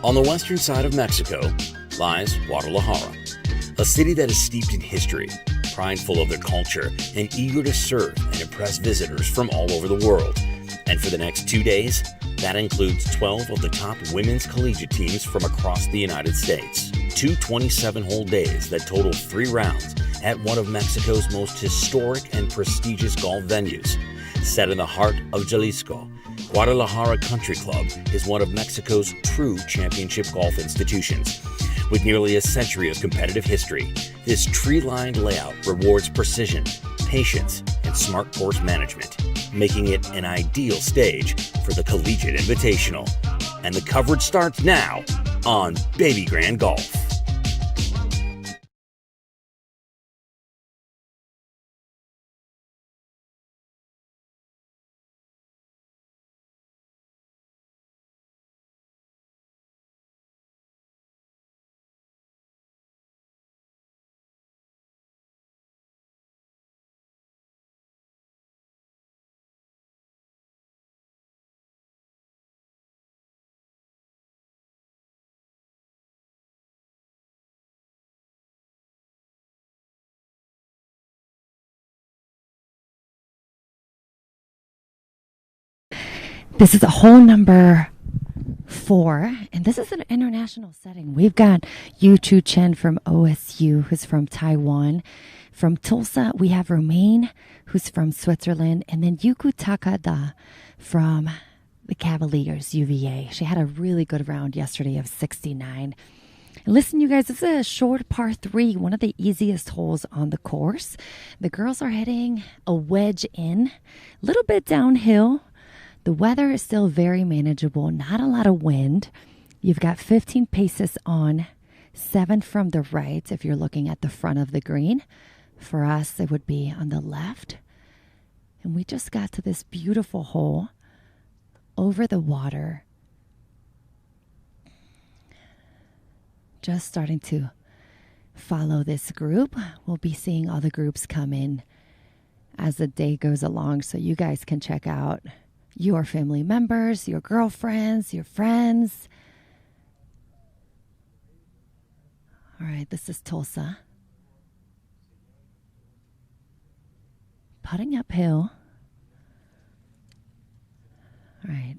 On the western side of Mexico lies Guadalajara, a city that is steeped in history, prideful of their culture, and eager to serve and impress visitors from all over the world. And for the next 2 days, that includes 12 of the top women's collegiate teams from across the United States. 2 27-hole days that total 3 rounds at one of Mexico's most historic and prestigious golf venues. Set in the heart of Jalisco, Guadalajara Country Club is one of Mexico's true championship golf institutions. With nearly a century of competitive history, this tree-lined layout rewards precision, patience, and smart course management, making it an ideal stage for the Collegiate Invitational. And the coverage starts now on Baby Grand Golf. This is a hole number 4, and this is an international setting. We've got Yu Chu Chen from OSU, who's from Taiwan. From Tulsa, we have Romaine, who's from Switzerland, and then Yuku Takada from the Cavaliers, UVA. She had a really good round yesterday of 69. And listen, you guys, this is a short par 3, one of the easiest holes on the course. The girls are hitting a wedge in, a little bit downhill. The weather is still very manageable, not a lot of wind. You've got 15 paces on, 7 from the right if you're looking at the front of the green. For us, it would be on the left. And we just got to this beautiful hole over the water. Just starting to follow this group. We'll be seeing all the groups come in as the day goes along, so you guys can check out your family members, your girlfriends, your friends. All right, this is Tulsa. Putting uphill. All right.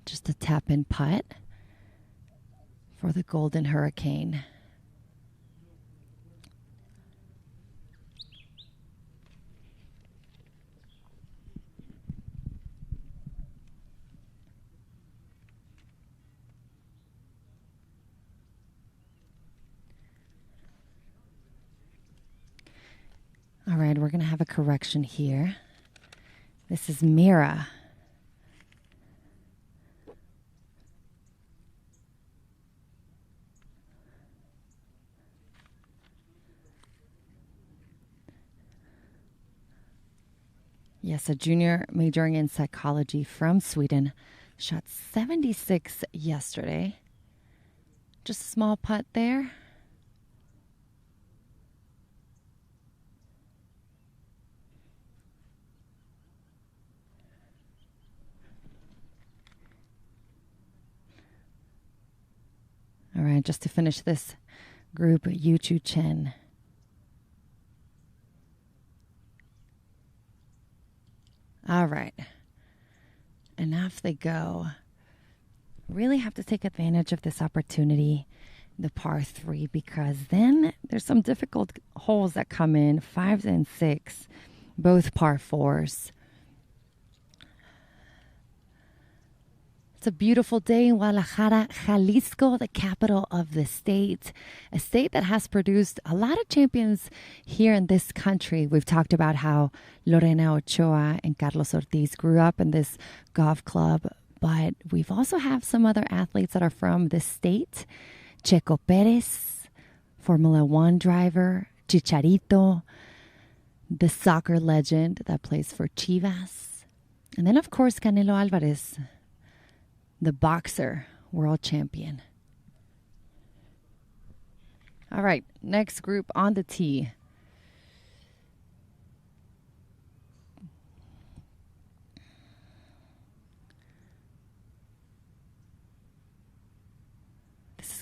Just a tap-in putt for the Golden Hurricane. All right, we're going to have a correction here. This is Mira. Yes, a junior majoring in psychology from Sweden. Shot 76 yesterday. Just a small putt there. All right, just to finish this group, Yu Chu Chen. All right. And off they go. Really have to take advantage of this opportunity, the par 3, because then there's some difficult holes that come in, 5 and 6, both par 4s. It's a beautiful day in Guadalajara, Jalisco, the capital of the state, a state that has produced a lot of champions here in this country. We've talked about how Lorena Ochoa and Carlos Ortiz grew up in this golf club, but we've also have some other athletes that are from this state. Checo Perez, Formula One driver, Chicharito, the soccer legend that plays for Chivas, and then, of course, Canelo Alvarez, the boxer world champion. All right, next group on the tee.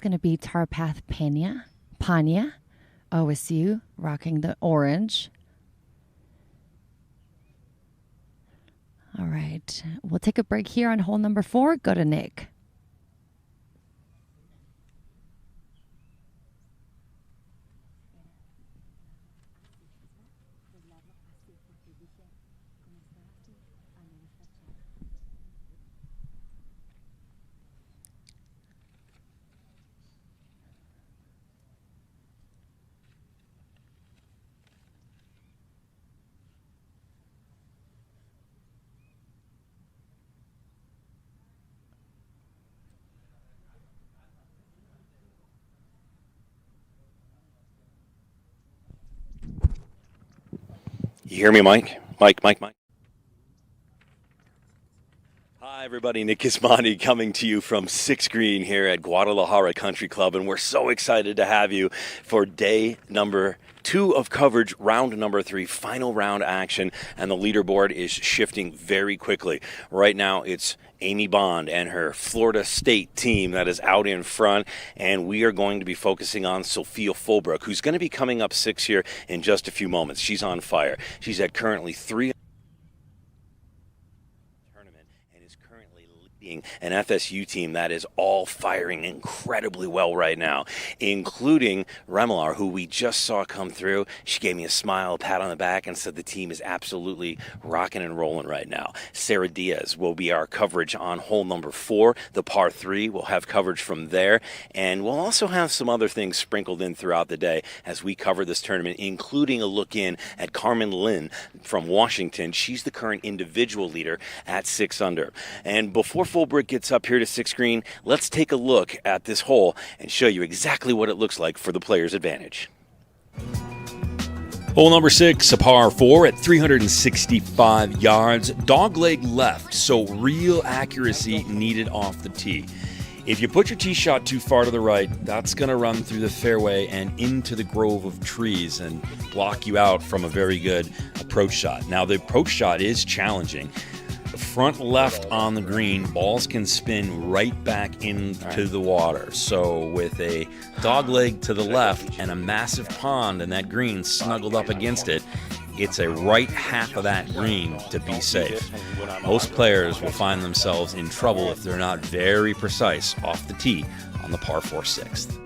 going to be Tarpath Pania, OSU, rocking the orange. All right, we'll take a break here on hole number 4. Go to Nick. You hear me, Mike? Mike. Hi, everybody. Nick Gismondi coming to you from 6th Green here at Guadalajara Country Club, and we're so excited to have you for day number 2 of coverage, round number 3, final round action, and the leaderboard is shifting very quickly. Right now, it's Amy Bond and her Florida State team that is out in front, and we are going to be focusing on Sophia Fulbrook, who's going to be coming up 6 here in just a few moments. She's on fire. She's at currently 3 tournament and is currently leading an FSU team that is all firing incredibly well right now, including Remillard, who we just saw come through. She gave me a smile, a pat on the back, and said the team is absolutely rocking and rolling right now. Sara Diaz will be our coverage on hole number 4, the par 3. We'll have coverage from there, and we'll also have some other things sprinkled in throughout the day as we cover this tournament, including a look in at Carmen Lynn from Washington. She's the current individual leader at 6 under. And before Fulbrook gets up here to 6th Green, let's take a look at this hole and show you exactly what it looks like for the player's advantage. Hole number 6, a par 4 at 365 yards. Dogleg left, so real accuracy needed off the tee. If you put your tee shot too far to the right, that's going to run through the fairway and into the grove of trees and block you out from a very good approach shot. Now, the approach shot is challenging. The front left on the green, balls can spin right back into the water. So with a dog leg to the left and a massive pond and that green snuggled up against it, it's a right half of that green to be safe. Most players will find themselves in trouble if they're not very precise off the tee on the par 4 6th.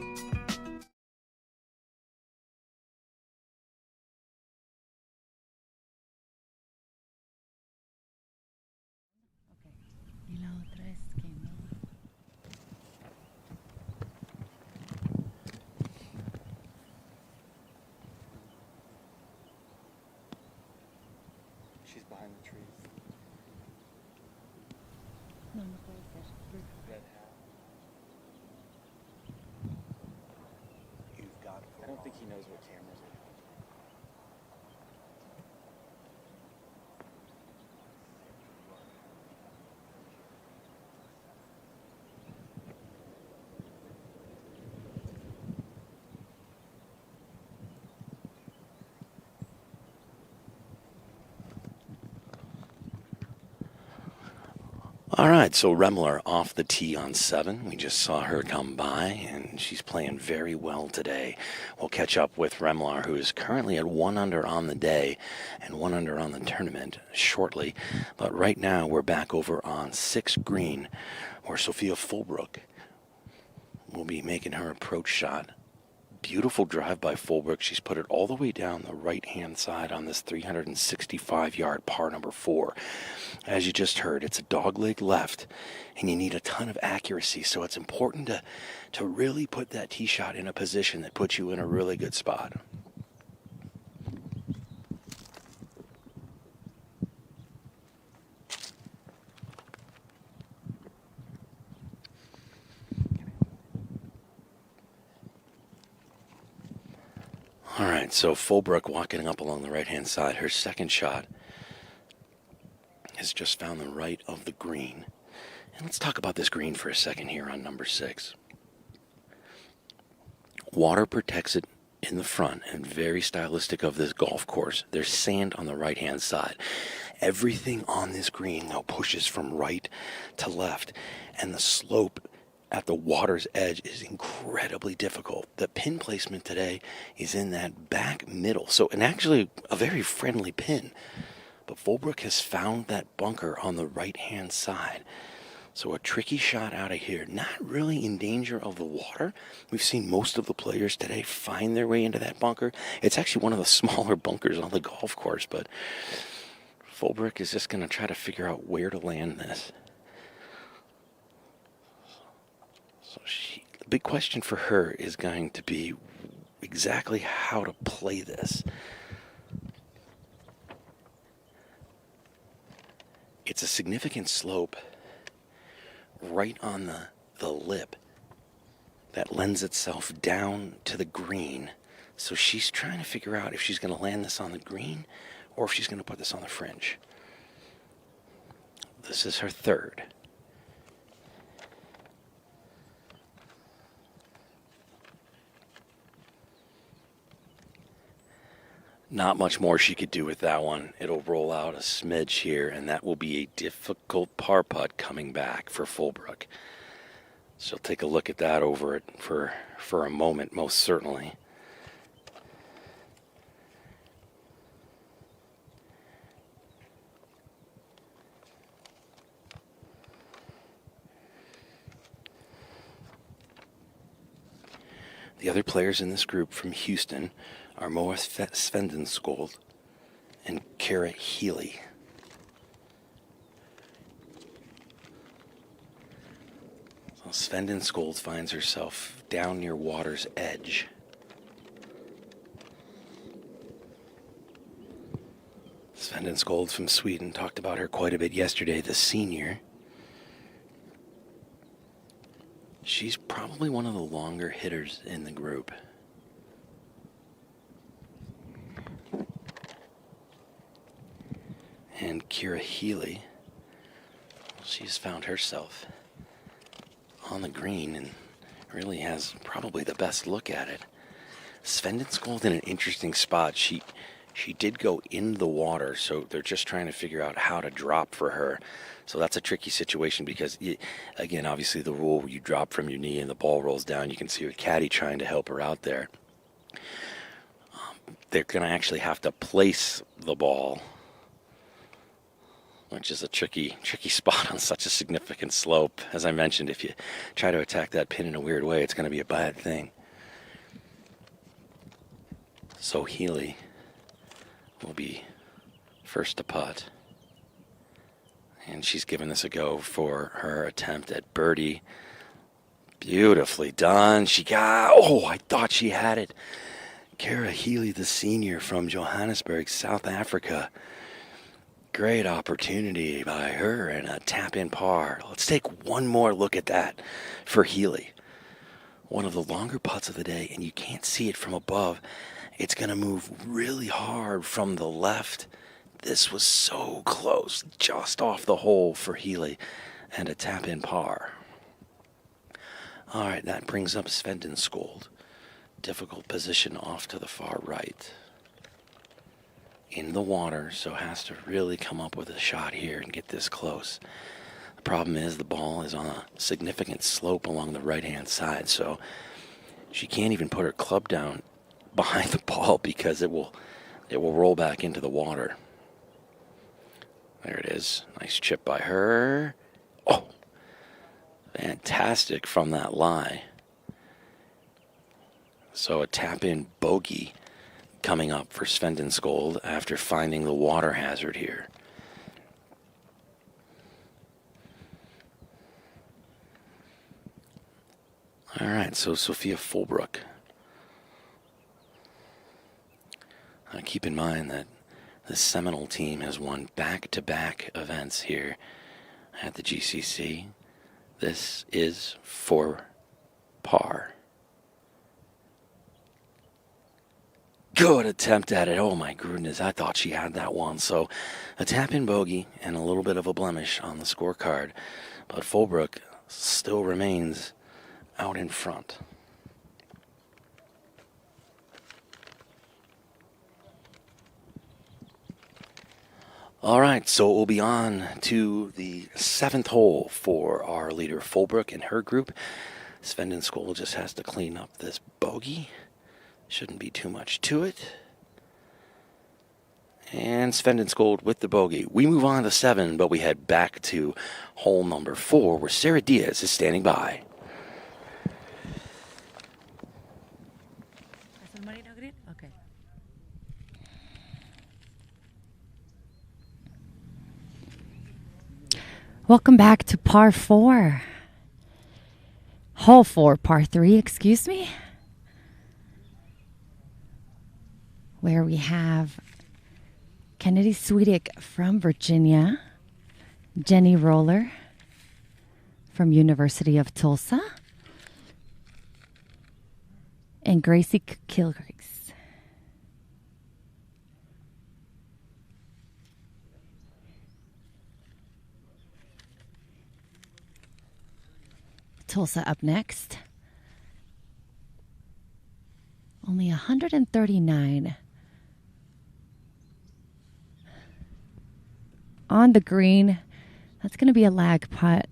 She's behind the trees. Red hat. You've got to. I don't think he knows what cameras are. All right, so Remillard off the tee on 7. We just saw her come by, and she's playing very well today. We'll catch up with Remillard, who is currently at 1 under on the day and 1 under on the tournament shortly. But right now, we're back over on 6th Green, where Sophia Fulbrook will be making her approach shot. Beautiful drive by Fulbrook. She's put it all the way down the right-hand side on this 365-yard par number 4. As you just heard, it's a dogleg left, and you need a ton of accuracy, so it's important to really put that tee shot in a position that puts you in a really good spot. All right, so Fulbrook walking up along the right-hand side. Her second shot has just found the right of the green. And let's talk about this green for a second here on number 6. Water protects it in the front, and very stylistic of this golf course. There's sand on the right-hand side. Everything on this green, though, pushes from right to left, and the slope at the water's edge is incredibly difficult. The pin placement today is in that back middle, so and actually a very friendly pin. But Fulbrook has found that bunker on the right-hand side. So a tricky shot out of here. Not really in danger of the water. We've seen most of the players today find their way into that bunker. It's actually one of the smaller bunkers on the golf course, but Fulbrook is just going to try to figure out where to land this. So the big question for her is going to be exactly how to play this. It's a significant slope right on the lip that lends itself down to the green. So she's trying to figure out if she's going to land this on the green or if she's going to put this on the fringe. This is her third. Not much more she could do with that one. It'll roll out a smidge here, and that will be a difficult par putt coming back for Fulbrook. She'll take a look at that over it for a moment, most certainly. The other players in this group from Houston are Moa Svendenskold and Kara Healy. So Svendenskold finds herself down near water's edge. Svendenskold from Sweden, talked about her quite a bit yesterday, the senior. She's probably one of the longer hitters in the group. And Kira Healy, she's found herself on the green and really has probably the best look at it. Svendenskold in an interesting spot. She did go in the water, so they're just trying to figure out how to drop for her. So that's a tricky situation because, again, obviously the rule where you drop from your knee and the ball rolls down, you can see her caddy trying to help her out there. They're going to actually have to place the ball, which is a tricky spot on such a significant slope. As I mentioned, if you try to attack that pin in a weird way, it's going to be a bad thing. So Healy will be first to putt. And she's given this a go for her attempt at birdie. Beautifully done. I thought she had it. Kara Healy, the senior from Johannesburg, South Africa. Great opportunity by her and a tap-in par. Let's take one more look at that for Healy. One of the longer putts of the day, and you can't see it from above. It's going to move really hard from the left. This was so close, just off the hole for Healy, and a tap-in par. All right, that brings up Svendenskold. Difficult position off to the far right. In the water, so has to really come up with a shot here and get this close. The problem is the ball is on a significant slope along the right-hand side, so she can't even put her club down behind the ball because it will roll back into the water. There it is. Nice chip by her. Oh, fantastic from that lie. So a tap-in bogey coming up for Svendenskold after finding the water hazard here. All right, so Sophia Fulbrook. Keep in mind that the Seminole team has won back-to-back events here at the GCC. This is for par. Good attempt at it. Oh my goodness, I thought she had that one. So a tap-in bogey and a little bit of a blemish on the scorecard. But Fulbrook still remains out in front. All right, so we'll be on to the seventh hole for our leader, Fulbrook, and her group. Svendenskol just has to clean up this bogey. Shouldn't be too much to it. And Svendenskol with the bogey. We move on to 7, but we head back to hole number 4, where Sara Diaz is standing by. Okay. Welcome back to par 4. Hole 4, par 3, excuse me. Where we have Kennedy Swedick from Virginia, Jenny Roller from University of Tulsa, and Gracie Kilgrease. Tulsa up next. Only 139 on the green. That's going to be a lag putt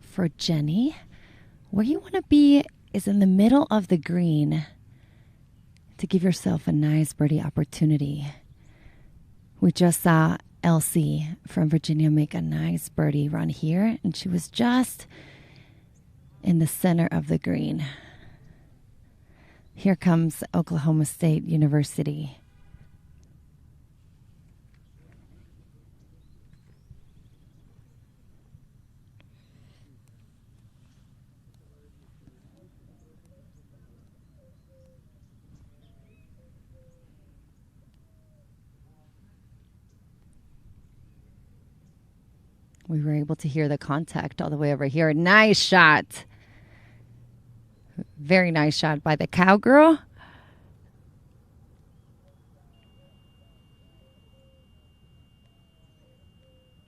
for Jenny. Where you want to be is in the middle of the green to give yourself a nice birdie opportunity. We just saw Elsie from Virginia make a nice birdie run here, and she was just in the center of the green. Here comes Oklahoma State University. We were able to hear the contact all the way over here. Nice shot. Very nice shot by the cowgirl.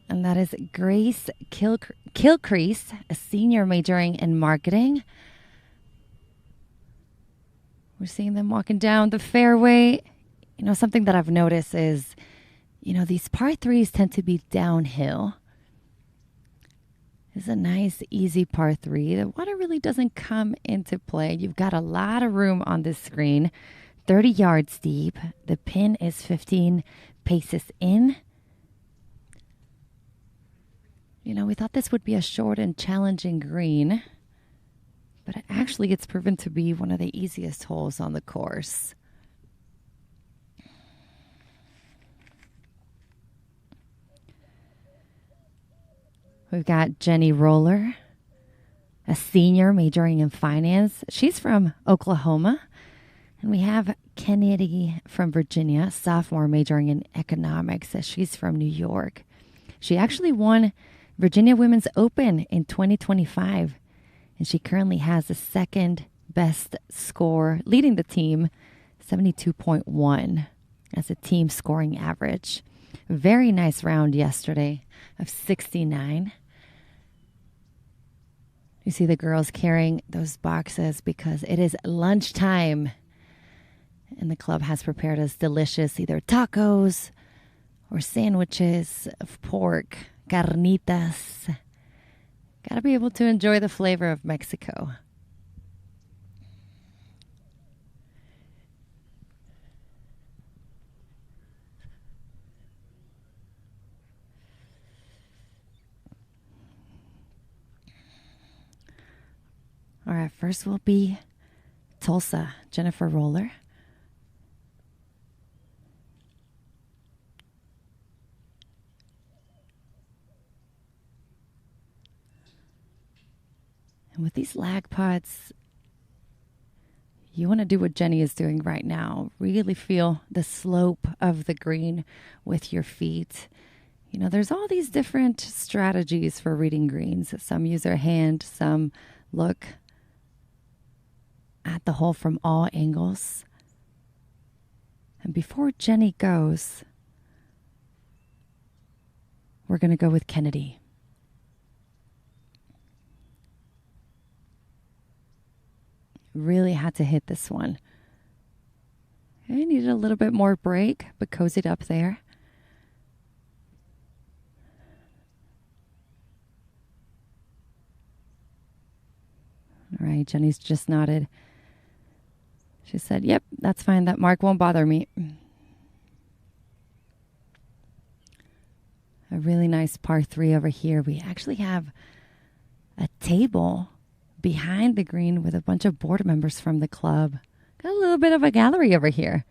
And that is Grace Kilcrease, a senior majoring in marketing. We're seeing them walking down the fairway. You know, something that I've noticed is, you know, these par 3s tend to be downhill. This is a nice, easy par 3. The water really doesn't come into play. You've got a lot of room on this screen. 30 yards deep. The pin is 15 paces in. You know, we thought this would be a short and challenging green, but actually it's proven to be one of the easiest holes on the course. We've got Jenny Roller, a senior majoring in finance. She's from Oklahoma. And we have Kennedy from Virginia, sophomore majoring in economics. She's from New York. She actually won Virginia Women's Open in 2025. And she currently has the second best score, leading the team, 72.1 as a team scoring average. Very nice round yesterday of 69. You see the girls carrying those boxes because it is lunchtime. And the club has prepared us delicious either tacos or sandwiches of pork, carnitas. Got to be able to enjoy the flavor of Mexico. All right, first will be Tulsa, Jennifer Roller. And with these lag putts, you want to do what Jenny is doing right now. Really feel the slope of the green with your feet. You know, there's all these different strategies for reading greens. Some use their hand, some look at the hole from all angles. And before Jenny goes, we're going to go with Kennedy. Really had to hit this one. I needed a little bit more break, but cozied up there. All right, Jenny's just nodded. She said, yep, that's fine. That mark won't bother me. A really nice par 3 over here. We actually have a table behind the green with a bunch of board members from the club. Got a little bit of a gallery over here.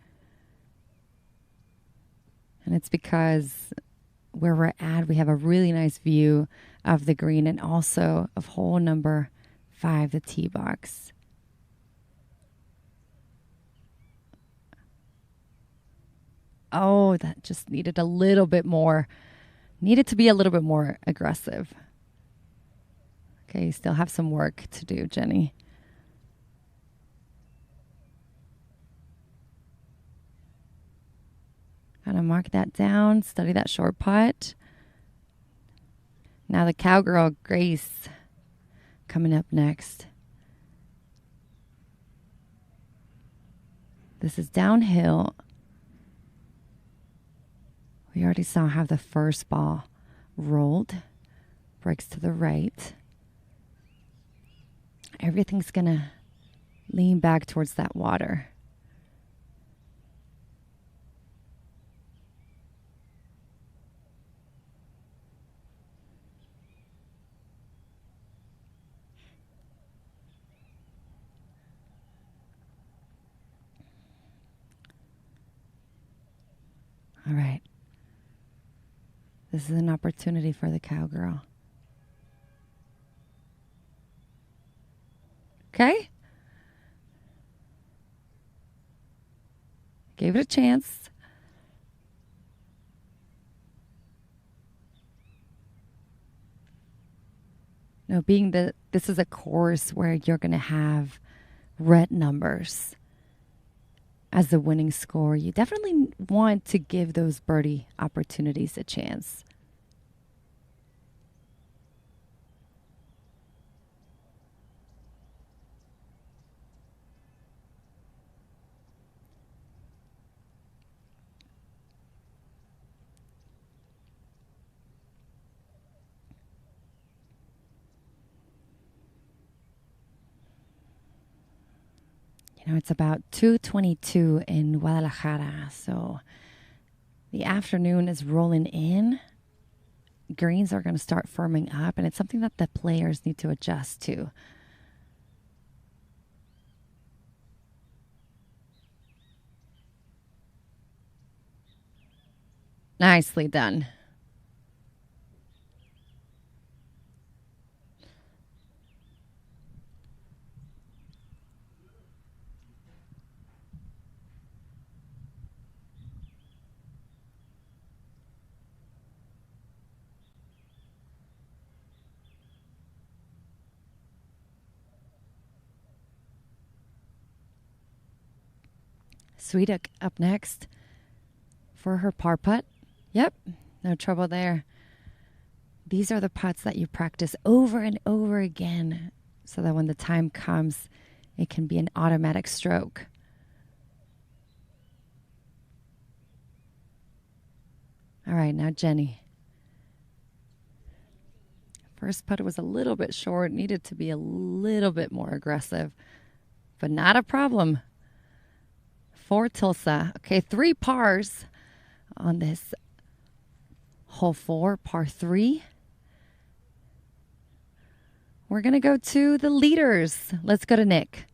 And it's because where we're at, we have a really nice view of the green and also of hole number 5, the tee box. Oh, that just needed a little bit more. Needed to be a little bit more aggressive. Okay, you still have some work to do, Jenny. Gotta mark that down, study that short putt. Now the cowgirl, Grace, coming up next. This is downhill. We already saw how the first ball rolled. Breaks to the right. Everything's going to lean back towards that water. All right. This is an opportunity for the cowgirl. Okay? Gave it a chance. No, being that this is a course where you're going to have red numbers as the winning score, you definitely want to give those birdie opportunities a chance. You know, it's about 2:22 in Guadalajara, so the afternoon is rolling in. Greens are going to start firming up, and it's something that the players need to adjust to. Nicely done. Sweetuck up next for her par putt. Yep, no trouble there. These are the putts that you practice over and over again so that when the time comes, it can be an automatic stroke. All right, now Jenny. First putt was a little bit short, needed to be a little bit more aggressive, but not a problem. For Tulsa. Okay, 3 pars on this hole 4, par 3. We're going to go to the leaders. Let's go to Nick.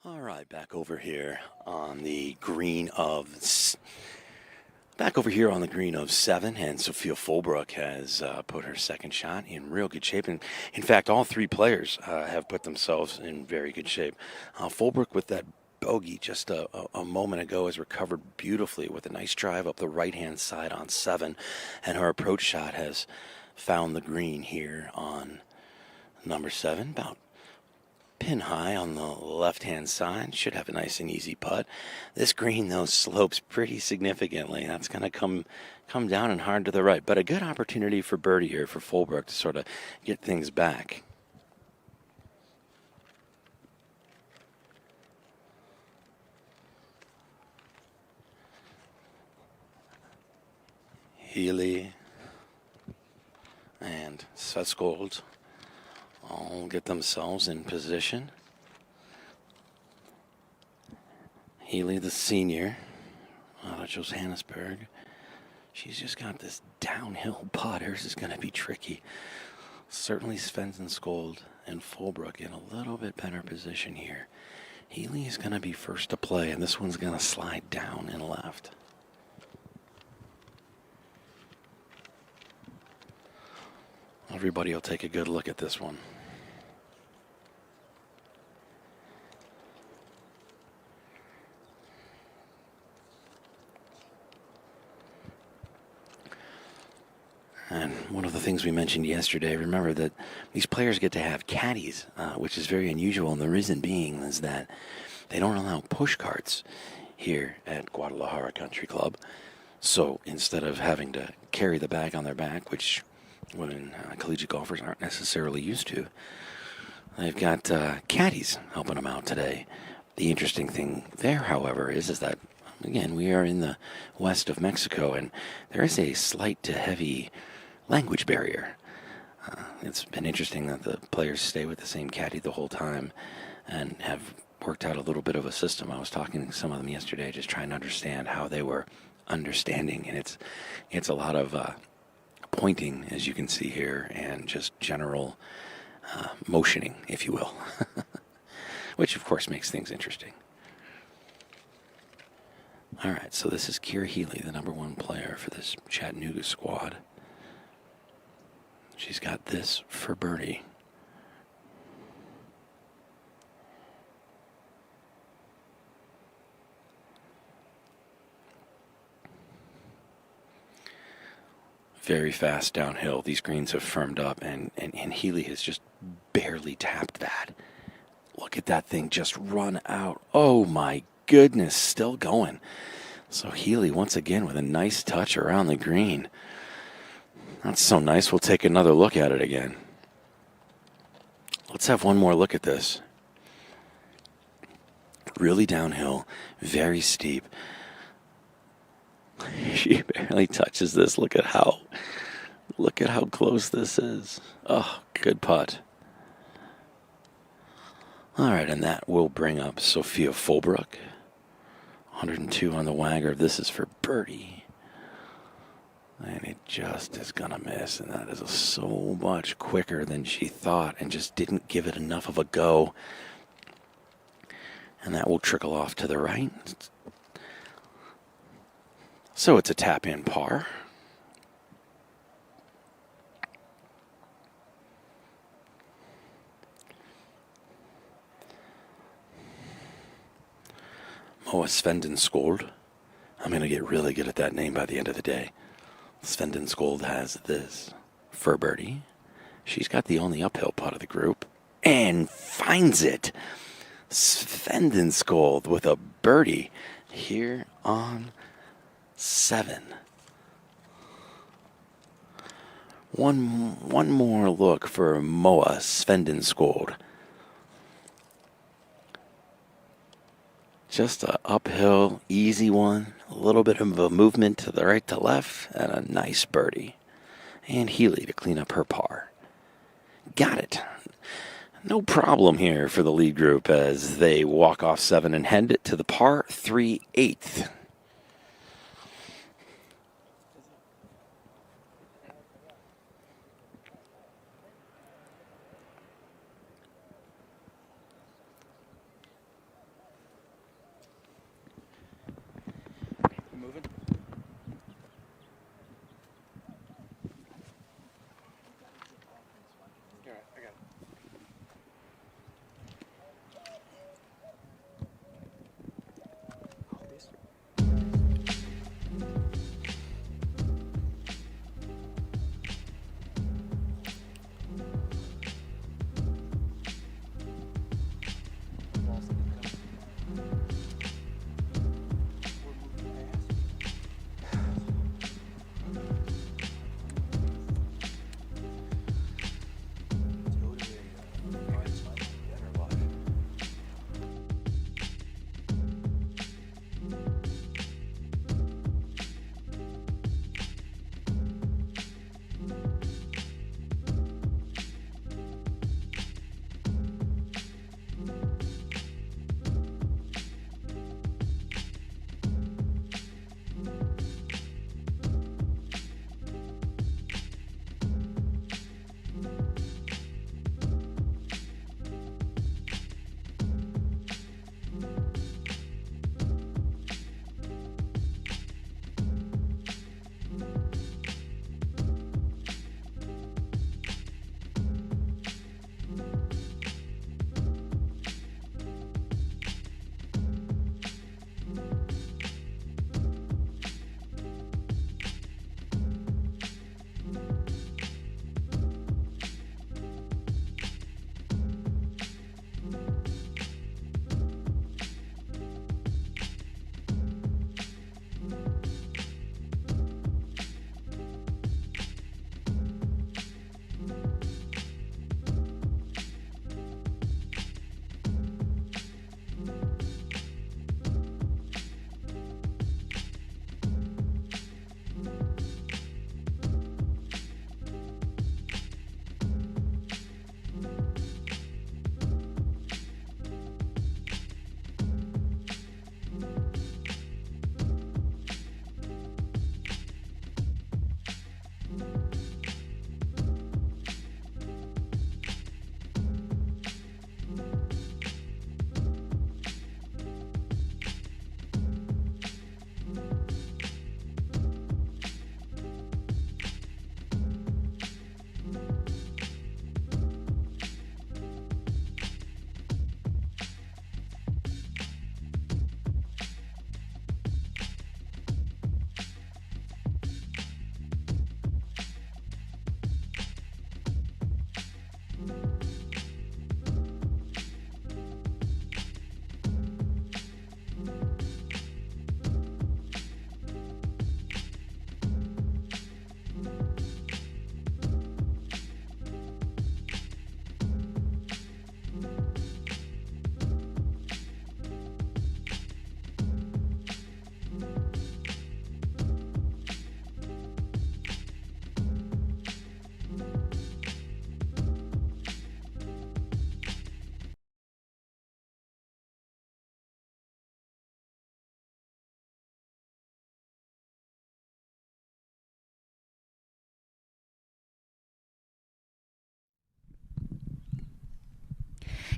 All right, back over here on the green of 7, and Sophia Fulbrook has put her second shot in real good shape. And in fact, all 3 players have put themselves in very good shape. Fulbrook with that bogey just a moment ago has recovered beautifully with a nice drive up the right-hand side on 7. And her approach shot has found the green here on number 7, about pin high on the left-hand side. Should have a nice and easy putt. This green, though, slopes pretty significantly. That's going to come down and hard to the right. But a good opportunity for birdie here for Fulbrook to sort of get things back. Healy and Svetskold all get themselves in position. Healy, the senior, out of Johannesburg. She's just got this downhill putt. Hers is going to be tricky. Certainly Svensenskold and Fulbrook in a little bit better position here. Healy is going to be first to play, and this one's going to slide down and left. Everybody will take a good look at this one. And one of the things we mentioned yesterday, remember that these players get to have caddies, which is very unusual. And the reason being is that they don't allow push carts here at Guadalajara Country Club. So instead of having to carry the bag on their back, which women collegiate golfers aren't necessarily used to, they've got caddies helping them out today. The interesting thing there, however, is that, again, we are in the west of Mexico, and there is a slight to heavy language barrier. It's been interesting that the players stay with the same caddy the whole time and have worked out a little bit of a system. I was talking to some of them yesterday, just trying to understand how they were understanding, and it's a lot of pointing, as you can see here, and just general motioning, if you will, which of course makes things interesting. All right, so this is Kira Healy, the number one player for this Chattanooga squad. She's got this for birdie. Very fast downhill. These greens have firmed up, and Healy has just barely tapped that. Look at that thing just run out. Oh, my goodness, still going. So Healy, once again, with a nice touch around the green. That's so nice. We'll take another look at it again. Let's have one more look at this. Really downhill, very steep. She barely touches this. Look at how close this is. Oh, good putt. All right, and that will bring up Sophia Fulbrook. 102 on the Wagger. This is for birdie. And it just is going to miss. And that is so much quicker than she thought and just didn't give it enough of a go. And that will trickle off to the right. So it's a tap-in par. Moa Svendenskold. I'm going to get really good at that name by the end of the day. Svendenskold has this for birdie. She's got the only uphill putt of the group and finds it. Svendenskold with a birdie here on 7. One more look for Moa Svendenskold. Just an uphill, easy one. A little bit of a movement to the right to left, and a nice birdie. And Healy to clean up her par. Got it. No problem here for the lead group as they walk off 7 and head it to the par 3 8th.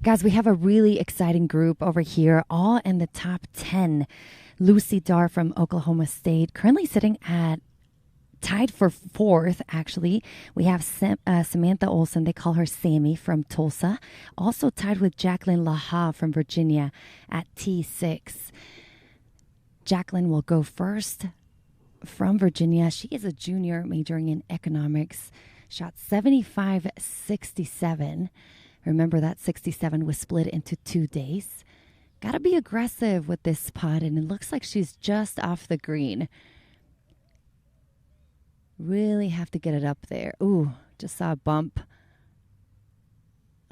Guys, we have a really exciting group over here, all in the top 10. Lucy Dar from Oklahoma State, currently sitting at tied for fourth, actually. We have Samantha Olson, they call her Sammy, from Tulsa. Also tied with Jacqueline Laha from Virginia at T6. Jacqueline will go first from Virginia. She is a junior majoring in economics. Shot 75-67. Remember that 67 was split into 2 days. Got to be aggressive with this putt, and it looks like she's just off the green. Really have to get it up there. Ooh, just saw a bump.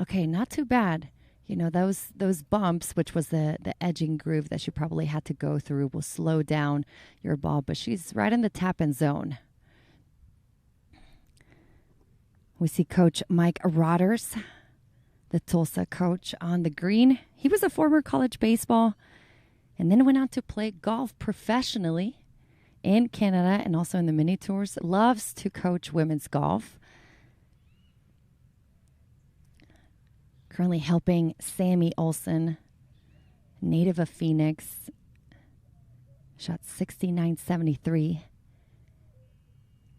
Okay, not too bad. You know, those bumps, which was the edging groove that she probably had to go through, will slow down your ball, but she's right in the tap-in zone. We see Coach Mike Rodders, the Tulsa coach, on the green. He was a former college baseball and then went on to play golf professionally in Canada and also in the mini tours. Loves to coach women's golf. Currently helping Sammy Olson, native of Phoenix. Shot 69-73.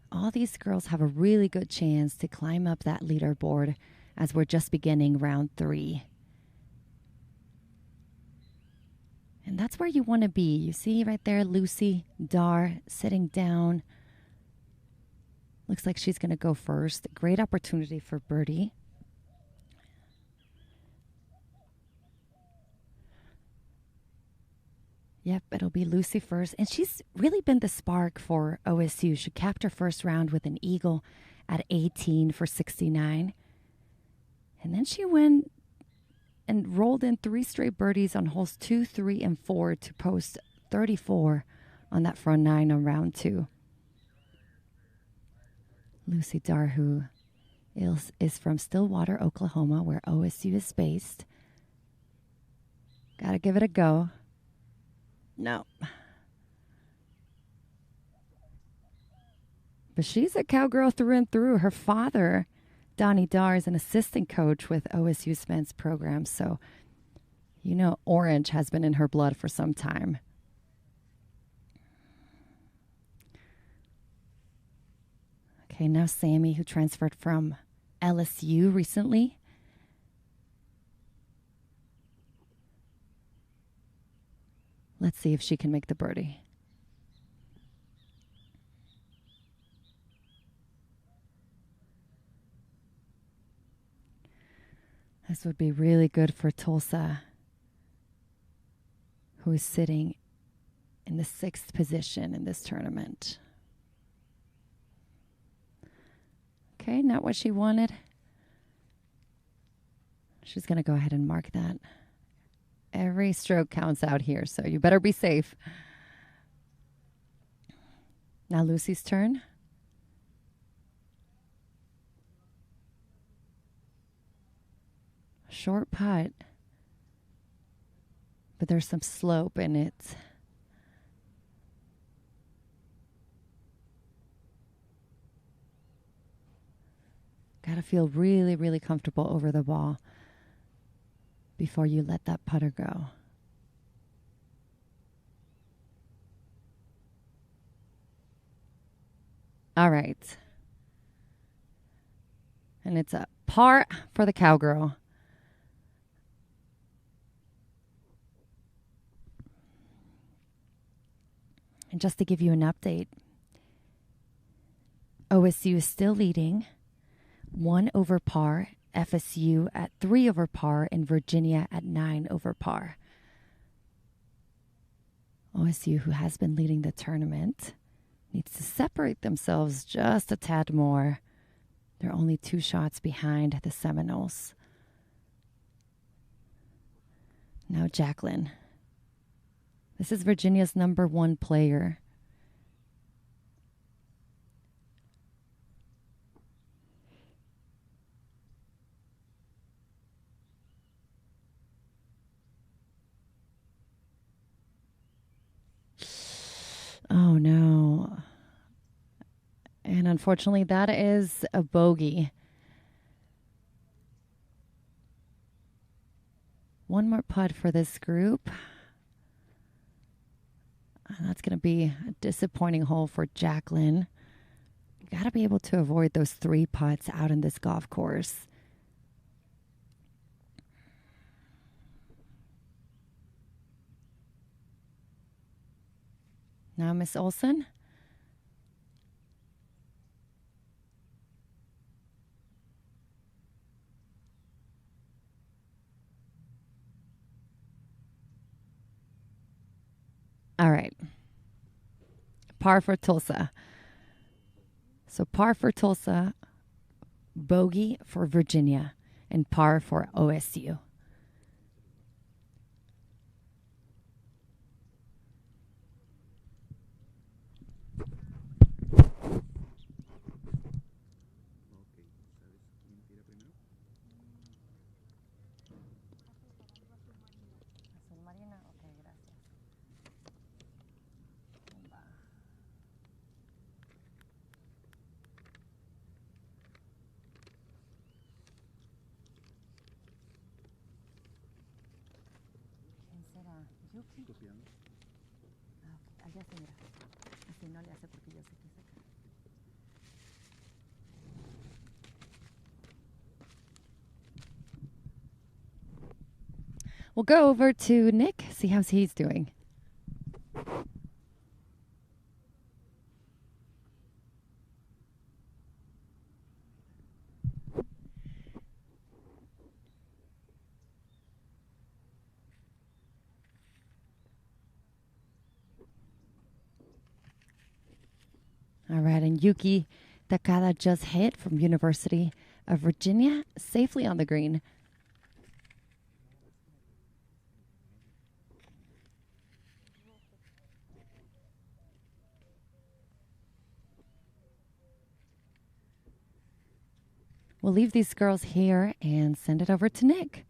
All these girls have a really good chance to climb up that leaderboard as we're just beginning round 3. And that's where you want to be. You see right there, Lucy Dar sitting down. Looks like she's going to go first. Great opportunity for birdie. Yep, it'll be Lucy first. And she's really been the spark for OSU. She capped her first round with an eagle at 18 for 69. And then she went and rolled in 3 straight birdies on holes 2, 3, and 4 to post 34 on that front 9 on round 2. Lucy Dar, who is from Stillwater, Oklahoma, where OSU is based. Gotta give it a go. No. But she's a cowgirl through and through. Her father, Donnie Dar, is an assistant coach with OSU's men's program. So, you know, orange has been in her blood for some time. Okay, now Sammy, who transferred from LSU recently. Let's see if she can make the birdie. This would be really good for Tulsa, who is sitting in the 6th position in this tournament. Okay, not what she wanted. She's going to go ahead and mark that. Every stroke counts out here, so you better be safe. Now Lucy's turn. Short putt, but there's some slope in it. Gotta feel really, really comfortable over the ball before you let that putter go. All right. And it's a par for the cowgirl. And just to give you an update, OSU is still leading 1 over par, FSU at 3 over par, and Virginia at 9 over par. OSU, who has been leading the tournament, needs to separate themselves just a tad more. They're only 2 shots behind the Seminoles. Now Jacqueline. This is Virginia's number 1 player. Oh, no. And unfortunately, that is a bogey. One more putt for this group. And that's going to be a disappointing hole for Jacqueline. You got to be able to avoid those 3 putts out in this golf course. Now, Miss Olson. All right. Par for Tulsa. So par for Tulsa, bogey for Virginia, and par for OSU. We'll go over to Nick, see how he's doing. All right, and Yuki Takada just hit from University of Virginia, safely on the green. We'll leave these girls here and send it over to Nick.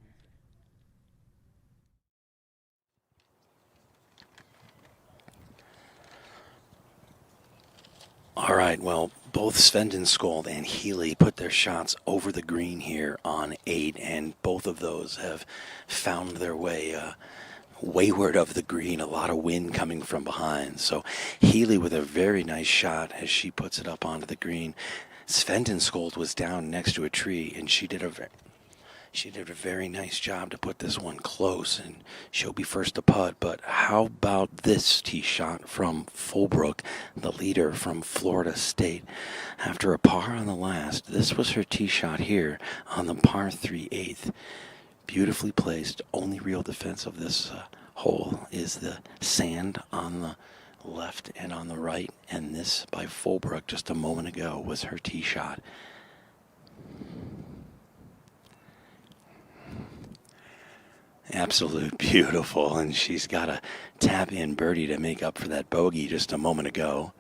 All right, well, both Svendenskold and Healy put their shots over the green here on 8, and both of those have found their way wayward of the green, a lot of wind coming from behind. So Healy with a very nice shot as she puts it up onto the green. Svendenskold was down next to a tree, and she did a very nice job to put this one close, and she'll be first to putt. But how about this tee shot from Fulbrook, the leader from Florida State? After a par on the last, this was her tee shot here on the par 3 8th. Beautifully placed. Only real defense of this hole is the sand on the left and on the right, and this by Fulbrook just a moment ago was her tee shot. Absolute beautiful, and she's got a tap in birdie to make up for that bogey just a moment ago.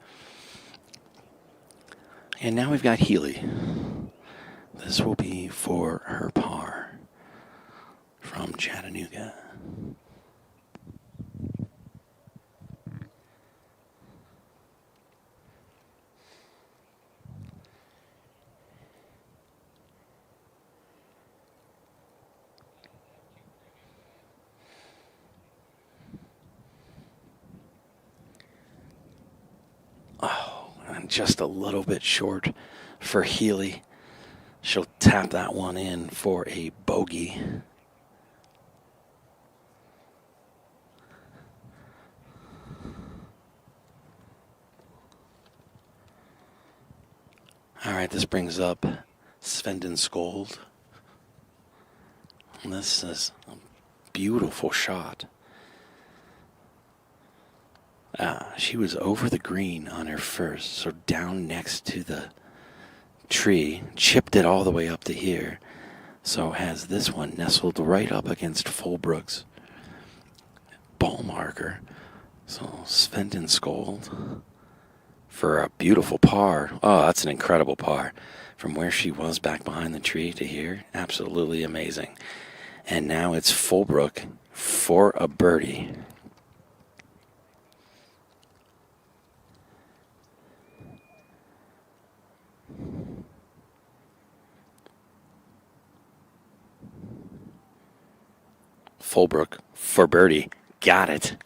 And now we've got Healy. This will be for her par from Chattanooga. Oh, and just a little bit short for Healy. She'll tap that one in for a bogey. All right, this brings up Svendenskold. This is a beautiful shot. She was over the green on her first, so down next to the tree, chipped it all the way up to here, so has this one nestled right up against Fulbrook's ball marker. So Svendenskold for a beautiful par. Oh, that's an incredible par. From where she was back behind the tree to here, absolutely amazing. And now it's Fulbrook for a birdie. Fulbrook for birdie. Got it.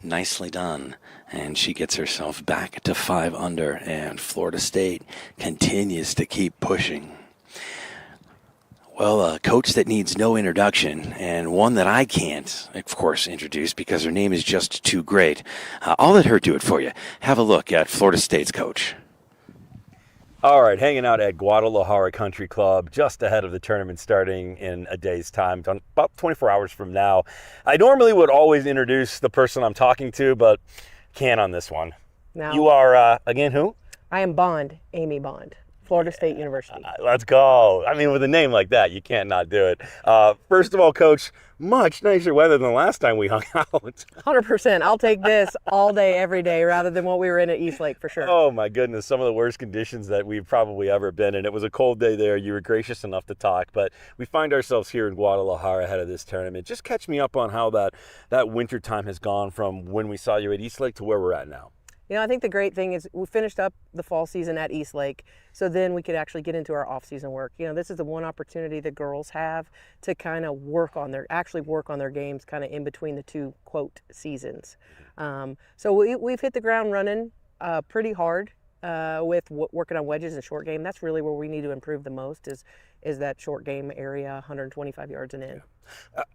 Nicely done. And she gets herself back to 5 under, and Florida State continues to keep pushing. Well, a coach that needs no introduction, and one that I can't, of course, introduce because her name is just too great. I'll let her do it for you. Have a look at Florida State's coach. All right, hanging out at Guadalajara Country Club just ahead of the tournament starting in a day's time, about 24 hours from now. I normally would always introduce the person I'm talking to, but can't on this one. No. You are, again, who? I am Bond, Amy Bond, Florida State University. Let's go. I mean, with a name like that, you can't not do it. First of all, Coach, much nicer weather than the last time we hung out. 100%. I'll take this all day, every day, rather than what we were in at East Lake, for sure. Oh, my goodness. Some of the worst conditions that we've probably ever been in. It was a cold day there. You were gracious enough to talk, but we find ourselves here in Guadalajara ahead of this tournament. Just catch me up on how that winter time has gone from when we saw you at East Lake to where we're at now. You know, I think the great thing is we finished up the fall season at East Lake, so then we could actually get into our off-season work. You know, this is the one opportunity the girls have to kind of work on their games kind of in between the two, quote, seasons. So we've hit the ground running pretty hard with working on wedges and short game. That's really where we need to improve the most is that short game area, 125 yards and in.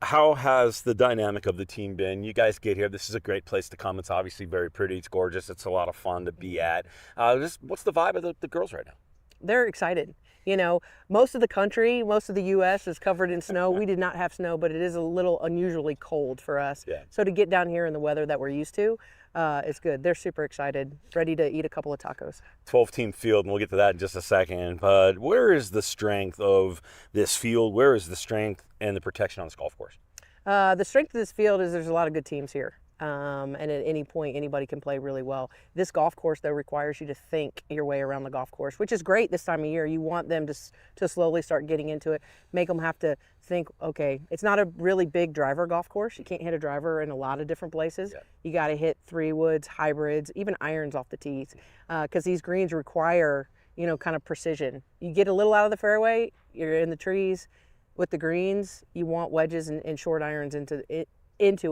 How has the dynamic of the team been? You guys get here. This is a great place to come. It's obviously very pretty. It's gorgeous. It's a lot of fun to be at. What's the vibe of the girls right now? They're excited. You know, most of the country, most of the U.S. is covered in snow. We did not have snow, but it is a little unusually cold for us. Yeah. So to get down here in the weather that we're used to, it's good. They're super excited, ready to eat a couple of tacos. 12-team field, and we'll get to that in just a second. But where is the strength of this field? Where is the strength and the protection on this golf course? The strength of this field is there's a lot of good teams here. And at any point, anybody can play really well. This golf course, though, requires you to think your way around the golf course, which is great this time of year. You want them to slowly start getting into it, make them have to think, okay, it's not a really big driver golf course. You can't hit a driver in a lot of different places. Yeah. You got to hit 3-woods, hybrids, even irons off the tees, because these greens require, you know, kind of precision. You get a little out of the fairway, you're in the trees. With the greens, you want wedges and short irons into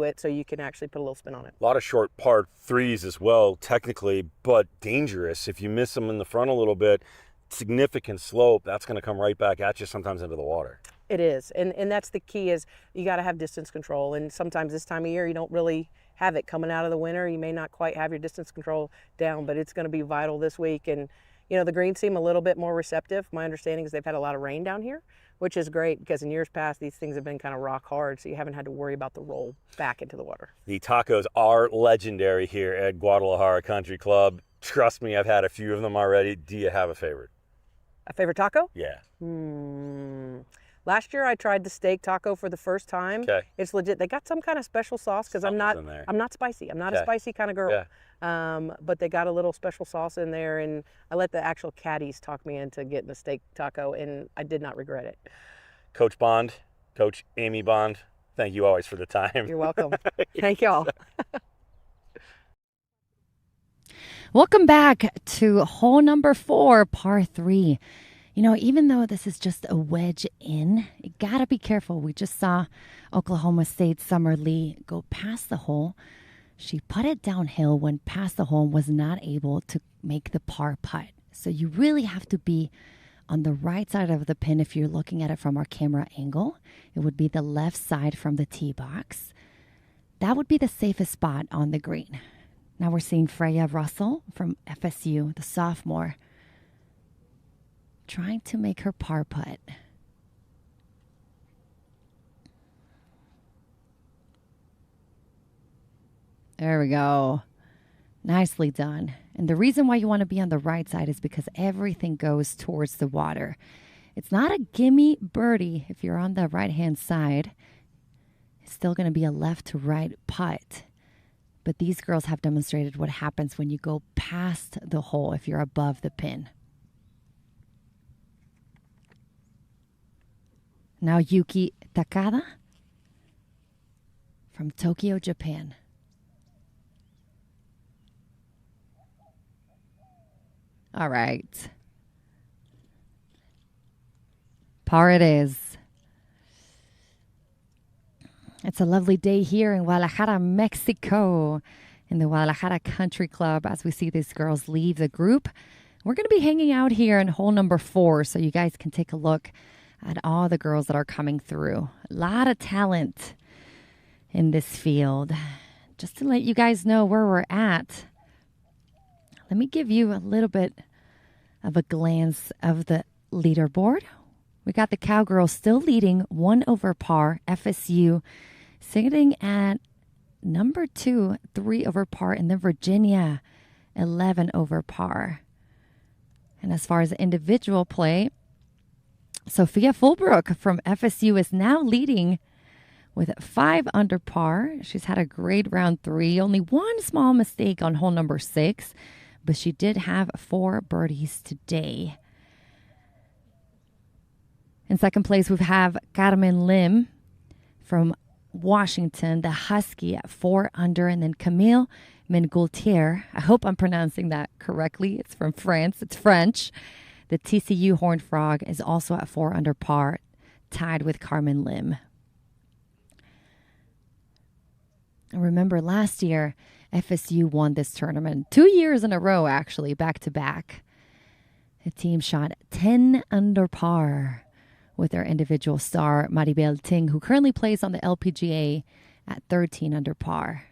it so you can actually put a little spin on it. A lot of short par threes as well, technically, but dangerous. If you miss them in the front a little bit, significant slope, that's going to come right back at you, sometimes into the water. It is, and that's the key is you got to have distance control, and sometimes this time of year you don't really have it coming out of the winter. You may not quite have your distance control down, but it's going to be vital this week. And you know, the greens seem a little bit more receptive. My understanding is they've had a lot of rain down here, which is great because in years past, these things have been kind of rock hard, so you haven't had to worry about the roll back into the water. The tacos are legendary here at Guadalajara Country Club. Trust me, I've had a few of them already. Do you have a favorite? A favorite taco? Yeah. Last year I tried the steak taco for the first time. Okay. It's legit. They got some kind of special sauce because I'm not spicy. I'm not a spicy kind of girl. Yeah. But they got a little special sauce in there, and I let the actual caddies talk me into getting the steak taco, and I did not regret it. Coach Bond, Coach Amy Bond, thank you always for the time. You're welcome. Thank y'all. Welcome back to hole number 4, par 3. You know, even though this is just a wedge in, you got to be careful. We just saw Oklahoma State's Summer Lee go past the hole. She putted downhill, went past the hole, and was not able to make the par putt. So you really have to be on the right side of the pin if you're looking at it from our camera angle. It would be the left side from the tee box. That would be the safest spot on the green. Now we're seeing Freya Russell from FSU, the sophomore, trying to make her par putt. There we go. Nicely done. And the reason why you want to be on the right side is because everything goes towards the water. It's not a gimme birdie if you're on the right-hand side. It's still going to be a left to right putt. But these girls have demonstrated what happens when you go past the hole if you're above the pin. Now Yuki Takada from Tokyo, Japan. All right. Par it is. It's a lovely day here in Guadalajara, Mexico, in the Guadalajara Country Club as we see these girls leave the group. We're going to be hanging out here in hole number 4 so you guys can take a look at all the girls that are coming through. A lot of talent in this field. Just to let you guys know where we're at, let me give you a little bit of a glance of the leaderboard. We got the Cowgirls still leading 1 over par. FSU sitting at number 2, 3 over par. And then Virginia, 11 over par. And as far as individual play, Sophia Fulbrook from FSU is now leading with 5 under par. She's had a great round 3. Only one small mistake on hole number 6. But she did have 4 birdies today. In second place, we have Carmen Lim from Washington, the Husky at 4 under. And then Camille Mengoultier. I hope I'm pronouncing that correctly. It's from France. It's French. The TCU Horned Frog is also at 4 under par, tied with Carmen Lim. And remember, last year, FSU won this tournament 2 years in a row, actually, back to back. The team shot 10 under par with their individual star, Maribel Ting, who currently plays on the LPGA at 13 under par.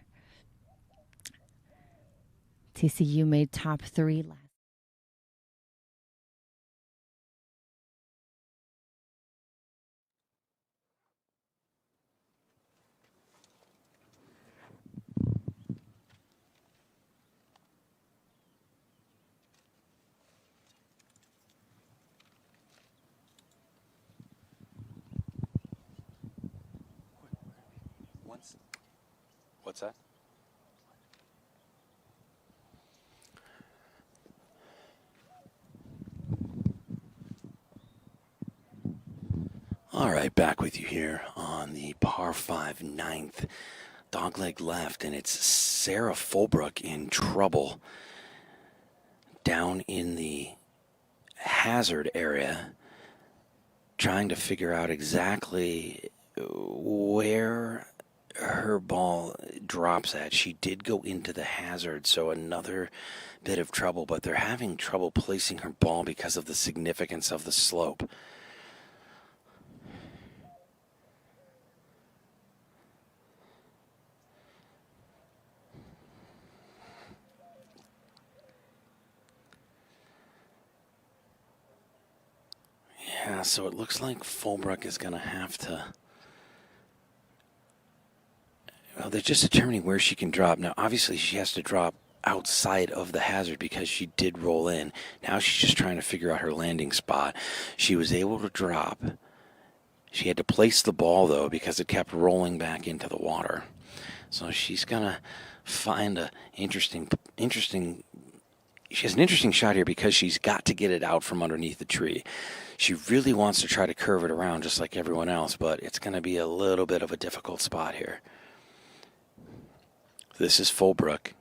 TCU made top 3 last. What's that? All right, back with you here on the par 5 9th. Dogleg left, and it's Sara Fulbrook in trouble down in the hazard area, trying to figure out exactly where her ball drops at. She did go into the hazard, so another bit of trouble, but they're having trouble placing her ball because of the significance of the slope. Yeah, so it looks like Fulbrook is going to have to... Well, they're just determining where she can drop. Now, obviously, she has to drop outside of the hazard because she did roll in. Now she's just trying to figure out her landing spot. She was able to drop. She had to place the ball, though, because it kept rolling back into the water. So she's going to find a interesting... She has an interesting shot here because she's got to get it out from underneath the tree. She really wants to try to curve it around just like everyone else, but it's going to be a little bit of a difficult spot here. This is Fulbrook.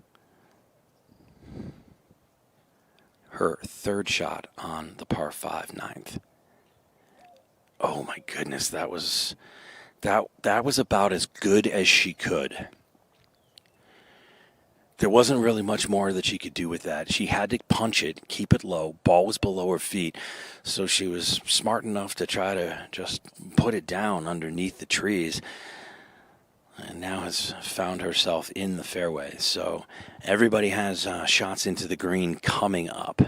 Her third shot on the par 5 9th. Oh my goodness, that was about as good as she could. There wasn't really much more that she could do with that. She had to punch it, keep it low. Ball was below her feet, so she was smart enough to try to just put it down underneath the trees. And now has found herself in the fairway. So everybody has shots into the green coming up.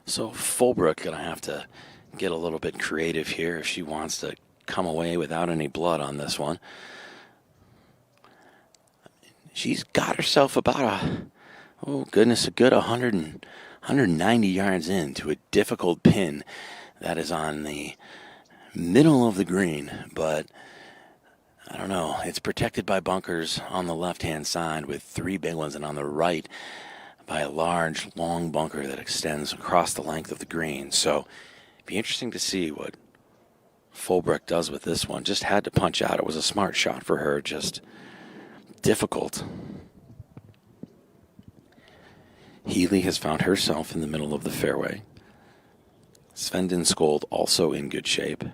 So Fulbrook going to have to get a little bit creative here if she wants to come away without any blood on this one. She's got herself about a good 190 yards in to a difficult pin that is on the middle of the green, but I don't know. It's protected by bunkers on the left-hand side with 3 big ones, and on the right by a large, long bunker that extends across the length of the green. So it'd be interesting to see what Fulbrook does with this one. Just had to punch out. It was a smart shot for her, just difficult. Healy has found herself in the middle of the fairway. Sven Skold also in good shape.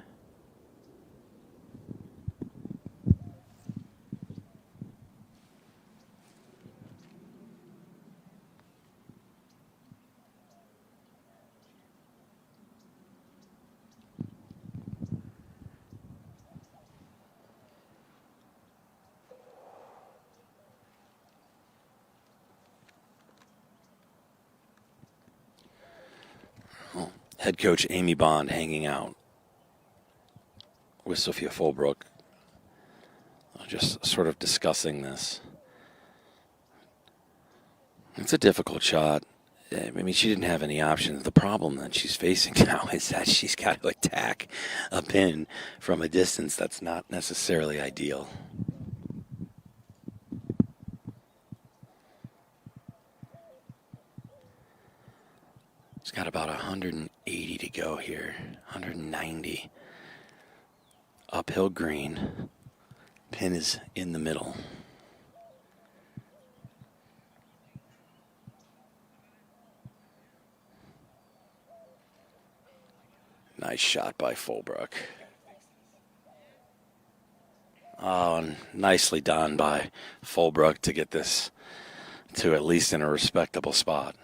head coach Amy Bond hanging out with Sophia Fulbrook, just sort of discussing this. It's a difficult shot. I mean, she didn't have any options. The problem that she's facing now is that she's got to attack a pin from a distance that's not necessarily ideal. She's got about 180 to go here, 190. Uphill green. Pin is in the middle. Nice shot by Fulbrook. Oh, and nicely done by Fulbrook to get this to at least in a respectable spot.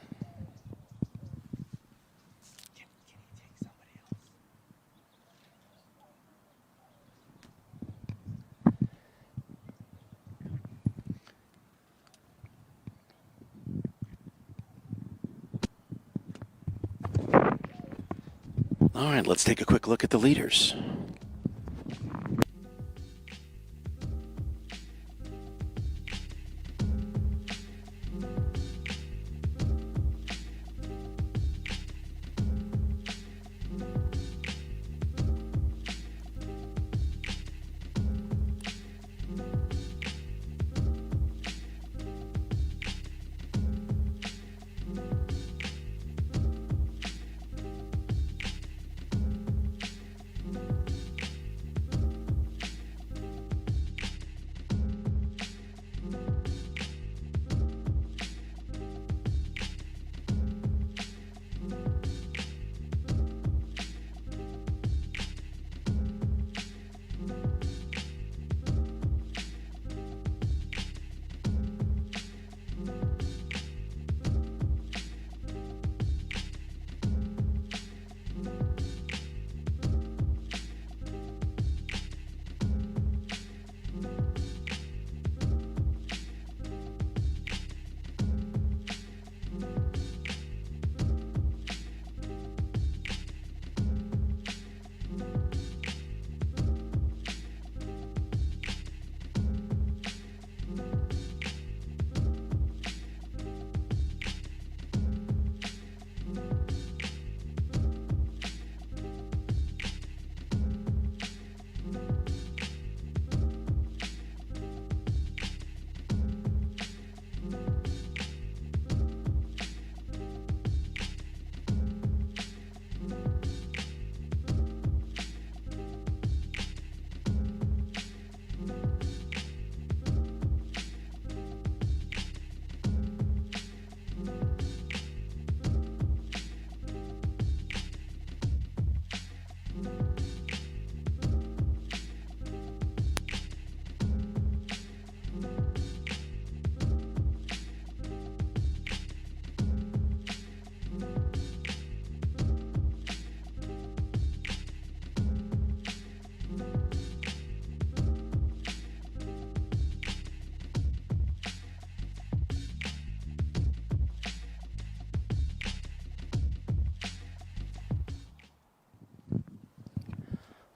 All right, let's take a quick look at the leaders.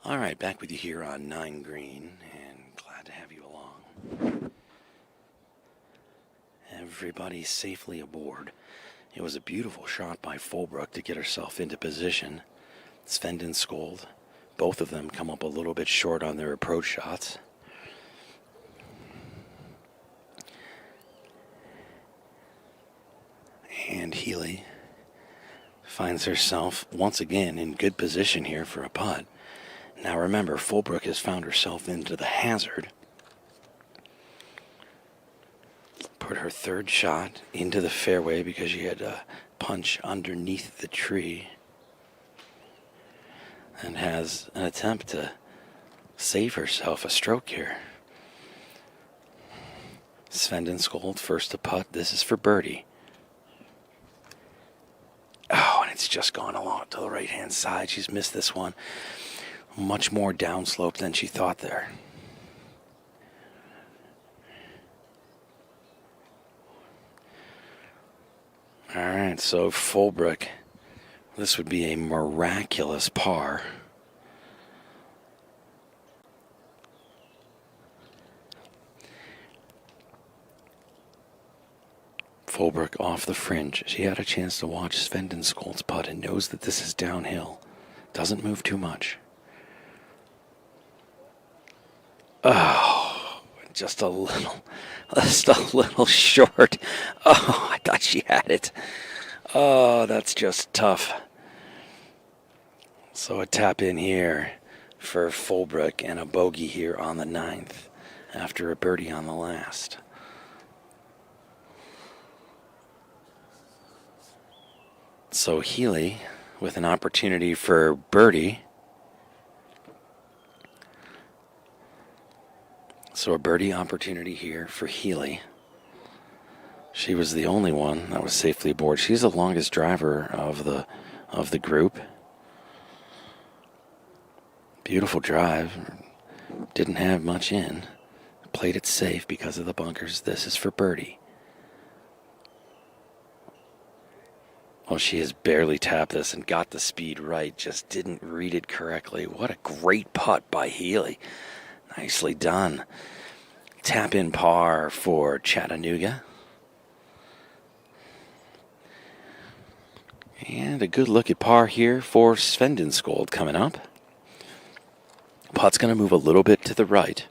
All right, back with you here on 9 Green, and glad to have you along. Everybody safely aboard. It was a beautiful shot by Fulbrook to get herself into position. Svend Skold, both of them come up a little bit short on their approach shots. And Healy finds herself once again in good position here for a putt. Now remember, Fulbrook has found herself into the hazard. Put her third shot into the fairway because she had a punch underneath the tree. And has an attempt to save herself a stroke here. Svend Skold first to putt. This is for birdie. Oh, and it's just gone along to the right-hand side. She's missed this one. Much more downslope than she thought there. All right, so Fulbrook This would be a miraculous par. Fulbrook off the fringe. She had a chance to watch Svendenskold's putt and knows that this is downhill. Doesn't move too much. Oh, just a little short. Oh, I thought she had it. Oh, that's just tough. So a tap in here for Fulbrook and a bogey here on the 9th after a birdie on the last. So Healy with an opportunity for birdie. So a birdie opportunity here for Healy. She was the only one that was safely aboard. She's the longest driver of the group. Beautiful drive. Didn't have much in. Played it safe because of the bunkers. This is for birdie. Well, she has barely tapped this and got the speed right. Just didn't read it correctly. What a great putt by Healy. Nicely done. Tap in par for Chattanooga. And a good look at par here for Svendenskold coming up. Putt's going to move a little bit to the right.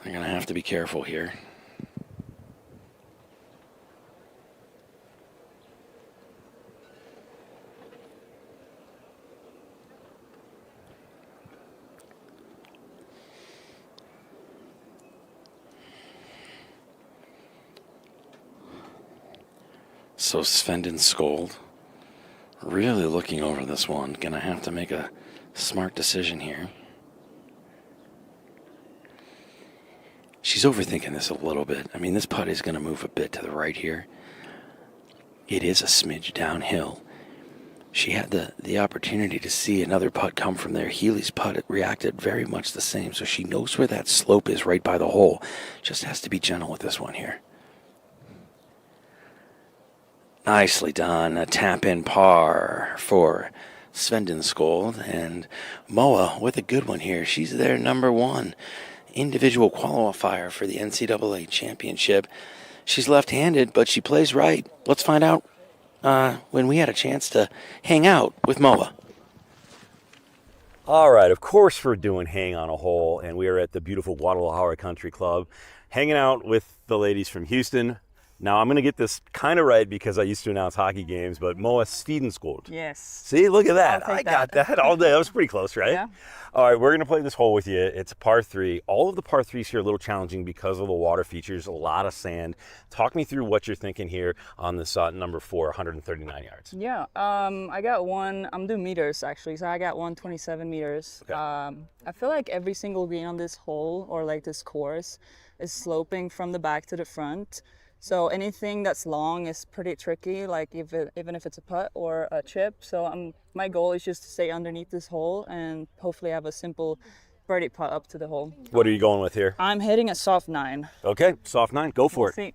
They're going to have to be careful here. So Svendenskold really looking over this one. Gonna have to make a smart decision here. She's overthinking this a little bit. I mean, this putt is gonna move a bit to the right here. It is a smidge downhill. She had the opportunity to see another putt come from there. Healy's putt reacted very much the same, so she knows where that slope is right by the hole. Just has to be gentle with this one here. Nicely done. A tap-in par for Svendenskold. And Moa with a good one here. She's their number one individual qualifier for the NCAA championship. She's left-handed, but she plays right. Let's find out when we had a chance to hang out with Moa. All right, of course we're doing Hang on a Hole, and we are at the beautiful Guadalajara Country Club, hanging out with the ladies from Houston. Now, I'm going to get this kind of right because I used to announce hockey games, but Moa Svendenskold. Yes. See, look at that. I'll I take got that all day. That was pretty close, right? Yeah. All right, we're going to play this hole with you. It's a par 3. All of the par 3s here are a little challenging because of the water features, a lot of sand. Talk me through what you're thinking here on this number 4, 139 yards. Yeah, I got one, I'm doing meters actually, so I got 127 meters. Okay. I feel like every single green on this hole, or like this course, is sloping from the back to the front. So anything that's long is pretty tricky, like even if it's a putt or a chip. So my goal is just to stay underneath this hole and hopefully have a simple birdie putt up to the hole. What are you going with here? I'm hitting a soft 9. Okay, soft 9. Go for it. See.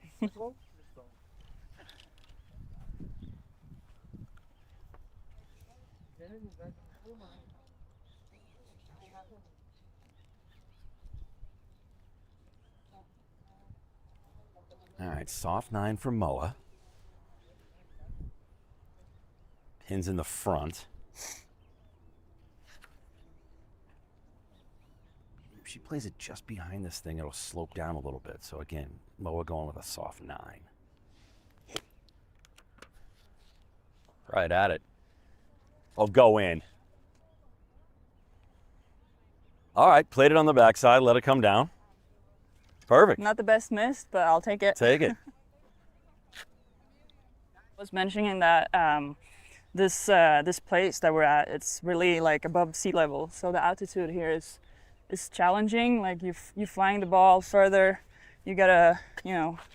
All right, soft 9 for Moa. Pins in the front. If she plays it just behind this thing, it'll slope down a little bit. So again, Moa going with a soft 9. Right at it. I'll go in. All right, played it on the backside, let it come down. Perfect. Not the best miss, but I'll take it. Take it. I was mentioning that this place that we're at, it's really like above sea level, so the altitude here is challenging. Like you flying the ball further, you gotta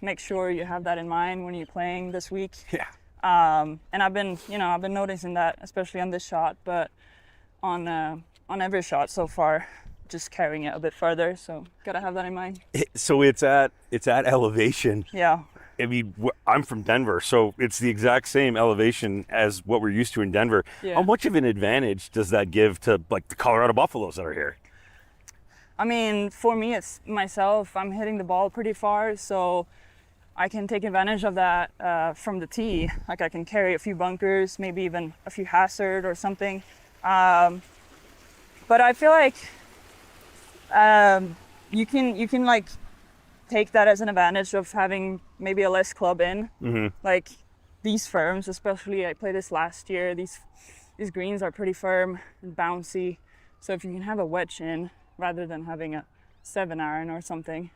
make sure you have that in mind when you're playing this week. Yeah. And I've been noticing that, especially on this shot, but on every shot so far, just carrying it a bit further. So gotta have that in mind. So it's at elevation. Yeah. I mean, I'm from Denver, so it's the exact same elevation as what we're used to in Denver. Yeah. How much of an advantage does that give to like the Colorado Buffaloes that are here? I mean, for me, it's myself. I'm hitting the ball pretty far, so I can take advantage of that from the tee. Like I can carry a few bunkers, maybe even a few hazard or something. But I feel like you can like take that as an advantage of having maybe a less club in. Like these firms, especially I played this last year. These greens are pretty firm and bouncy. So if you can have a wedge in rather than having a 7-iron or something,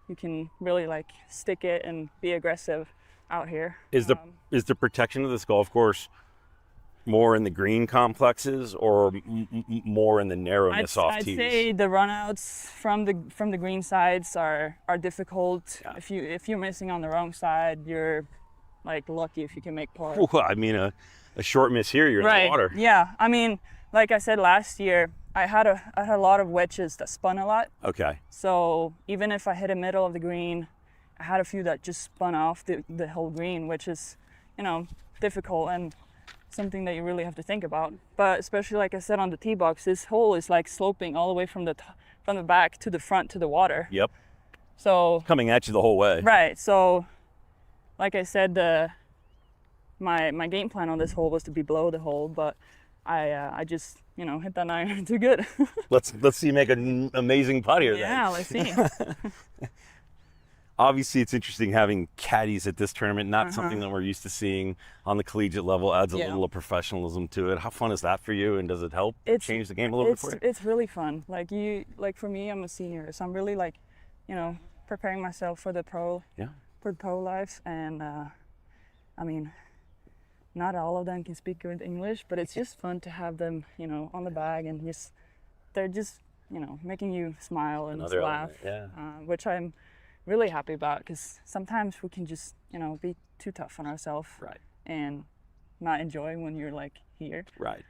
you can really like stick it and be aggressive out here. Is the protection of this golf course more in the green complexes or more in the narrowness off tees? I'd say the runouts from the green sides are difficult. Yeah. If you're missing on the wrong side, you're like lucky if you can make par. Well, I mean, a short miss here, you're in the water. Yeah. I mean, like I said last year, I had a lot of wedges that spun a lot. Okay. So even if I hit the middle of the green, I had a few that just spun off the whole green, which is, difficult and something that you really have to think about. But especially like I said on the tee box, this hole is like sloping all the way from the back to the front to the water. Yep. So Coming at you the whole way. right. So like I said, my game plan on this hole was to be below the hole, but I just hit that iron too good. Let's see you make an amazing putt here. Yeah, then. let's see. Obviously, it's interesting having caddies at this tournament, not something that we're used to on the collegiate level. Adds a little of professionalism to it. How fun is that for you, and does it help change the game a little bit for you? It's really fun. Like for me, I'm a senior, so I'm really like, preparing myself for the pro life. And I mean, not all of them can speak good English, but it's just fun to have them, on the bag, and they're just, making you smile and Another laugh, element, which I'm really happy about, because sometimes we can just, be too tough on ourselves, Right. and not enjoy when you're like here, Right.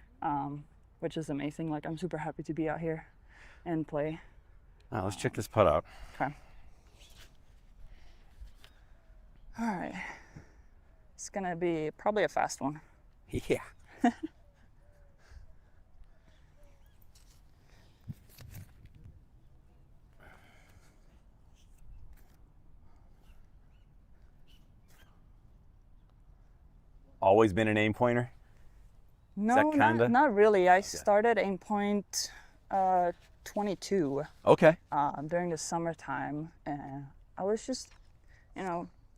which is amazing. Like I'm super happy to be out here and play. Now, let's check this putt out. Okay. All right. It's gonna be probably a fast one. Yeah. Always been an aim pointer? No, not really. I started aim point 22 Okay. during the summertime, and I was just,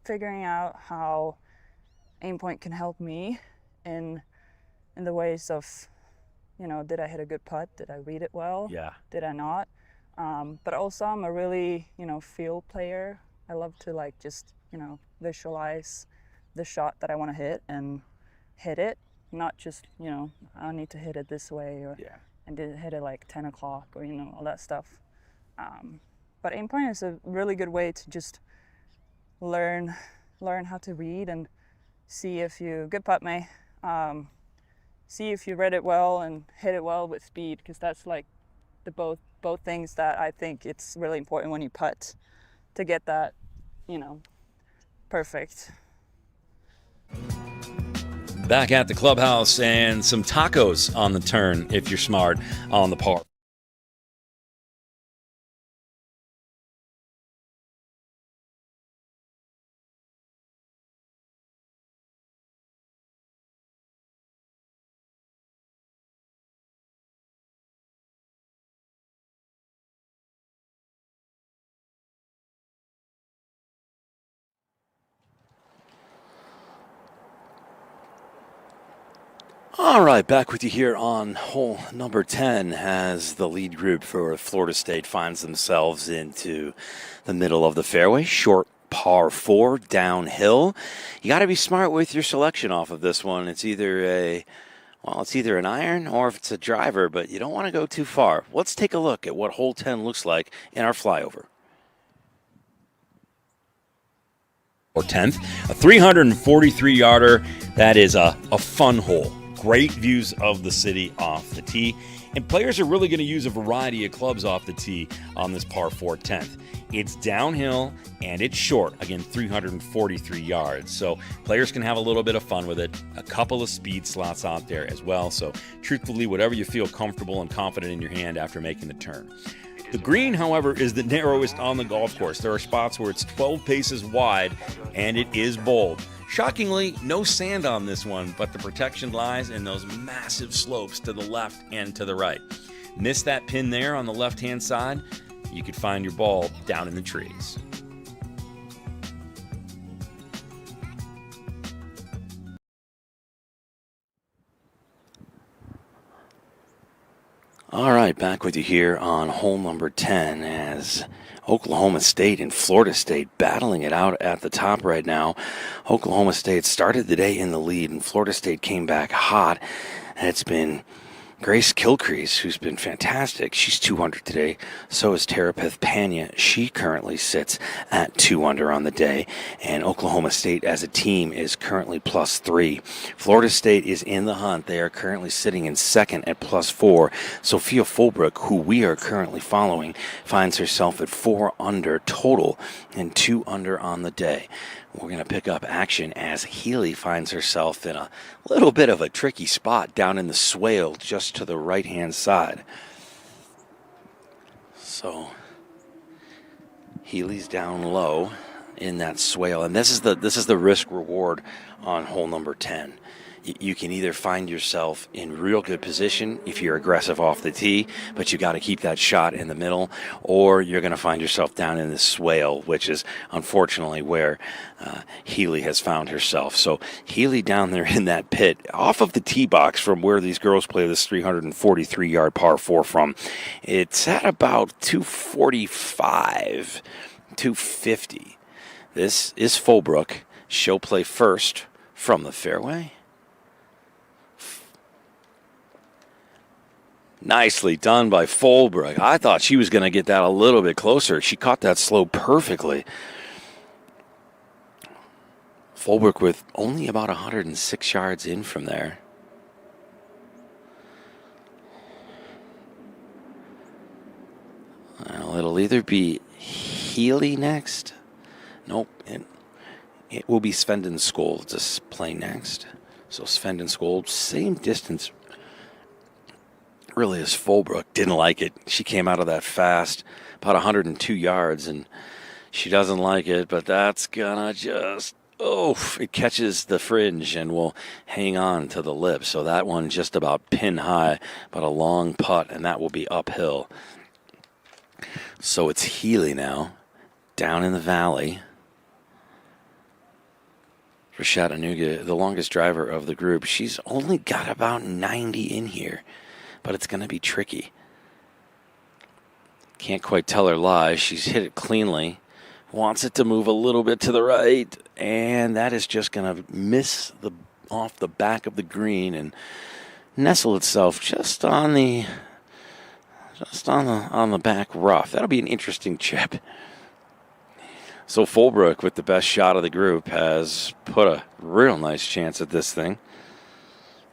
figuring out how aim point can help me in the ways of, did I hit a good putt? Did I read it well? Yeah. Did I not? But also I'm a really, feel player. I love to like just, visualize the shot that I want to hit and hit it, not just, I need to hit it this way or and did hit it like 10 o'clock or, all that stuff. But aim point is a really good way to just learn how to read and see if you, good putt, May, see if you read it well and hit it well with speed, because that's like the both things that I think it's really important when you putt, to get that, perfect. Back at the clubhouse, and some tacos on the turn if you're smart on the par. All right, back with you here on hole number 10 as the lead group for Florida State finds themselves into the middle of the fairway. Short par 4 downhill. You got to be smart with your selection off of this one. It's either an iron or if it's a driver, but you don't want to go too far. Let's take a look at what hole 10 looks like in our flyover. Or 10th, a 343-yarder. That is a fun hole. Great views of the city off the tee. And players are really going to use a variety of clubs off the tee on this par 4 10th. It's downhill and it's short, again 343 yards. So players can have a little bit of fun with it. A couple of speed slots out there as well. So truthfully, whatever you feel comfortable and confident in your hand after making the turn. The green, however, is the narrowest on the golf course. There are spots where it's 12 paces wide and it is bold. Shockingly, no sand on this one, but the protection lies in those massive slopes to the left and to the right. Miss that pin there on the left-hand side, you could find your ball down in the trees. All right, back with you here on hole number 10 as Oklahoma State and Florida State battling it out at the top right now. Oklahoma State started the day in the lead, and Florida State came back hot. And it's been Grace Kilcrease, who's been fantastic. She's 2 under today. So is Terapeth Panya. She currently sits at 2 under on the day. And Oklahoma State as a team is currently +3. Florida State is in the hunt. They are currently sitting in second at +4. Sophia Fulbrook, who we are currently following, finds herself at 4 under total and 2 under on the day. We're going to pick up action as Healy finds herself in a little bit of a tricky spot down in the swale just to the right-hand side. So Healy's down low in that swale, and this is the risk reward on hole number 10. You can either find yourself in real good position if you're aggressive off the tee, but you got to keep that shot in the middle, or you're going to find yourself down in the swale, which is unfortunately where Healy has found herself. So Healy down there in that pit, off of the tee box from where these girls play this 343-yard par 4 from. It's at about 245, 250. This is Fulbrook. She'll play first from the fairway. Nicely done by Fulbrook. I thought she was going to get that a little bit closer. She caught that slope perfectly. Fulbrook with only about 106 yards in from there. Well, it'll either be Healy next. Nope. It will be Svendenskold just playing next. So Svendenskold, same distance really as Fulbrook. Didn't like it. She came out of that fast, about 102 yards, and she doesn't like it, but that's gonna just, it catches the fringe and will hang on to the lip. So that one just about pin high, but a long putt, and that will be uphill. So it's Healy now, down in the valley. For Chattanooga, the longest driver of the group, she's only got about 90 in here. But it's going to be tricky. Can't quite tell her lies. She's hit it cleanly. Wants it to move a little bit to the right. And that is just going to miss off the back of the green and nestle itself just on the back rough. That'll be an interesting chip. So Fulbrook, with the best shot of the group, has put a real nice chance at this thing.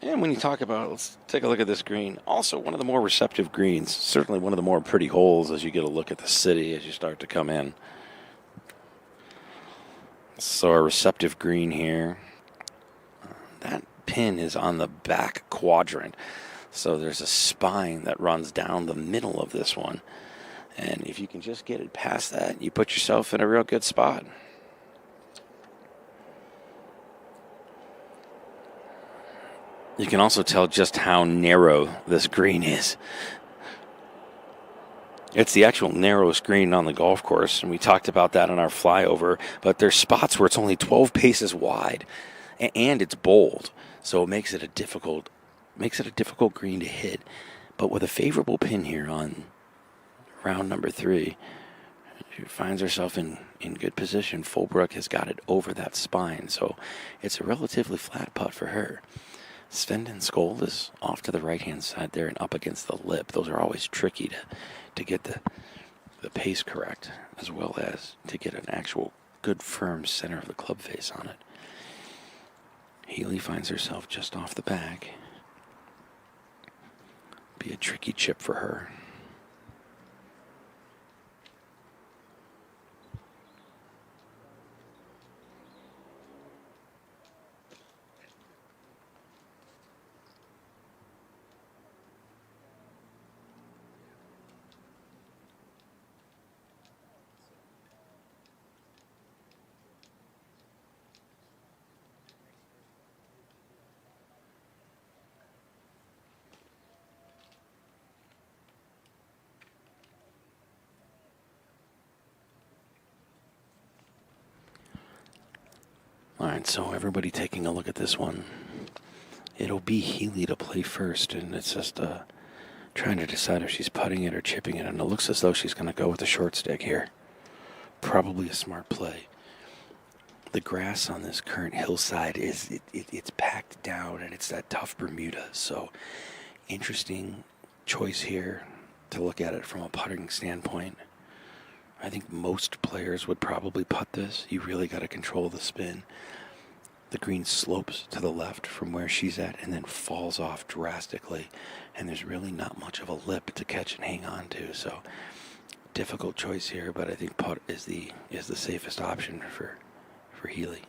And when you talk about, let's take a look at this green. Also, one of the more receptive greens. Certainly one of the more pretty holes as you get a look at the city as you start to come in. So a receptive green here. That pin is on the back quadrant. So there's a spine that runs down the middle of this one. And if you can just get it past that, you put yourself in a real good spot. You can also tell just how narrow this green is. It's the actual narrowest green on the golf course, and we talked about that in our flyover, but there's spots where it's only 12 paces wide, and it's bold, so it makes it a difficult green to hit. But with a favorable pin here on round number 3, she finds herself in good position. Fulbrook has got it over that spine, so it's a relatively flat putt for her. Svendenskold is off to the right-hand side there and up against the lip. Those are always tricky to get the pace correct, as well as to get an actual good, firm center of the club face on it. Healy finds herself just off the back. Be a tricky chip for her. All right, so everybody taking a look at this one. It'll be Healy to play first, and it's just trying to decide if she's putting it or chipping it, and it looks as though she's going to go with the short stick here. Probably a smart play. The grass on this current hillside it's packed down, and it's that tough Bermuda, so interesting choice here to look at it from a putting standpoint. I think most players would probably putt this. You really got to control the spin. The green slopes to the left from where she's at and then falls off drastically. And there's really not much of a lip to catch and hang on to. So difficult choice here, but I think putt is the safest option for Healy.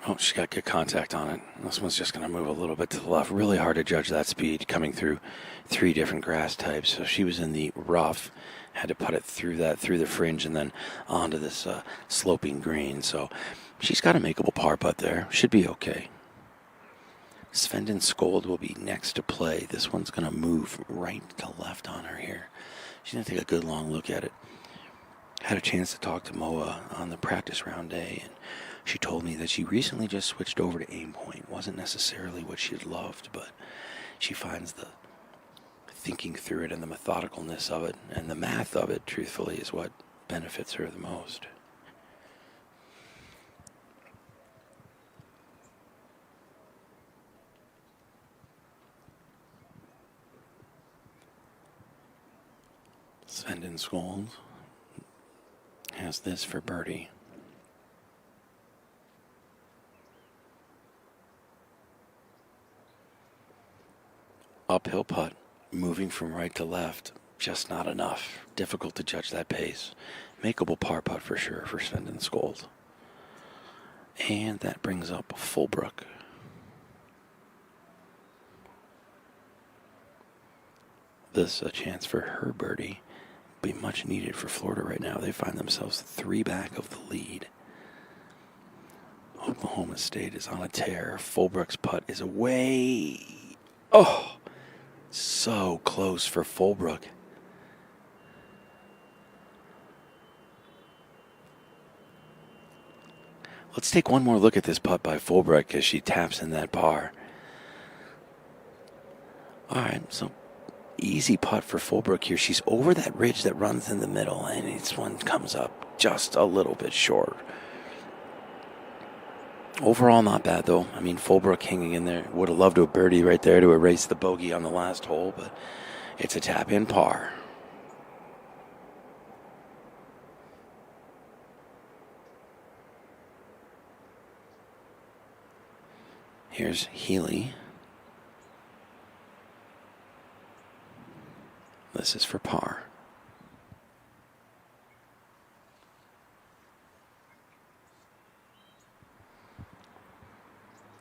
Oh, she's got good contact on it. This one's just going to move a little bit to the left. Really hard to judge that speed coming through 3 different grass types. So she was in the rough, had to put it through the fringe and then onto this sloping green. So she's got a makeable par putt there. Should be okay. Svendin Skold will be next to play. This one's going to move right to left on her here. She's going to take a good long look at it. Had a chance to talk to Moa on the practice round day, and she told me that she recently just switched over to aim point. Wasn't necessarily what she'd loved, but she finds the thinking through it and the methodicalness of it and the math of it, truthfully, is what benefits her the most. Svendin Skold has this for birdie. Uphill putt, moving from right to left, just not enough. Difficult to judge that pace. Makeable par putt for sure for Svendin Skold. And that brings up Fullbrook. This a chance for her birdie. Be much needed for Florida right now. They find themselves 3 back of the lead. Oklahoma State is on a tear. Fullbrook's putt is away. Oh, so close for Fullbrook. Let's take one more look at this putt by Fullbrook as she taps in that par. All right, so easy putt for Fullbrook here. She's over that ridge that runs in the middle, and this one comes up just a little bit short. Overall, not bad, though. I mean, Fullbrook hanging in there. Would have loved a birdie right there to erase the bogey on the last hole, but it's a tap-in par. Here's Healy. This is for par.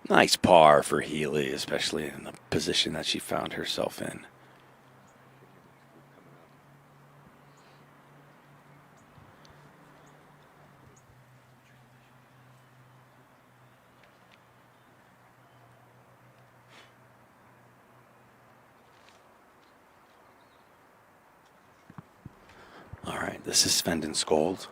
Nice par for Healy, especially in the position that she found herself in. All right, this is Svendin Skold.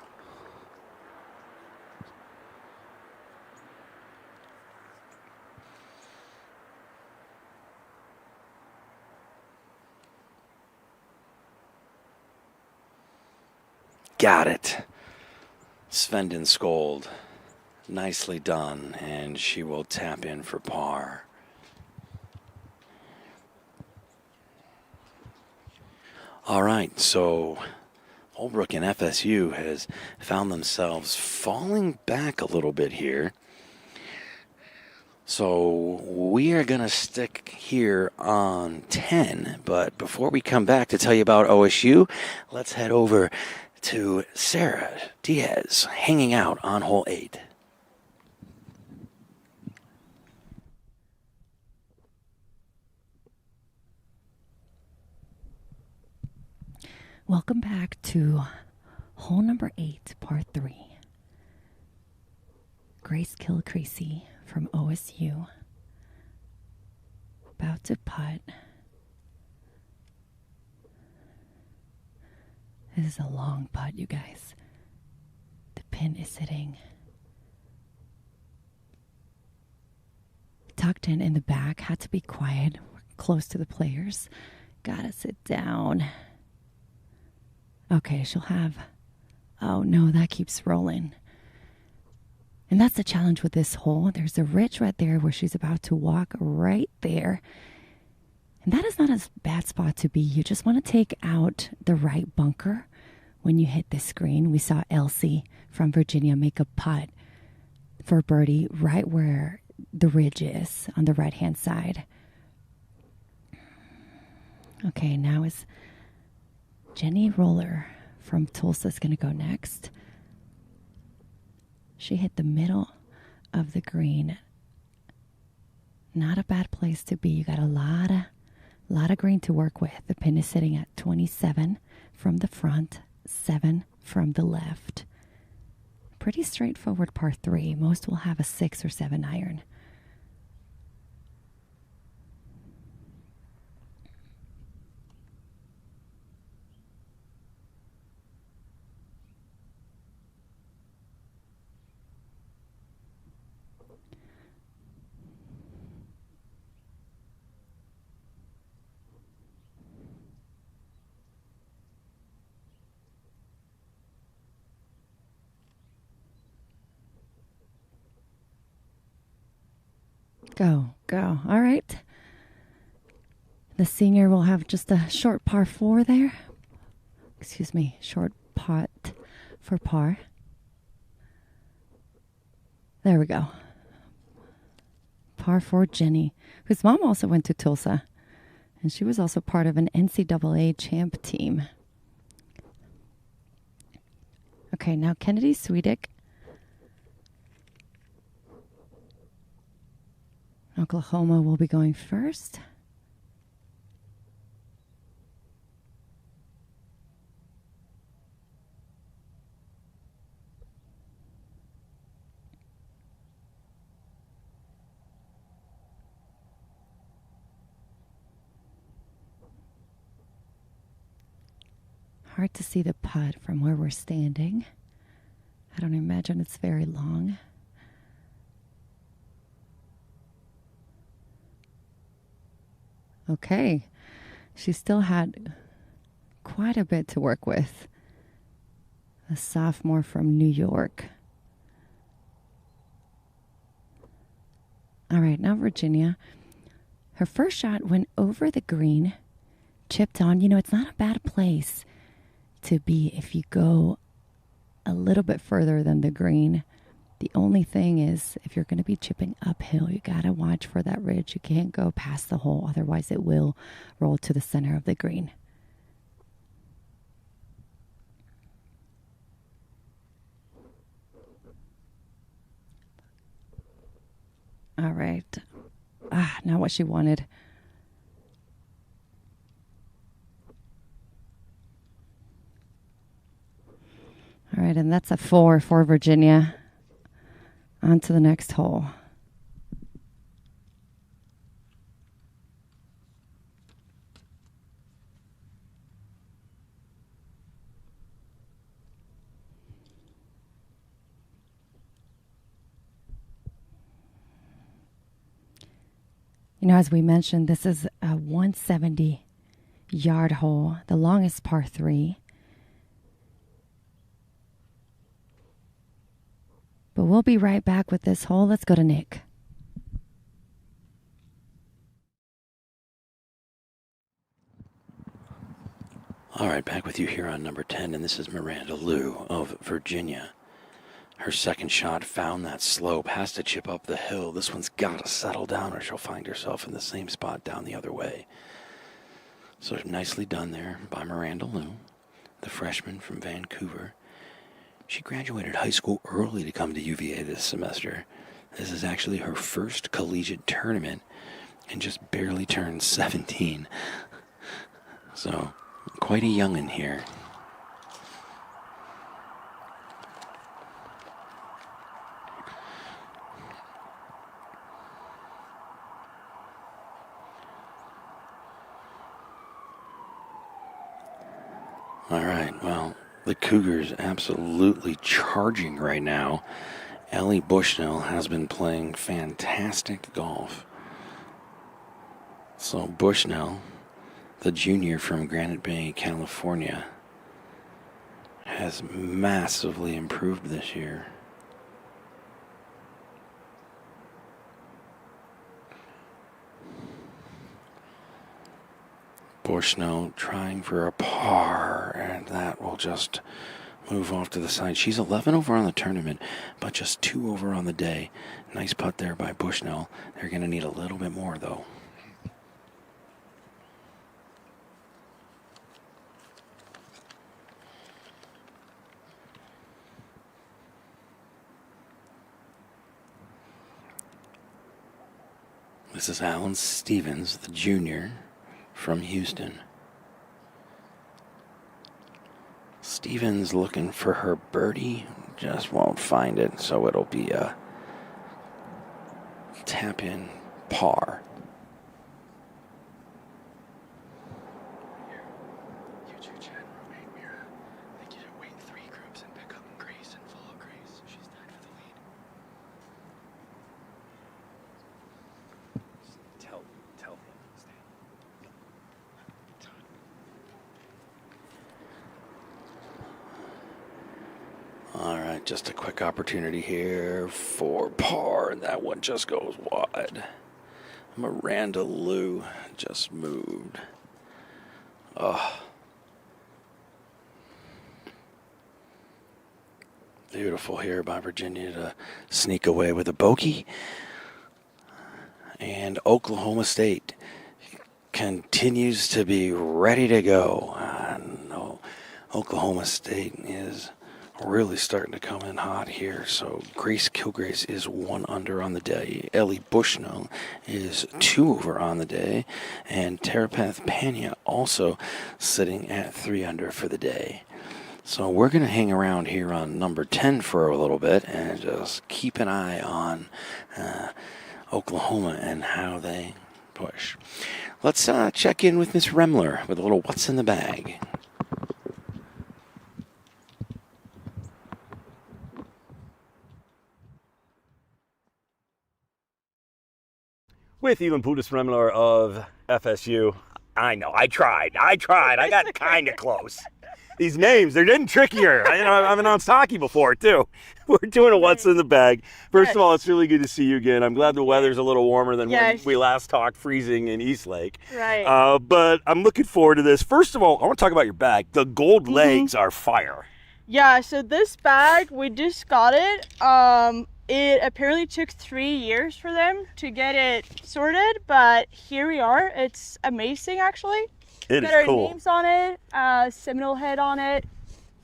got it. Svendenskold. Nicely done. And she will tap in for par. All right, so Holbrook and FSU has found themselves falling back a little bit here. So we are going to stick here on 10. But before we come back to tell you about OSU, let's head over to Sara Diaz hanging out on hole 8. Welcome back to hole number 8, par 3. Grace Kilcreasy from OSU. About to putt. This is a long putt, you guys. The pin is sitting tucked in the back. Had to be quiet. We're close to the players. Gotta sit down. Okay, she'll have... Oh, no, that keeps rolling. And that's the challenge with this hole. There's a ridge right there where she's about to walk right there. And that is not a bad spot to be. You just want to take out the right bunker when you hit this green. We saw Elsie from Virginia make a putt for birdie right where the ridge is on the right-hand side. Okay, now is Jenny Roller from Tulsa is going to go next. She hit the middle of the green. Not a bad place to be. You got a lot of green to work with. The pin is sitting at 27 from the front, 7 from the left. Pretty straightforward par 3. Most will have a 6 or 7 iron. Go. All right. The senior will have just a short par 4 there. Excuse me, short putt for par. There we go. Par 4 Jenny, whose mom also went to Tulsa. And she was also part of an NCAA champ team. Okay, now Kennedy Swedick. Oklahoma will be going first. Hard to see the putt from where we're standing. I don't imagine it's very long. Okay, she still had quite a bit to work with. A sophomore from New York. All right, now Virginia. Her first shot went over the green, chipped on. You know, it's not a bad place to be if you go a little bit further than the green. The only thing is, if you're going to be chipping uphill, you got to watch for that ridge. You can't go past the hole, otherwise it will roll to the center of the green. All right. Not what she wanted. All right, and that's a 4 for Virginia. On to the next hole. You know, as we mentioned, this is a 170-yard hole, the longest par 3. But we'll be right back with this hole. Let's go to Nick. All right, back with you here on number 10, and this is Miranda Liu of Virginia. Her second shot found that slope, has to chip up the hill. This one's got to settle down or she'll find herself in the same spot down the other way. So nicely done there by Miranda Liu, the freshman from Vancouver. She graduated high school early to come to UVA this semester. This is actually her first collegiate tournament and just barely turned 17. So quite a youngin' here. All right, well, the Cougars absolutely charging right now. Ellie Bushnell has been playing fantastic golf. So Bushnell, the junior from Granite Bay, California, has massively improved this year. Bushnell trying for a par, and that will just move off to the side. She's 11 over on the tournament, but just 2 over on the day. Nice putt there by Bushnell. They're going to need a little bit more, though. This is Alan Stevens, the junior from Houston. Stevens looking for her birdie, just won't find it, so it'll be a tap-in par. All right, just a quick opportunity here for par, and that one just goes wide. Miranda Liu just moved. Oh. Beautiful here by Virginia to sneak away with a bogey. And Oklahoma State continues to be ready to go. I know Oklahoma State is really starting to come in hot here. So Grace Kilgrace is 1 under on the day. Ellie Bushnell is 2 over on the day. And Tarapath Panya also sitting at 3 under for the day. So we're going to hang around here on number 10 for a little bit and just keep an eye on Oklahoma and how they push. Let's check in with Miss Remler with a little what's in the bag. With Elon Putis Remler of FSU. I know, I tried. I got kind of close. These names, they're getting trickier. I've announced hockey before, too. We're doing a what's in the bag. First of all, it's really good to see you again. I'm glad the weather's a little warmer than when we last talked, freezing in Eastlake. Right. But I'm looking forward to this. First of all, I want to talk about your bag. The gold legs are fire. Yeah, so this bag, we just got it. It apparently took 3 years for them to get it sorted, but here we are. It's amazing, actually. It got is our cool. names on it, Seminole head on it,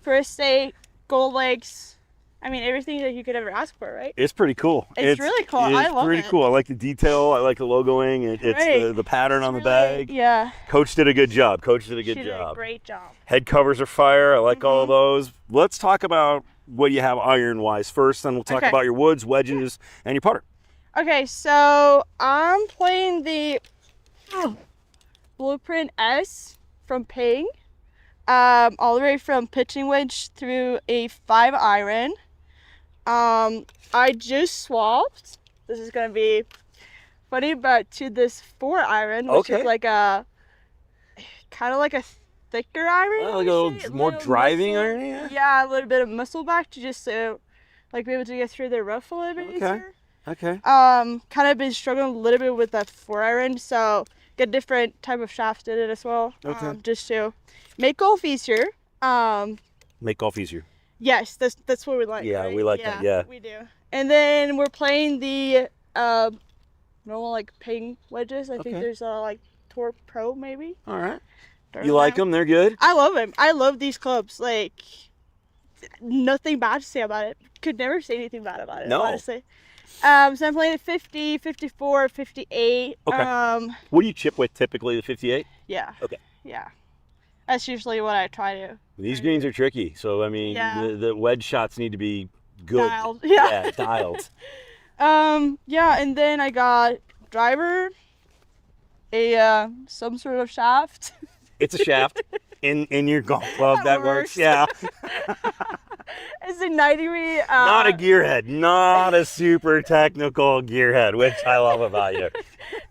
first state, gold legs. I mean, everything that you could ever ask for, right? It's pretty cool. It's really cool. I love it. It's pretty cool. I like the detail. I like the logoing. It's the pattern on the bag. Yeah. Coach did a good job. She did a great job. Head covers are fire. I like all of those. Let's talk about what you have iron-wise first, then we'll talk about your woods, wedges, and your putter. Okay, so I'm playing the Blueprint S from Ping, all the way from pitching wedge through a 5 iron. I just swapped. This is gonna be funny, but to this 4 iron, which is like a kind of like a thicker iron. Like a little more driving iron. Yeah, a little bit of muscle back to just so like be able to get through the rough a little bit easier. Okay. Kind of been struggling a little bit with that 4-iron, so get different type of shafts in it as well. Okay. Just to make golf easier. Make golf easier. Yes, that's what we like. Yeah, right? we like that. Yeah. We do. And then we're playing the normal like ping wedges. I think there's like Tour Pro maybe. All right. Don't You know. like them? They're good. I love them. I love these clubs. Like nothing bad to say about it. Could never say anything bad about it. No. Honestly. So I'm playing at 50, 54, 58. Okay. What do you chip with typically? The 58? Yeah. Okay. Yeah. That's usually what I try to. These greens are tricky, so I mean, the wedge shots need to be good. Dialed. Yeah. Dialed. Yeah, and then I got driver, some sort of shaft. It's a shaft in your golf club. That works. Yeah. It's a 90-degree. Not a gearhead. Not a super technical gearhead, which I love about you.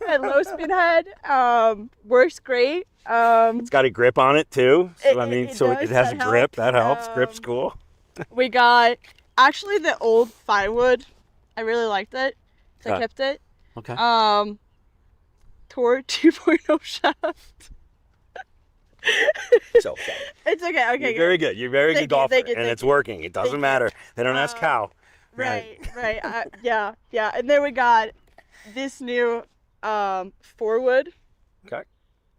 A low spin head. Works great. It's got a grip on it too. So It it has a does, grip. that That helps. helps. Grip's cool. We got actually the old 5-wood. I really liked it, so I Okay. kept it. Okay. Tour 2.0 shaft. So It's okay. Okay. you're very good. You're a very Thank good you, golfer, thank you, and thank it's you. working. It doesn't Thank you. matter. They don't ask how. Right. Yeah. And then we got this new 4-wood. Okay.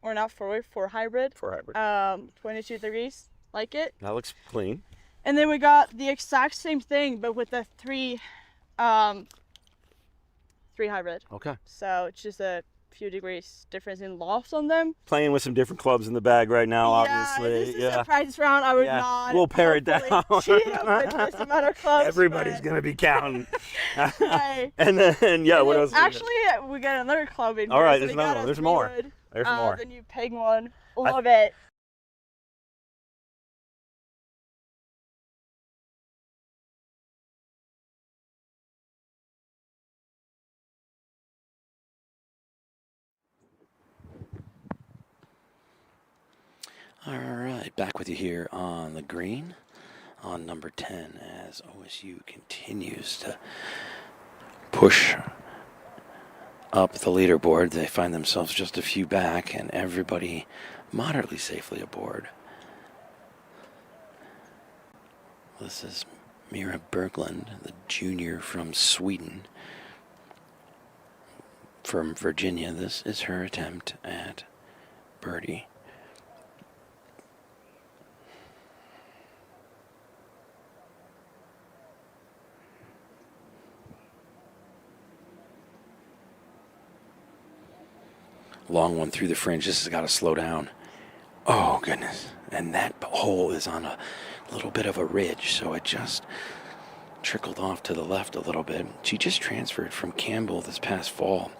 Or not 4-wood, 4 hybrid. 4 hybrid. 22 degrees. Like it. That looks clean. And then we got the exact same thing, but with the 3 hybrid. Okay. So it's just a few degrees difference in loft on them. Playing with some different clubs in the bag right now, obviously. This is a practice round. I would not. We'll pare it down. hopefully cheat with this amount of clubs. Everybody's but- going to be counting. Right. And then, And what then else? Actually, we got another club in here. All right, so there's we another got one. a There's more. 3-wood, There's more. The new peg one. Love it. All right, back with you here on the green on number 10 as OSU continues to push up the leaderboard. They find themselves just a few back and everybody moderately safely aboard. This is Mira Berglund, the junior from Sweden. From Virginia, this is her attempt at birdie. Long one through the fringe. This has got to slow down. Oh, goodness. And that hole is on a little bit of a ridge, so it just trickled off to the left a little bit. She just transferred from Campbell this past fall.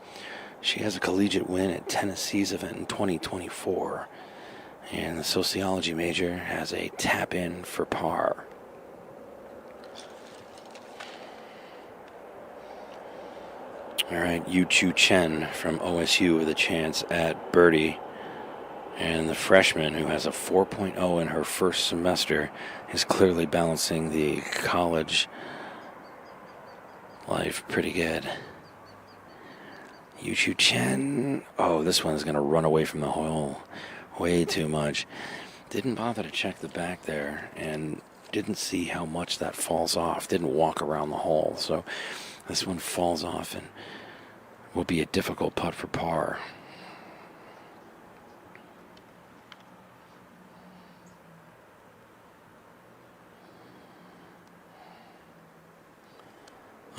She has a collegiate win at Tennessee's event in 2024. And the sociology major has a tap in for par. All right, Yu Chu Chen from OSU with a chance at birdie. And the freshman, who has a 4.0 in her first semester, is clearly balancing the college life pretty good. Yu Chu Chen. Oh, this one's going to run away from the hole way too much. Didn't bother to check the back there and didn't see how much that falls off. Didn't walk around the hole. So this one falls off and will be a difficult putt for par.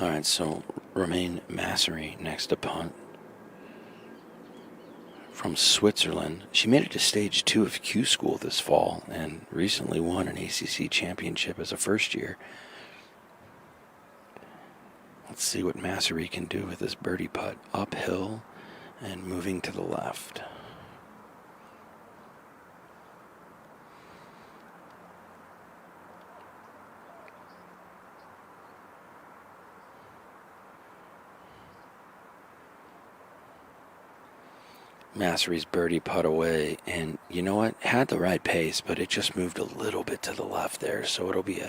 All right, so Romain Massery next to punt. From Switzerland. She made it to stage 2 of Q School this fall and recently won an ACC championship as a first year. Let's see what Massery can do with this birdie putt. Uphill and moving to the left. Massery's birdie putt away, and you know what? Had the right pace, but it just moved a little bit to the left there, so it'll be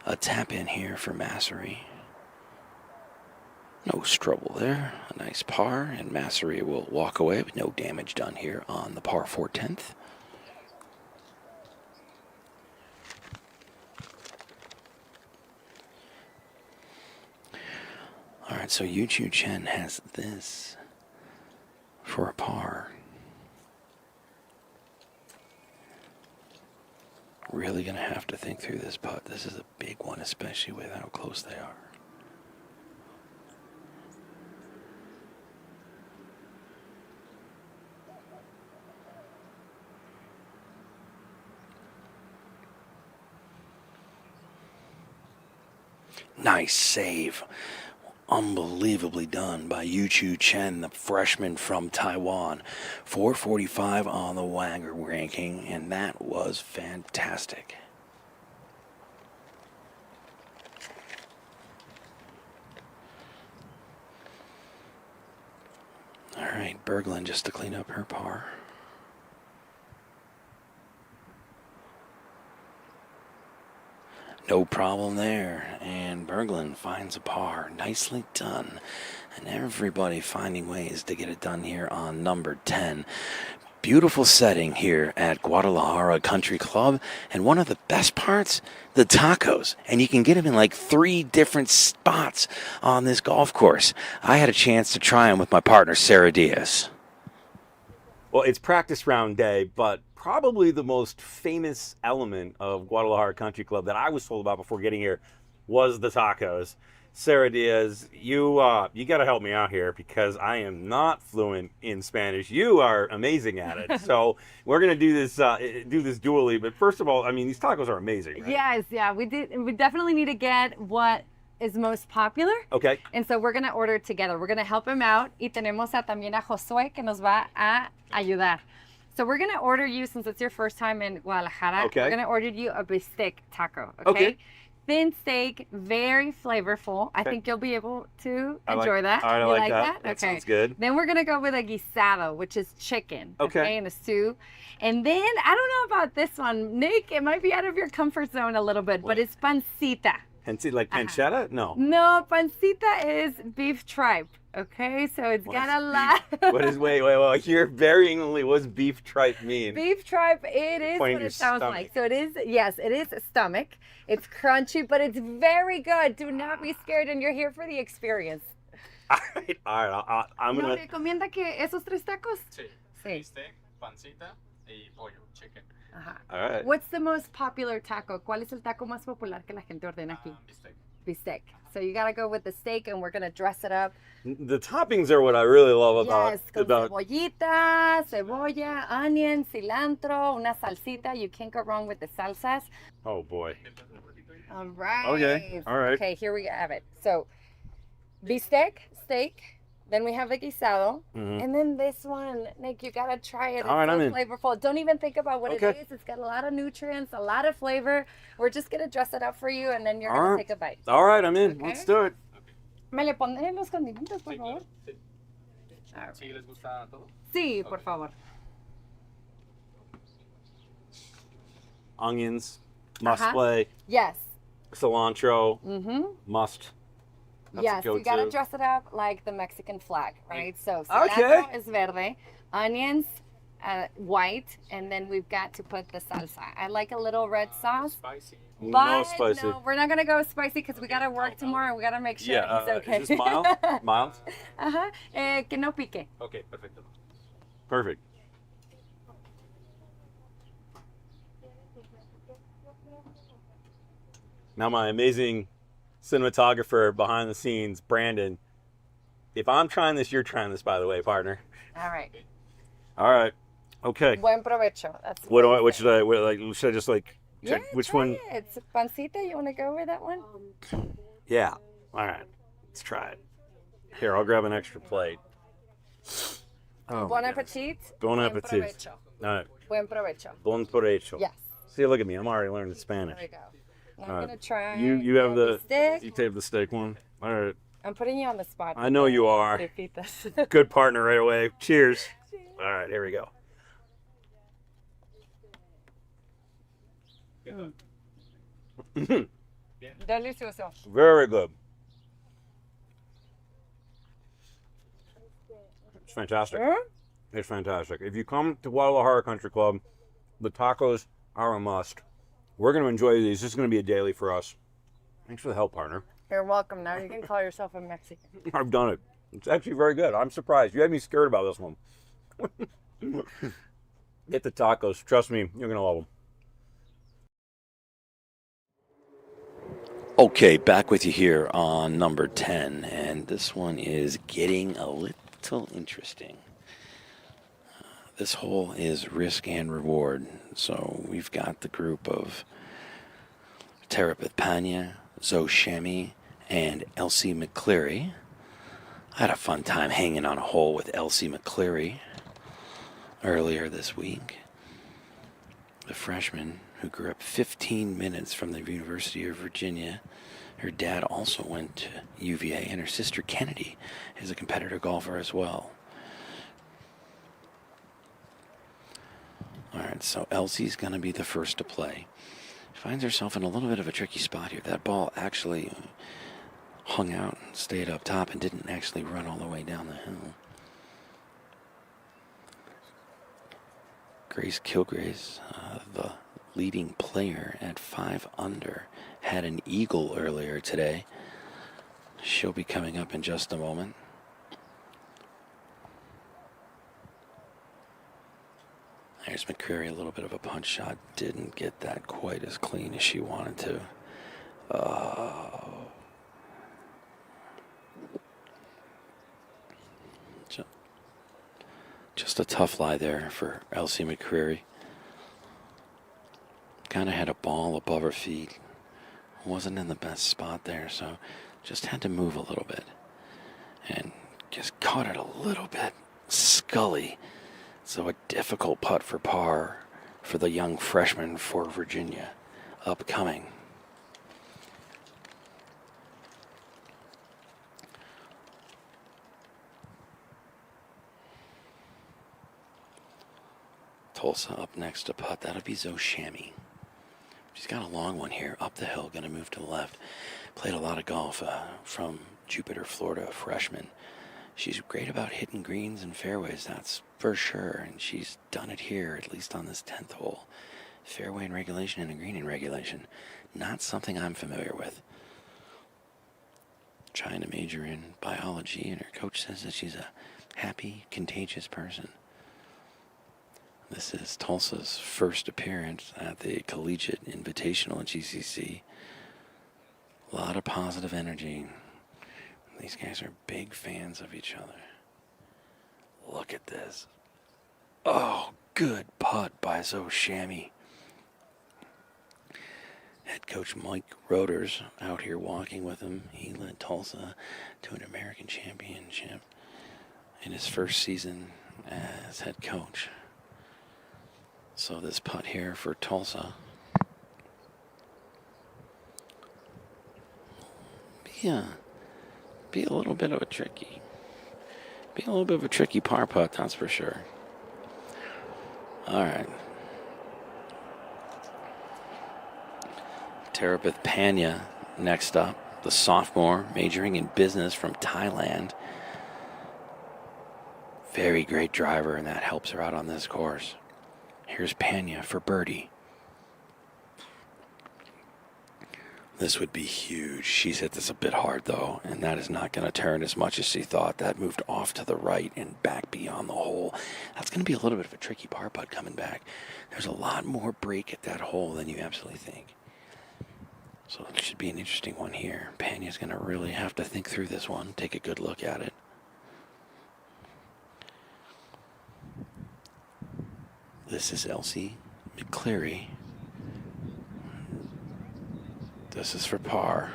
A tap in here for Massery. No trouble there. A nice par, and Massery will walk away with no damage done here on the par 4/10th. All right, so Yu-Chu Chen has this for a par. Really going to have to think through this putt. This is a big one, especially with how close they are. Nice save. Unbelievably done by Yu-Chu Chen, the freshman from Taiwan. 445 on the Wagger ranking, and that was fantastic. All right, Berglund just to clean up her par. No problem there, and Berglund finds a par. Nicely done, and everybody finding ways to get it done here on number 10. Beautiful setting here at Guadalajara Country Club, and one of the best parts, the tacos. And you can get them in like 3 different spots on this golf course. I had a chance to try them with my partner, Sara Diaz. Well, it's practice round day, but probably the most famous element of Guadalajara Country Club that I was told about before getting here was the tacos. Sara Diaz, you got to help me out here because I am not fluent in Spanish. You are amazing at it. So we're gonna do this dually. But first of all, I mean, these tacos are amazing. Right? Yes, yeah, we definitely need to get what is most popular. Okay. And so we're gonna order it together. We're gonna help him out. Y tenemos también a Josué que nos va a ayudar. So we're gonna order you, since it's your first time in Guadalajara, okay. We're gonna order you a bistec taco, okay? Thin steak, very flavorful. I think you'll be able to enjoy that. I like that. Okay. That sounds good. Then we're gonna go with a guisado, which is chicken, okay, and a stew. And then, I don't know about this one, Nick, it might be out of your comfort zone a little bit, but it's pancita. Like pancetta? No. No, pancita is beef tripe. Okay, so it's got a lot. Wait. You're varyingly, what's beef tripe mean? Beef tripe, it is what it sounds like. So it is, yes, it is stomach. It's crunchy, but it's very good. Do not be scared, and you're here for the experience. All right. I'm ¿Nos gonna. recomienda que esos 3 tacos? Sí. Sí. Bistec, pancita y pollo, chicken. Ajá. All right. What's the most popular taco? ¿Cuál es el taco más popular que la gente ordena aquí? Bistec. Bistec. So you gotta go with the steak, and we're gonna dress it up. The toppings are what I really love Yes, con cebollita, cebolla, onion, cilantro, una salsita. You can't go wrong with the salsas. Oh boy. All right. Okay. All right. Okay, here we have it. So, bistec, steak. Then we have the guisado. And then this one, Nick, you gotta try it. It's all right, I'm in. Flavorful. Don't even think about what it is. It's got a lot of nutrients, a lot of flavor. We're just gonna dress it up for you, and then you're gonna take a bite. All right, I'm in. Okay. Let's do it. ¿Me le ponen los condimentos, por favor? Sí. All right. ¿Sí les gusta todo? Sí, por favor. Onions, must play. Yes. Cilantro, must. That's yes, you gotta dress it up like the Mexican flag, right? So cilantro is verde, onions white, and then we've got to put the salsa. I like a little red sauce. Spicy. But no spicy. No, we're not gonna go spicy because we gotta work tomorrow. We gotta make sure he's okay. Is this mild? Mild? Que no pique. Okay, perfecto. Perfect. Now my amazing cinematographer behind the scenes, Brandon. If I'm trying this, you're trying this, by the way, partner. All right. All right. Okay. Buen provecho. That's What should I should I just like check which try one? It's pancita. You want to go with that one? Yeah. All right. Let's try it. Here, I'll grab an extra plate. Oh, Bon appetit. Bon Buen appetit. provecho. All right. Buen provecho. Bon provecho. Yes. See, look at me. I'm already learning Spanish. There we go. I'm gonna try. You have the steak. You take the steak one. All right. I'm putting you on the spot. I know you are. Good partner right away. Cheers. All right, here we go. Delicioso. Very good. It's fantastic. It's fantastic. If you come to Guadalajara Country Club, the tacos are a must. We're going to enjoy these. This is going to be a daily for us. Thanks for the help, partner. You're welcome. Now you can call yourself a Mexican. I've done it. It's actually very good. I'm surprised. You had me scared about this one. Get the tacos. Trust me, you're going to love them. Okay, back with you here on number 10, and this one is getting a little interesting. This hole is risk and reward. So we've got the group of Thirteenth Panya, Zoe Shemi, and Elsie McCleary. I had a fun time hanging on a hole with Elsie McCleary earlier this week. The freshman who grew up 15 minutes from the University of Virginia. Her dad also went to UVA, and her sister Kennedy is a competitor golfer as well. All right, so Elsie's going to be the first to play. She finds herself in a little bit of a tricky spot here. That ball actually hung out and stayed up top and didn't actually run all the way down the hill. Grace Kilgrace, the leading player at 5 under, had an eagle earlier today. She'll be coming up in just a moment. There's McCreary, a little bit of a punch shot. Didn't get that quite as clean as she wanted to. Just a tough lie there for Elsie McCreary. Kind of had a ball above her feet. Wasn't in the best spot there, so just had to move a little bit. And just caught it a little bit scully. So a difficult putt for par for the young freshman for Virginia, upcoming. Tulsa up next to putt. That'll be Zoe Shami. She's got a long one here, up the hill, going to move to the left. Played a lot of golf from Jupiter, Florida, freshman. She's great about hitting greens and fairways, that's for sure. And she's done it here, at least on this 10th hole. Fairway in regulation and a green in regulation. Not something I'm familiar with. Trying to major in biology, and her coach says that she's a happy, contagious person. This is Tulsa's first appearance at the Collegiate Invitational at GCC. A lot of positive energy. These guys are big fans of each other. Look at this. Oh, good putt by Zoe Shami. Head coach Mike Roders out here walking with him. He led Tulsa to an American championship in his first season as head coach. So this putt here for Tulsa. Be a little bit of a tricky par putt, that's for sure. All right. Thirteenth Panya next up, the sophomore majoring in business from Thailand. Very great driver, and that helps her out on this course. Here's Panya for birdie. This would be huge. She's hit this a bit hard, though, and that is not going to turn as much as she thought. That moved off to the right and back beyond the hole. That's going to be a little bit of a tricky par putt coming back. There's a lot more break at that hole than you absolutely think. So it should be an interesting one here. Panya's going to really have to think through this one, take a good look at it. This is Elsie McCleary. This is for par.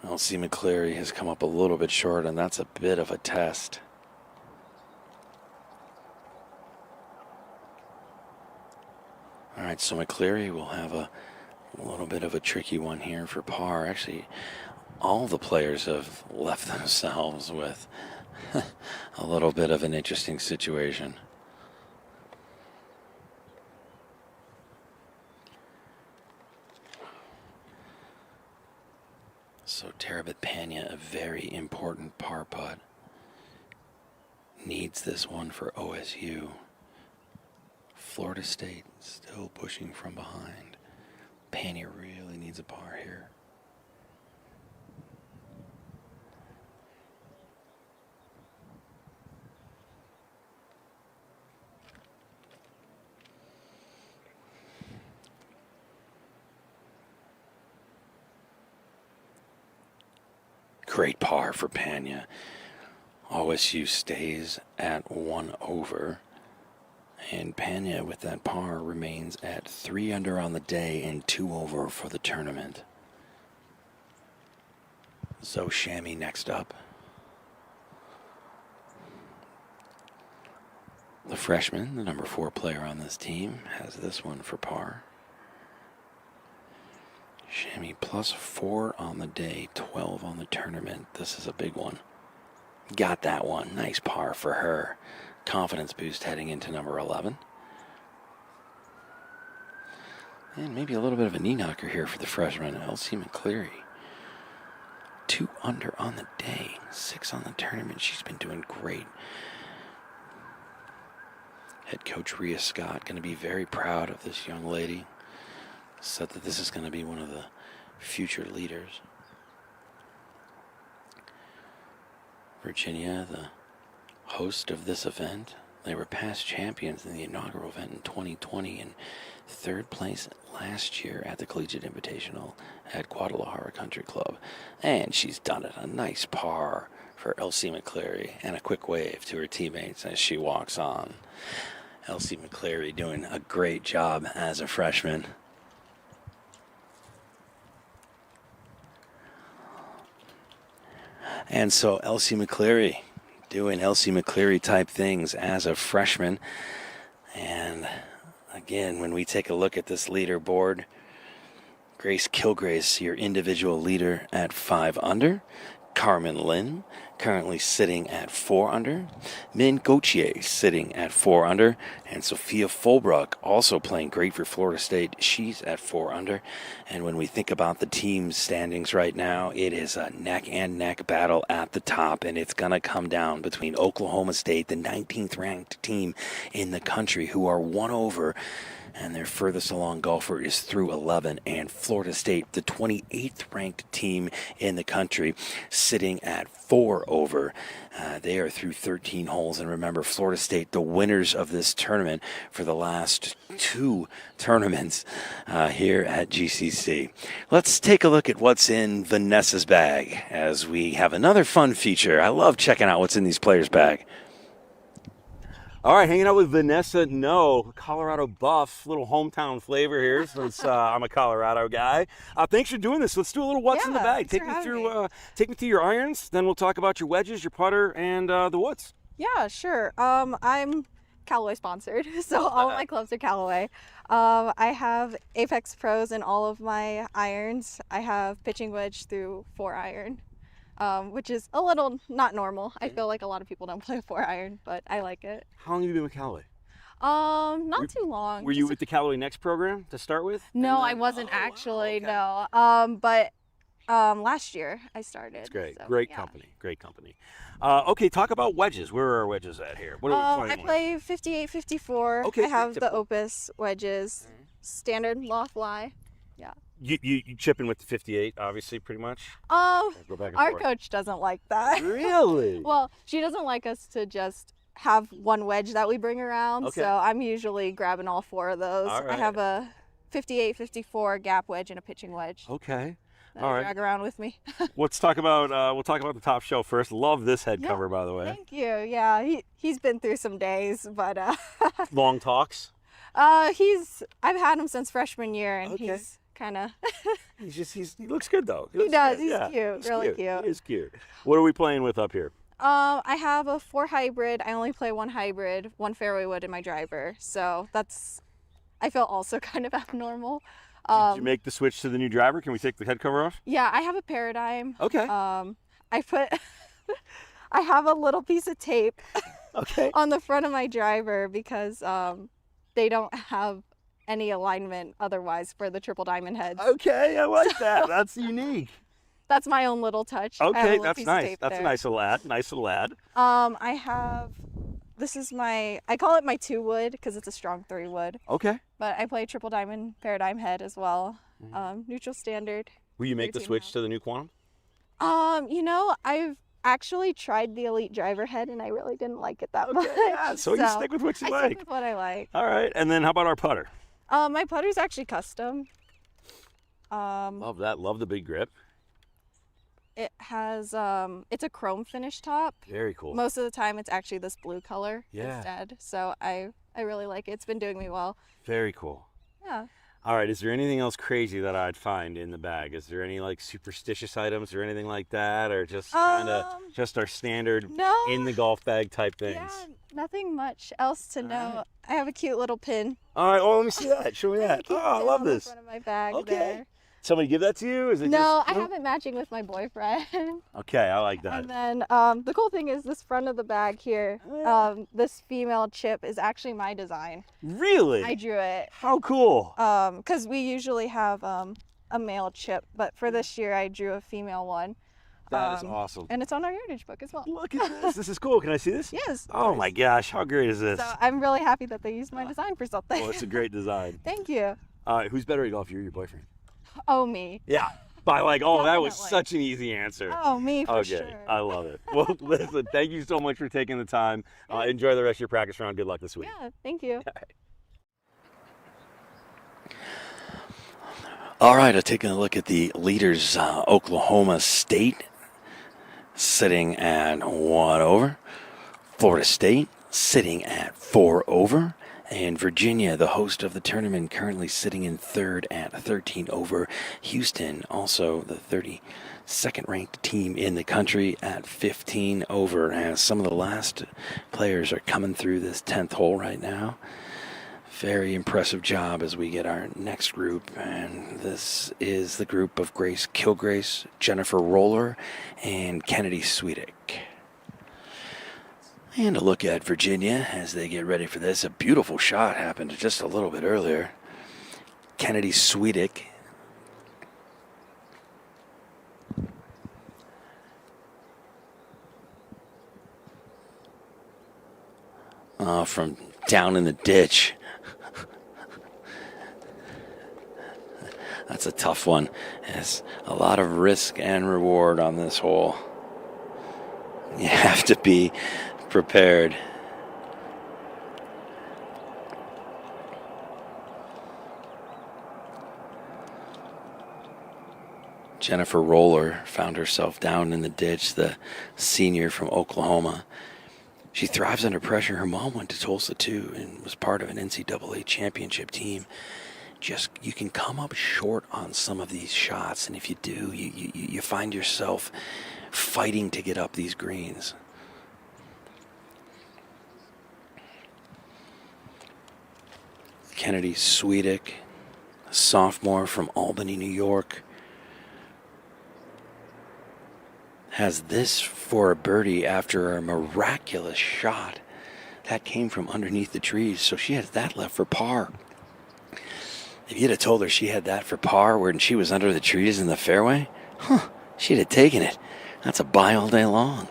Elsie McCleary has come up a little bit short, and that's a bit of a test. All right, so McCleary will have a little bit of a tricky one here for par. Actually, all the players have left themselves with a little bit of an interesting situation. So Terabit Pena, a very important par putt. Needs this one for OSU. Florida State still pushing from behind. Pena really needs a par here. Great par for Pena. OSU stays at 1 over. And Pena with that par remains at 3 under on the day and 2 over for the tournament. So Shammy next up. The freshman, the number 4 player on this team, has this one for par. Shammy plus 4 on the day, 12 on the tournament. This is a big one. Got that one. Nice par for her. Confidence boost heading into number 11. And maybe a little bit of a knee knocker here for the freshman, Elsie McCleary. 2 under on the day, 6 on the tournament. She's been doing great. Head coach Rhea Scott going to be very proud of this young lady. Said that this is going to be one of the future leaders. Virginia, the host of this event, they were past champions in the inaugural event in 2020 and 3rd place last year at the Collegiate Invitational at Guadalajara Country Club. And she's done it. A nice par for Elsie McCleary and a quick wave to her teammates as she walks on. Elsie McCleary doing a great job as a freshman. And so Elsie McCleary doing Elsie McCleary type things as a freshman. And again, when we take a look at this leaderboard, Grace Kilgrace, your individual leader at 5 under. Carmen Lynn currently sitting at 4 under. Min Gauthier sitting at 4 under. And Sophia Fulbrook also playing great for Florida State. She's at 4 under. And when we think about the team standings right now, it is a neck and neck battle at the top. And it's going to come down between Oklahoma State, the 19th ranked team in the country, who are 1 over. And their furthest along golfer is through 11. And Florida State, the 28th ranked team in the country, sitting at 4 over. They are through 13 holes. And remember, Florida State, the winners of this tournament for the last 2 tournaments here at GCC. Let's take a look at what's in Vanessa's bag as we have another fun feature. I love checking out what's in these players' bag. All right, hanging out with Vanessa No, Colorado buff, little hometown flavor here since I'm a Colorado guy. Thanks for doing this. Let's do a little what's in the bag. Take me through your irons, then we'll talk about your wedges, your putter, and the woods. Yeah, sure. I'm Callaway sponsored, so all of my clubs are Callaway. I have Apex Pros in all of my irons. I have pitching wedge through 4 iron. Which is a little not normal. I feel like a lot of people don't play 4 iron, but I like it. How long have you been with Callaway? Not too long. Were you with the Callaway Next program to start with? No, I wasn't actually, no. But last year I started. That's great. So, great yeah. company. Great company. Okay, talk about wedges. Where are our wedges at here? What are we playing I play 58, 54. Okay, I have the typical. Opus wedges, standard loft lie. Yeah. You chip in with the 58, obviously, pretty much? Go back and our forth. coach doesn't like that. Really? Well, she doesn't like us to just have one wedge that we bring around. Okay. So I'm usually grabbing all 4 of those. All right. I have a 58, 54 gap wedge and a pitching wedge Okay. that all I right. drag around with me. Let's talk about we'll talk about the top shelf first. Love this head Yeah, cover, by the way. Thank you. Yeah, he's been through some days, but Long talks. I've had him since freshman year, and Okay. he's kind of He looks good though. He looks does. good. He's Yeah, cute. he's Really cute. He is cute. What are we playing with up here? I have a 4 hybrid. I only play 1 hybrid, 1 fairway wood in my driver, so I feel also kind of abnormal. Did you make the switch to the new driver? Can we take the head cover off? Yeah, I have a Paradigm. Okay. I put I have a little piece of tape Okay. on the front of my driver because they don't have any alignment otherwise for the triple diamond heads. Okay, I like that. That's unique. That's my own little touch. I have a Okay, little that's piece of nice. tape That's there. a nice little ad. Nice little ad. I have, this is I call it my 2 wood because it's a strong 3 wood. Okay. But I play triple diamond paradigm head as well. Neutral standard. Will you make the 13 switch half. to the new Quantum? I've actually tried the elite driver head and I really didn't like it that much. Yeah, so you stick with what you I like. stick with what I like. All right, and then how about our putter? My putter's actually custom. Love that. Love the big grip. It has it's a chrome finish top. Very cool. Most of the time it's actually this blue color Yeah. instead. So I really like it. It's been doing me well. Very cool. Yeah. All right, is there anything else crazy that I'd find in the bag? Is there any like superstitious items or anything like that, or just kind of just our standard No. in the golf bag type things? Yeah, nothing much else to know. I have a cute little pin. All right, oh, let me see that. Show me that. Cute Oh, I pin love on the this. front of my bag Okay. there. Somebody give that to you? Is it No, just... I have it matching with my boyfriend. Okay, I like that. And then the cool thing is this front of the bag here, this female chip is actually my design. Really? I drew it. How cool. Because we usually have a male chip, but for this year I drew a female one. That is awesome. And it's on our heritage book as well. Look at this. This is cool. Can I see this? Yes. of Oh course. my gosh, how great is this? So I'm really happy that they used my design for something. Well, it's a great design. Thank you. All right, who's better at golf, you or your boyfriend? Oh, me. Yeah. By like, oh, that was Definitely. such an easy answer. Oh, me for Okay, sure. I love it. Well, listen, thank you so much for taking the time. Enjoy the rest of your practice round. Good luck this week. Yeah, thank you. All right, taking a look at the leaders, Oklahoma State sitting at 1 over, Florida State sitting at 4 over, and Virginia, the host of the tournament, currently sitting in third at 13 over. Houston, also the 32nd ranked team in the country, at 15 over, as some of the last players are coming through this 10th hole right now. Very impressive job as we get our next group, and this is the group of Grace Kilgrace, Jennifer Roller, and Kennedy Swedick. And a look at Virginia as they get ready for this. A beautiful shot happened just a little bit earlier. Kennedy Swedick from down in the ditch. That's a tough one. There's a lot of risk and reward on this hole. You have to be prepared. Jennifer Roller found herself down in the ditch, the senior from Oklahoma. She thrives under pressure. Her mom went to Tulsa too and was part of an NCAA championship team. Just, you can come up short on some of these shots, and if you do, you find yourself fighting to get up these greens. Kennedy Swedick, a sophomore from Albany, New York, has this for a birdie after a miraculous shot that came from underneath the trees. So she has that left for par. If you'd have told her she had that for par when she was under the trees in the fairway, she'd have taken it. That's a buy all day long.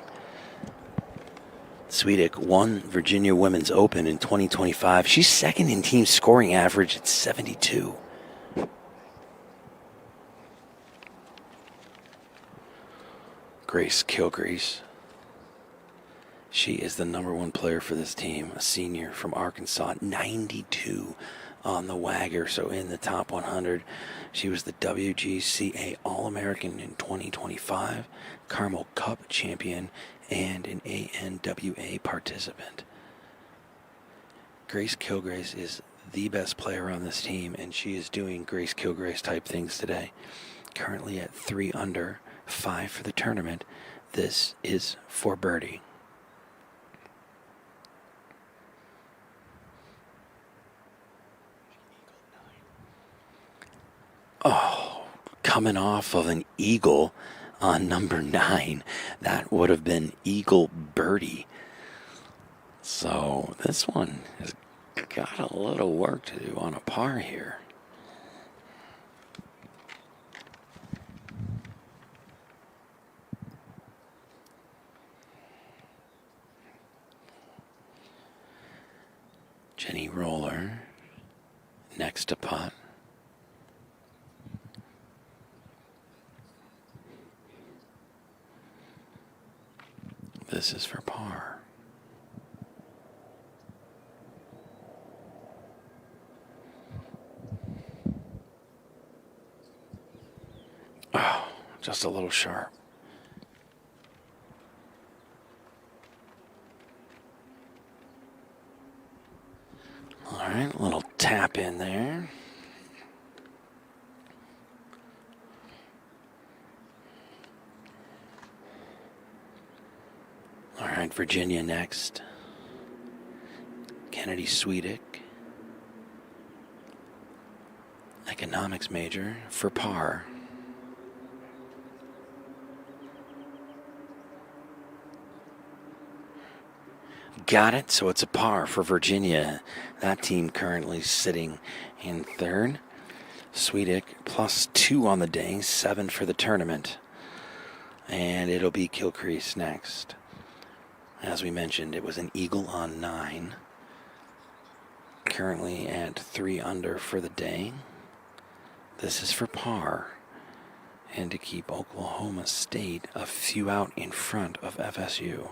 Swedick won Virginia Women's Open in 2025. She's second in team scoring average at 72. Grace Kilgrace. She is the number one player for this team, a senior from Arkansas, 92 on the Wagger, so in the top 100. She was the WGCA All-American in 2025, Carmel Cup champion, and an ANWA participant. Grace Kilgrace is the best player on this team, and she is doing Grace Kilgrace type things today. Currently at 3 under, 5 for the tournament. This is for birdie. Oh, coming off of an eagle on number 9. That would have been eagle birdie. So this one has got a little work to do on a par here. Jenny Roller, next to putt. This is for par. Oh, just a little sharp. All right, a little tap in there. All right, Virginia next. Kennedy Swedick. Economics major for par. Got it, so it's a par for Virginia. That team currently sitting in third. Swedick +2 on the day, 7 for the tournament. And it'll be Gilcrease next. As we mentioned, it was an eagle on 9. Currently at 3 under for the day. This is for par. And to keep Oklahoma State a few out in front of FSU.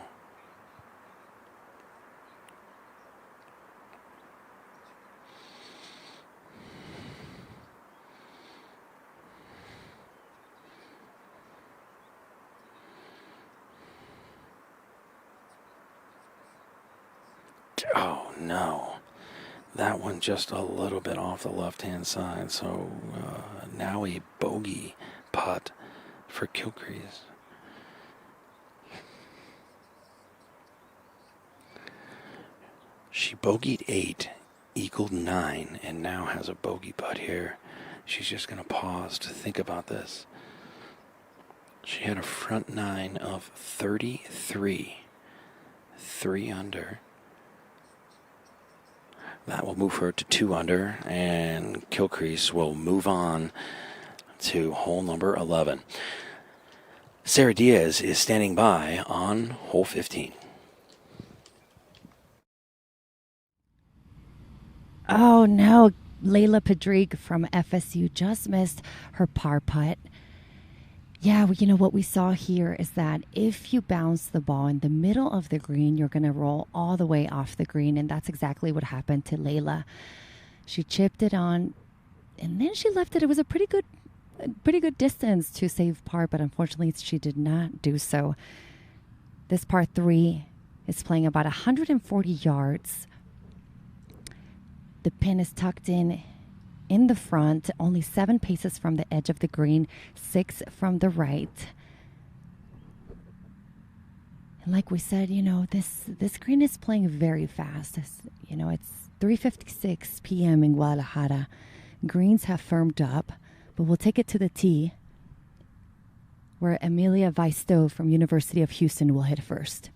Oh no, that one just a little bit off the left-hand side, so now a bogey putt for Gilcrease. She bogeyed 8, eagled 9, and now has a bogey putt here. She's just going to pause to think about this. She had a front 9 of 33, 3 under. That will move her to 2 under, and Gilcrease will move on to hole number 11. Sara Diaz is standing by on hole 15. Oh no, Layla Pedrigue from FSU just missed her par putt. Yeah, you know what we saw here is that if you bounce the ball in the middle of the green, you're going to roll all the way off the green, and that's exactly what happened to Layla. She chipped it on, and then she left it. It was a pretty good distance to save par, but unfortunately she did not do so. This par 3 is playing about 140 yards. The pin is tucked in the front, only 7 paces from the edge of the green, 6 from the right. And like we said, you know, this green is playing very fast. It's 3:56 p.m. in Guadalajara. Greens have firmed up, but we'll take it to the tee, where Amelia Vaisto from University of Houston will hit first.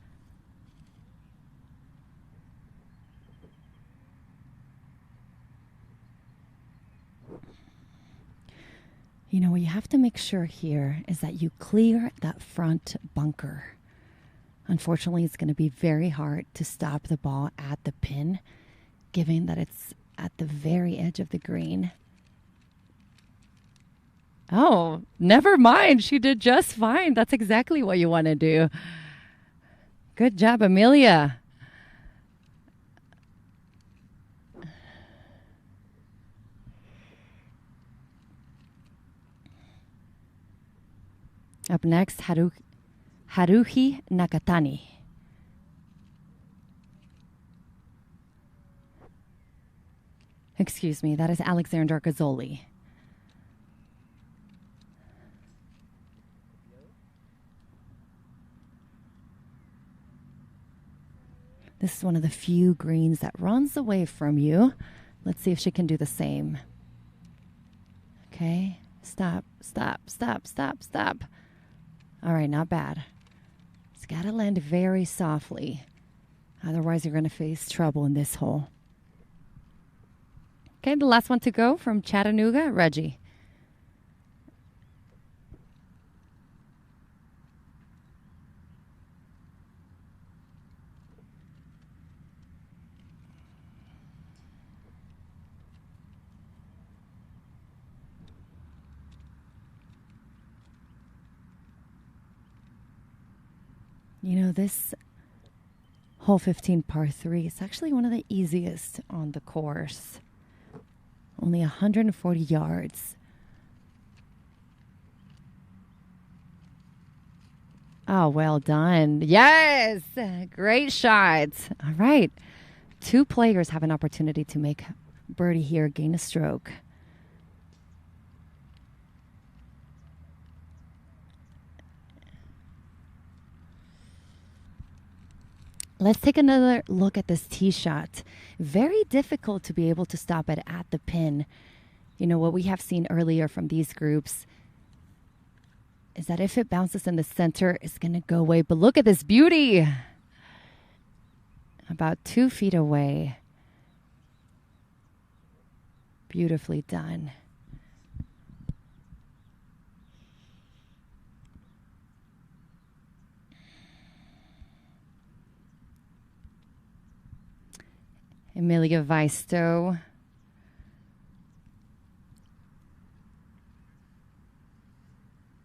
You know, what you have to make sure here is that you clear that front bunker. Unfortunately, it's going to be very hard to stop the ball at the pin, given that it's at the very edge of the green. Oh, never mind. She did just fine. That's exactly what you want to do. Good job, Amelia. Up next, Haruhi Nakatani. Excuse me, that is Alexander Gazzoli. This is one of the few greens that runs away from you. Let's see if she can do the same. Okay, stop, stop, stop, stop, stop. All right, not bad. It's got to land very softly. Otherwise, you're going to face trouble in this hole. Okay, the last one to go from Chattanooga, Reggie. You know, this hole 15 par 3 is actually one of the easiest on the course. Only 140 yards. Oh, well done. Yes! Great shot. All right. 2 players have an opportunity to make birdie here, gain a stroke. Let's take another look at this tee shot. Very difficult to be able to stop it at the pin. You know, what we have seen earlier from these groups is that if it bounces in the center, it's going to go away. But look at this beauty. About 2 feet away. Beautifully done. Emilia Vaisto.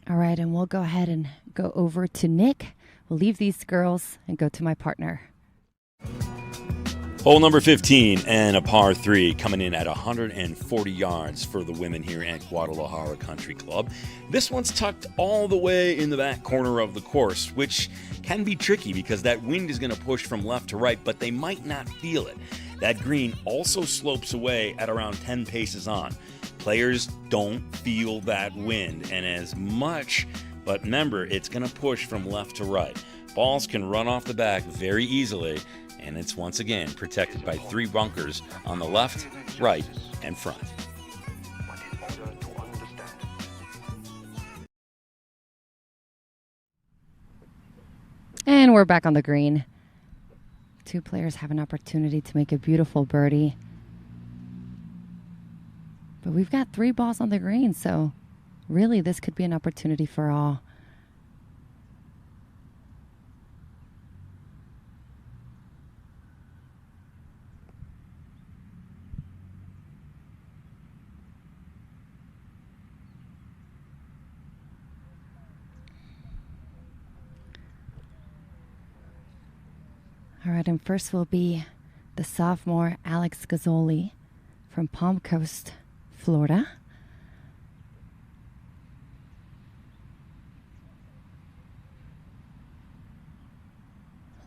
All right, and we'll go ahead and go over to Nick. We'll leave these girls and go to my partner. Hole number 15 and a par 3 coming in at 140 yards for the women here at Guadalajara Country Club. This one's tucked all the way in the back corner of the course, which can be tricky because that wind is going to push from left to right, but they might not feel it. That green also slopes away at around 10 paces on. Players don't feel that wind, and as much, but remember, it's going to push from left to right. Balls can run off the back very easily, and it's once again protected by 3 bunkers on the left, right, and front. And we're back on the green. 2 players have an opportunity to make a beautiful birdie. But we've got 3 balls on the green, so really this could be an opportunity for all. All right, and first will be the sophomore Alex Gazzoli from Palm Coast, Florida.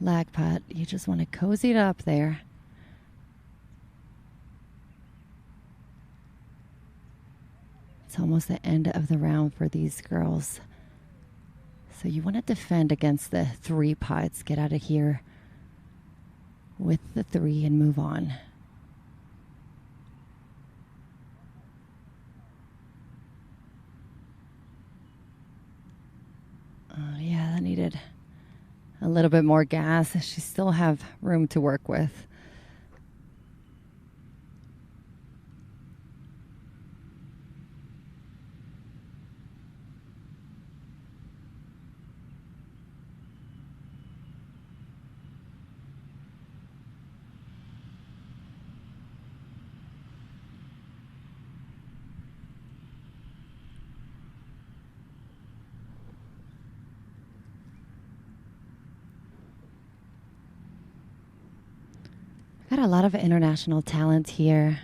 Lag putt, you just want to cozy it up there. It's almost the end of the round for these girls. So you want to defend against the 3 putts. Get out of here with the 3 and move on. Yeah, that needed a little bit more gas. She still have room to work with. Got a lot of international talent here.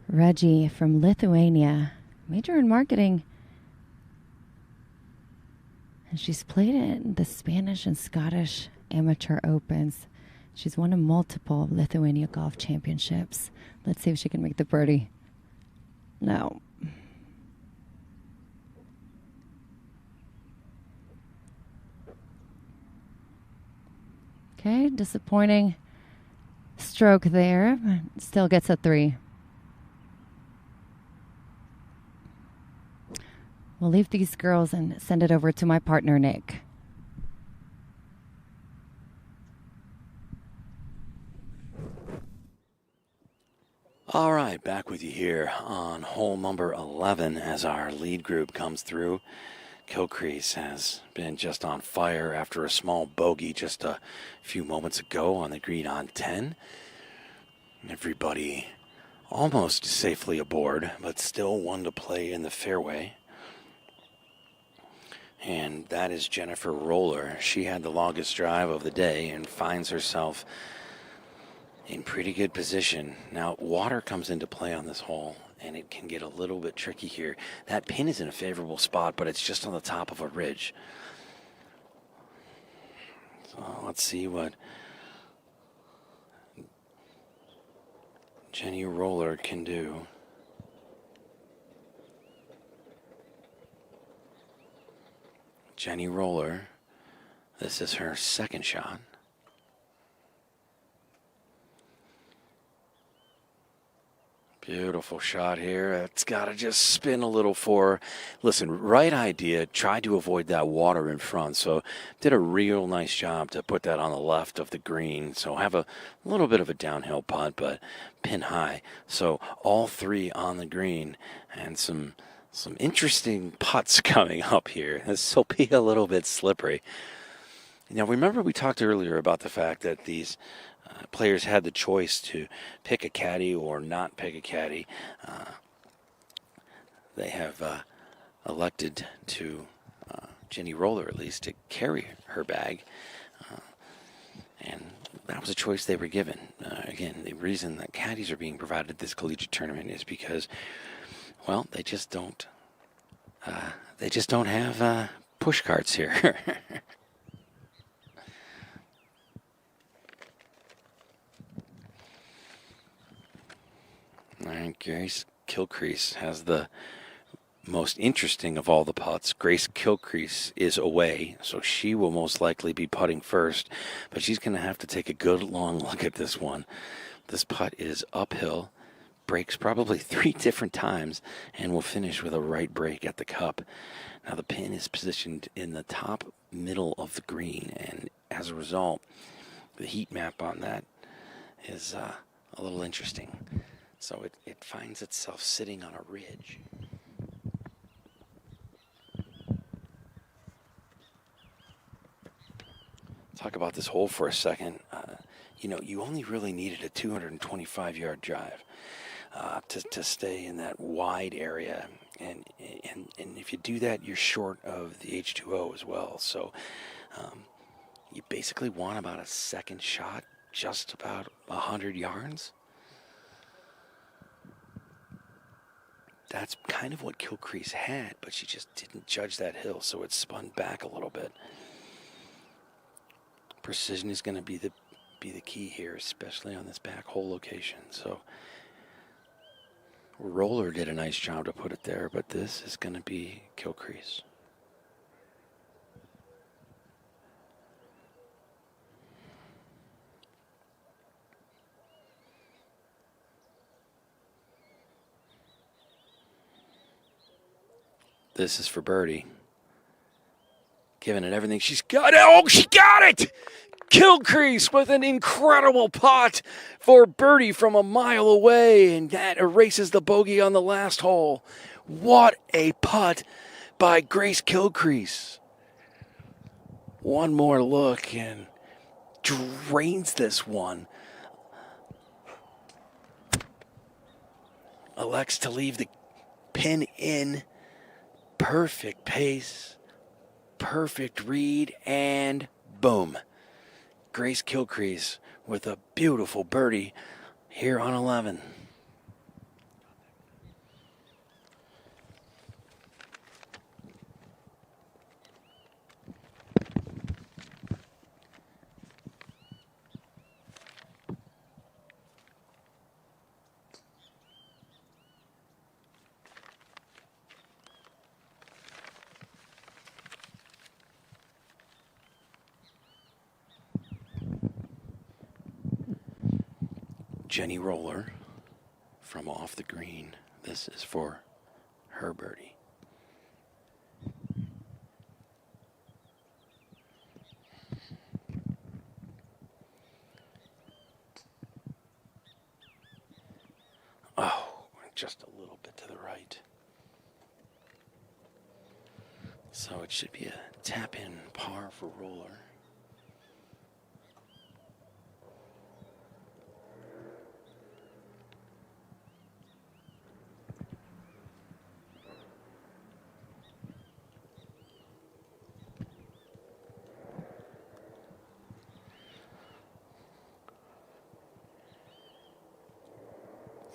Reggie from Lithuania, major in marketing. And she's played in the Spanish and Scottish Amateur Opens. She's won a multiple Lithuania Golf Championships. Let's see if she can make the birdie. No. Okay, disappointing stroke there. Still gets a 3. We'll leave these girls and send it over to my partner, Nick. All right, back with you here on hole number 11 as our lead group comes through. Kilcrease has been just on fire after a small bogey just a few moments ago on the green on 10. Everybody almost safely aboard, but still one to play in the fairway. And that is Jennifer Roller. She had the longest drive of the day and finds herself in pretty good position. Now, water comes into play on this hole, and it can get a little bit tricky here. That pin is in a favorable spot, but it's just on the top of a ridge. So let's see what Jenny Roller can do. Jenny Roller, this is her second shot. Beautiful shot here. It's got to just spin a little for her. Listen, right idea. Tried to avoid that water in front. So did a real nice job to put that on the left of the green. So have a little bit of a downhill putt, but pin high. So all three on the green and some interesting putts coming up here. This will be a little bit slippery. Now, remember we talked earlier about the fact that these players had the choice to pick a caddy or not pick a caddy. They have elected to, Jenny Roller at least, to carry her bag. And that was a choice they were given. Again, the reason that caddies are being provided at this collegiate tournament is because, well, they just don't have push carts here. All right, Grace Kilcrease has the most interesting of all the putts. Grace Kilcrease is away, so she will most likely be putting first, but she's going to have to take a good long look at this one. This putt is uphill, breaks probably 3 different times, and will finish with a right break at the cup. Now the pin is positioned in the top middle of the green, and as a result, the heat map on that is a little interesting. So it finds itself sitting on a ridge. Talk about this hole for a second. You only really needed a 225-yard drive to stay in that wide area. And if you do that, you're short of the H2O as well. So you basically want about a second shot, just about 100 yards. That's kind of what Kilcrease had, but she just didn't judge that hill, so it spun back a little bit. Precision is going to be the key here, especially on this back hole location. So Roller did a nice job to put it there, but this is going to be Kilcrease. This is for birdie. Giving it everything she's got. Oh, she got it! Kilcrease with an incredible putt for birdie from a mile away, and that erases the bogey on the last hole. What a putt by Grace Kilcrease. One more look and drains this one. Elects to leave the pin in. Perfect pace, perfect read, and boom. Grace Kilcrease with a beautiful birdie here on 11. Jenny Roller from off the green. This is for her birdie. just a little bit to the right. So it should be a tap-in par for roller.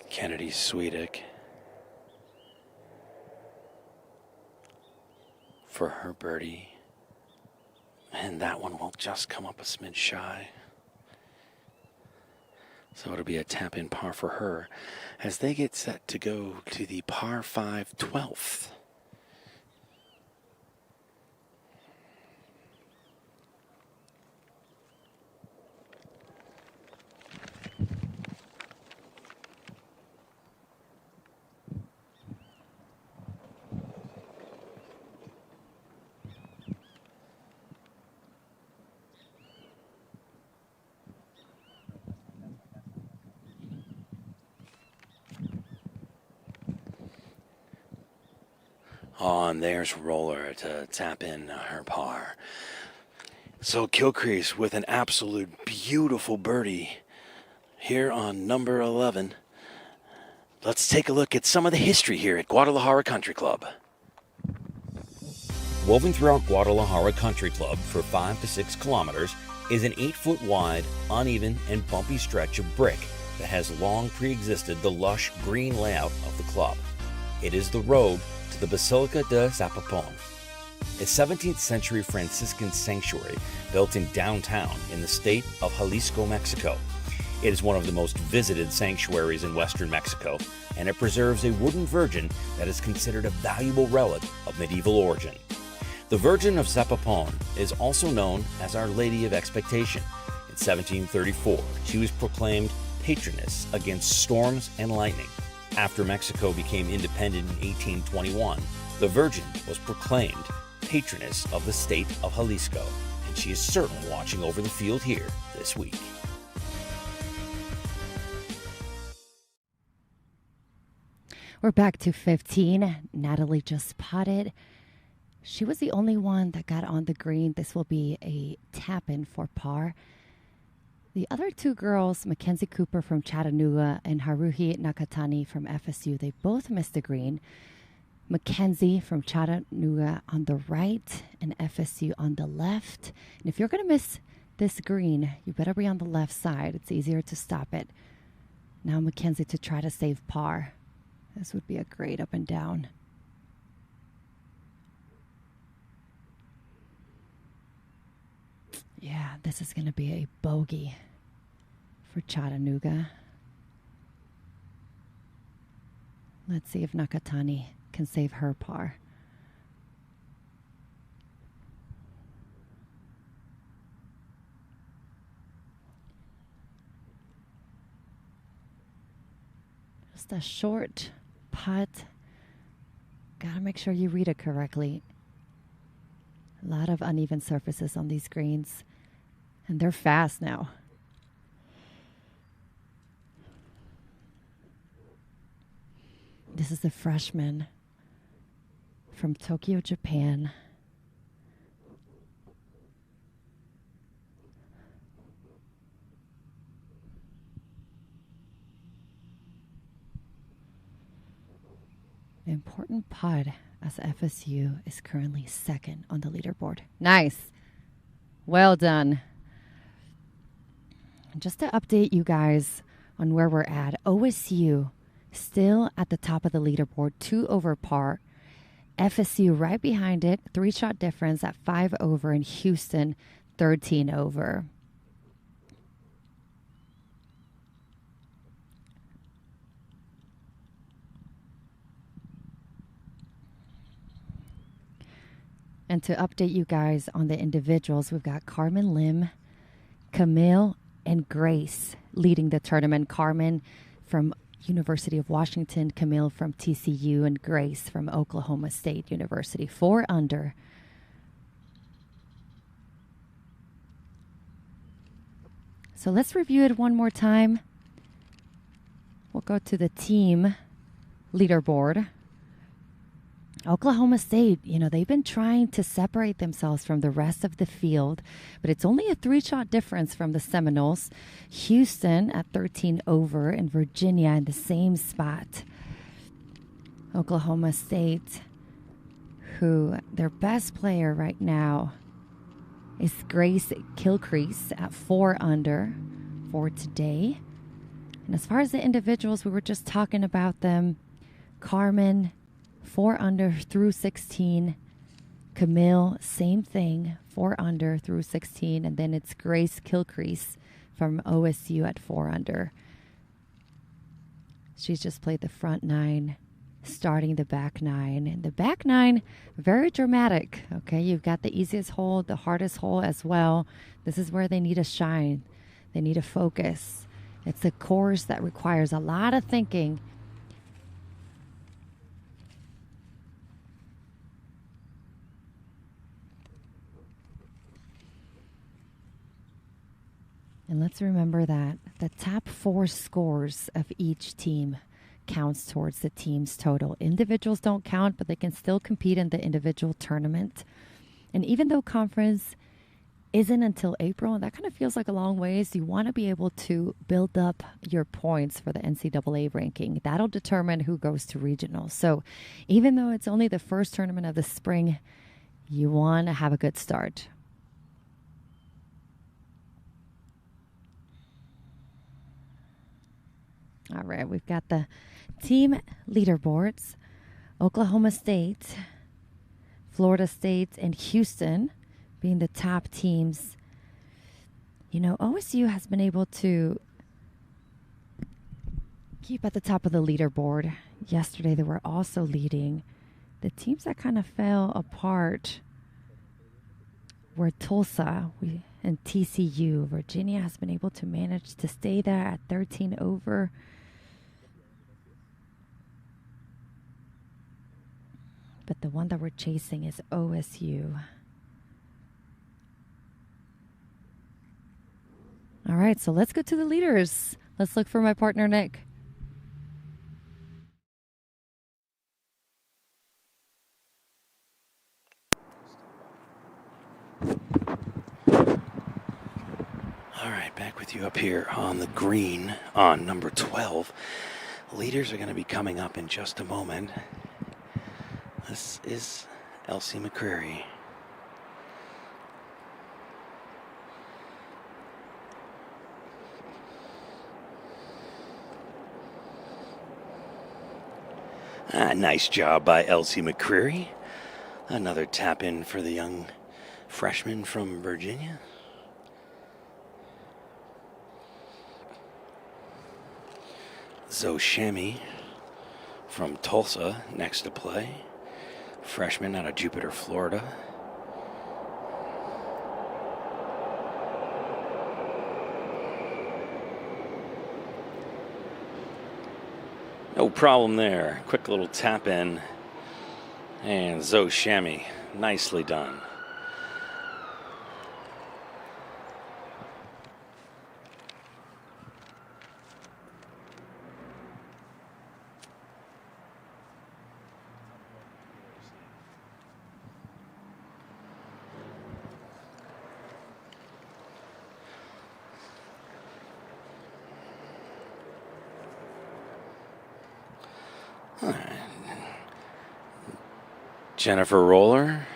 Kennedy Swedick for her birdie, and that one will just come up a smidge shy. So it'll be a tap-in par for her as they get set to go to the par 5 12th. Oh, and there's Roller to tap in her par. So Gilcrease with an absolute beautiful birdie here on number 11. Let's take a look at some of the history here at Guadalajara Country Club. Woven throughout Guadalajara Country Club for 5 to 6 kilometers is an 8-foot wide, uneven, and bumpy stretch of brick that has long pre-existed the lush green layout of the club. It is the road to the Basilica de Zapopan, a 17th century Franciscan sanctuary built in downtown in the state of Jalisco, Mexico. It is one of the most visited sanctuaries in western Mexico, and it preserves a wooden virgin that is considered a valuable relic of medieval origin. The Virgin of Zapopan is also known as Our Lady of Expectation. In 1734, she was proclaimed patroness against storms and lightning. After Mexico became independent in 1821, the Virgin was proclaimed patroness of the state of Jalisco, and she is certainly watching over the field here this week. We're back to 15. Natalie just putted. She was the only one that got on the green. This will be a tap-in for par. The other two girls, Mackenzie Cooper from Chattanooga and Haruhi Nakatani from FSU, they both missed the green. Mackenzie from Chattanooga on the right and FSU on the left. And if you're going to miss this green, you better be on the left side. It's easier to stop it. Now Mackenzie to try to save par. This would be a great up and down. Yeah, this is going to be a bogey for Chattanooga. Let's see if Nakatani can save her par. Just a short putt. Gotta make sure you read it correctly. A lot of uneven surfaces on these greens. And they're fast now. This is the freshman from Tokyo, Japan. An important putt as FSU is currently second on the leaderboard. Nice. Well done. Just to update you guys on where we're at, OSU still at the top of the leaderboard, 2 over par. FSU right behind it, 3-shot difference at 5 over, and Houston 13 over. And to update you guys on the individuals, we've got Carmen Lim, Camille, and Grace leading the tournament. Carmen from University of Washington, Camille from TCU, and Grace from Oklahoma State University. 4 under. So let's review it one more time. We'll go to the team leaderboard. Oklahoma State, they've been trying to separate themselves from the rest of the field, but it's only a 3-shot difference from the Seminoles. Houston at 13 over and Virginia in the same spot. Oklahoma State, who their best player right now is Grace Kilcrease at 4 under for today. And as far as the individuals, we were just talking about them. Carmen, 4 under through 16. Camille, same thing, 4 under through 16. And then it's Grace Kilcrease from OSU at 4 under. She's just played the front 9, starting the back 9. And the back 9, very dramatic. Okay, you've got the easiest hole, the hardest hole as well. This is where they need to shine. They need to focus. It's a course that requires a lot of thinking. And let's remember that the top 4 scores of each team counts towards the team's total. Individuals don't count, but they can still compete in the individual tournament. And even though conference isn't until April, and that kind of feels like a long ways, you want to be able to build up your points for the NCAA ranking. That'll determine who goes to regional. So even though it's only the first tournament of the spring, you want to have a good start. All right, we've got the team leaderboards. Oklahoma State, Florida State, and Houston being the top teams. OSU has been able to keep at the top of the leaderboard. Yesterday, they were also leading. The teams that kind of fell apart were Tulsa and TCU. Virginia has been able to manage to stay there at 13 over. But the one that we're chasing is OSU. All right, so let's go to the leaders. Let's look for my partner, Nick. All right, back with you up here on the green on number 12. Leaders are going to be coming up in just a moment. This is Elsie McCreary. Nice job by Elsie McCreary. Another tap in for the young freshman from Virginia. Zoe Shammy from Tulsa next to play. Freshman out of Jupiter, Florida. No problem there. Quick little tap in. And Zoe Shammy, nicely done. Jennifer Roller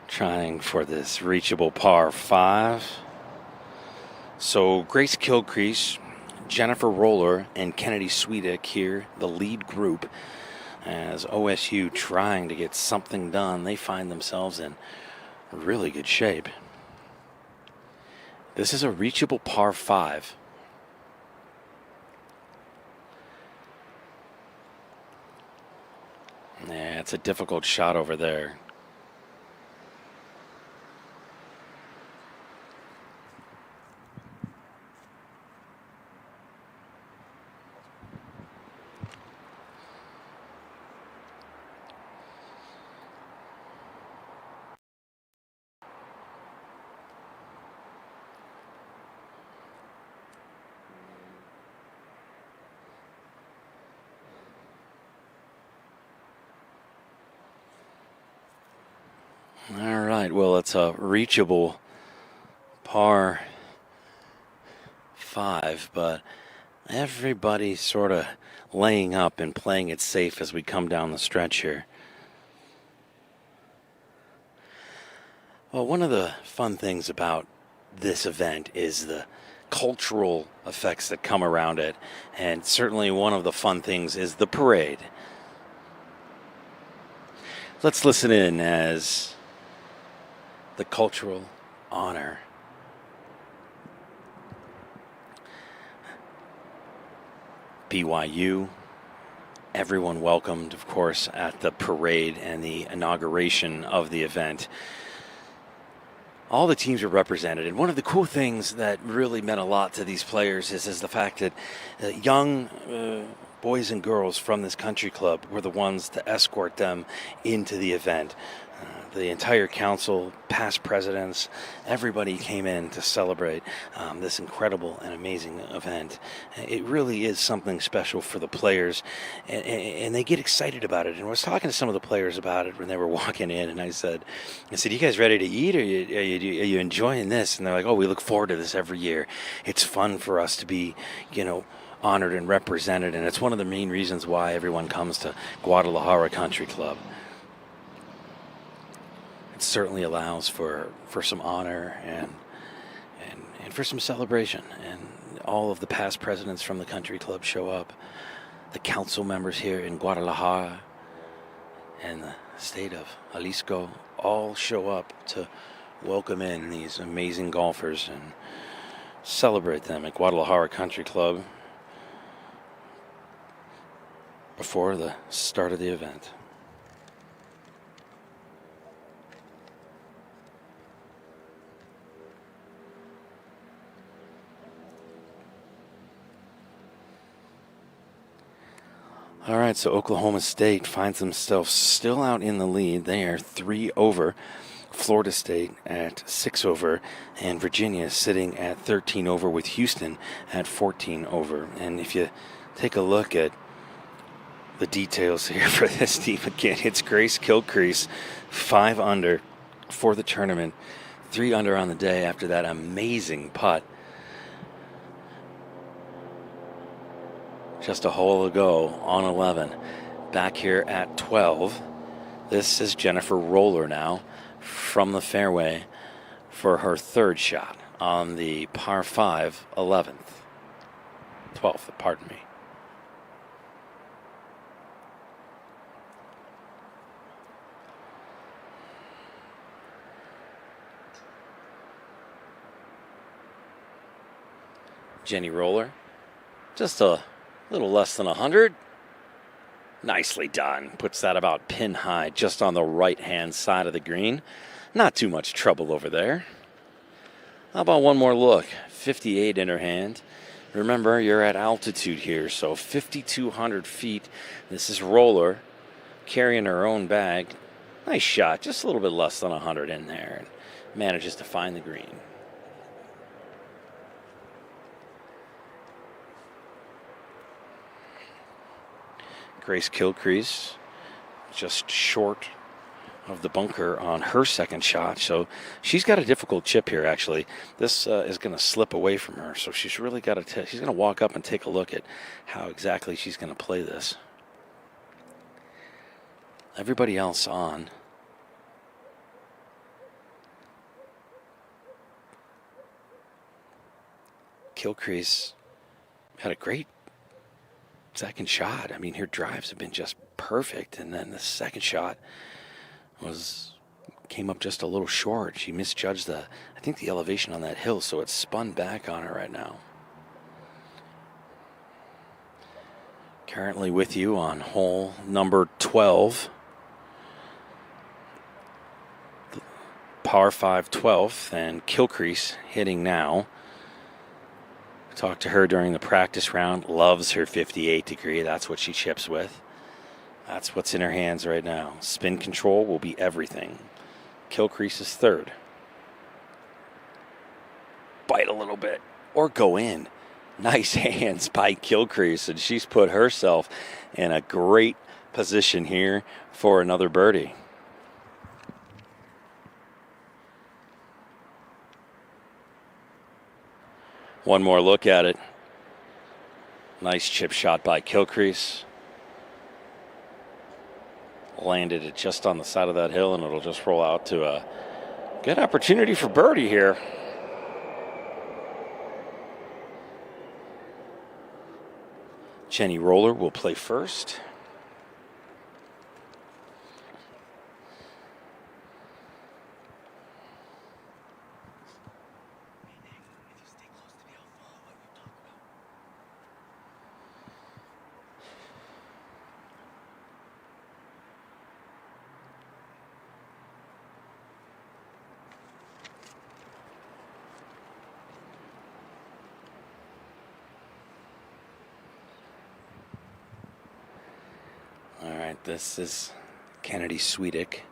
trying for this reachable par 5. So Grace Kilcrease, Jennifer Roller, and Kennedy Sweetic here, the lead group, as OSU trying to get something done. They find themselves in really good shape. This is a reachable par 5. Yeah, it's a difficult shot over there. All right, well, it's a reachable par 5, but everybody's sort of laying up and playing it safe as we come down the stretch here. Well, one of the fun things about this event is the cultural effects that come around it, and certainly one of the fun things is the parade. Let's listen in as the cultural honor BYU, everyone welcomed, of course, at the parade and the inauguration of the event. All the teams were represented, and one of the cool things that really meant a lot to these players is the fact that young boys and girls from this country club were the ones to escort them into the event. The entire council, past presidents, everybody came in to celebrate this incredible and amazing event. It really is something special for the players, and they get excited about it. And I was talking to some of the players about it when they were walking in, and I said, you guys ready to eat, or are you enjoying this? And they're like, oh, we look forward to this every year. It's fun for us to be, honored and represented, and it's one of the main reasons why everyone comes to Guadalajara Country Club. It certainly allows for some honor and for some celebration, and all of the past presidents from the country club show up. The council members here in Guadalajara and the state of Jalisco all show up to welcome in these amazing golfers and celebrate them at Guadalajara Country Club before the start of the event. All right, so Oklahoma State finds themselves still out in the lead. They are 3 over. Florida State at 6 over, and Virginia sitting at 13 over with Houston at 14 over. And if you take a look at the details here for this team, again, it's Grace Kilcrease, 5 under for the tournament, 3 under on the day after that amazing putt just a hole ago on 11. Back here at 12, this is Jennifer Roller now from the fairway for her 3rd shot on the par 5 11th. 12th, pardon me. Jenny Roller, just a little less than 100. Nicely done. Puts that about pin high just on the right-hand side of the green. Not too much trouble over there. How about one more look? 58 in her hand. Remember, you're at altitude here, so 5,200 feet. This is Roller carrying her own bag. Nice shot, just a little bit less than 100 in there. And manages to find the green. Grace Kilcrease just short of the bunker on her 2nd shot, so she's got a difficult chip here. Actually, this is going to slip away from her, so she's really got to. She's going to walk up and take a look at how exactly she's going to play this. Everybody else on. Kilcrease had a great 2nd shot. I mean, her drives have been just perfect, and then the 2nd shot came up just a little short. She misjudged the elevation on that hill, so it's spun back on her right now. Currently with you on hole number 12. Par 5 12th, and Kilcrease hitting now. Talked to her during the practice round. Loves her 58 degree. That's what she chips with. That's what's in her hands right now. Spin control will be everything. Kilcrease is 3rd. Bite a little bit or go in. Nice hands by Kilcrease, and she's put herself in a great position here for another birdie. One more look at it. Nice chip shot by Kilcrease. Landed it just on the side of that hill, and it'll just roll out to a good opportunity for birdie here. Jenny Roller will play first. All right, this is Kennedy Swedick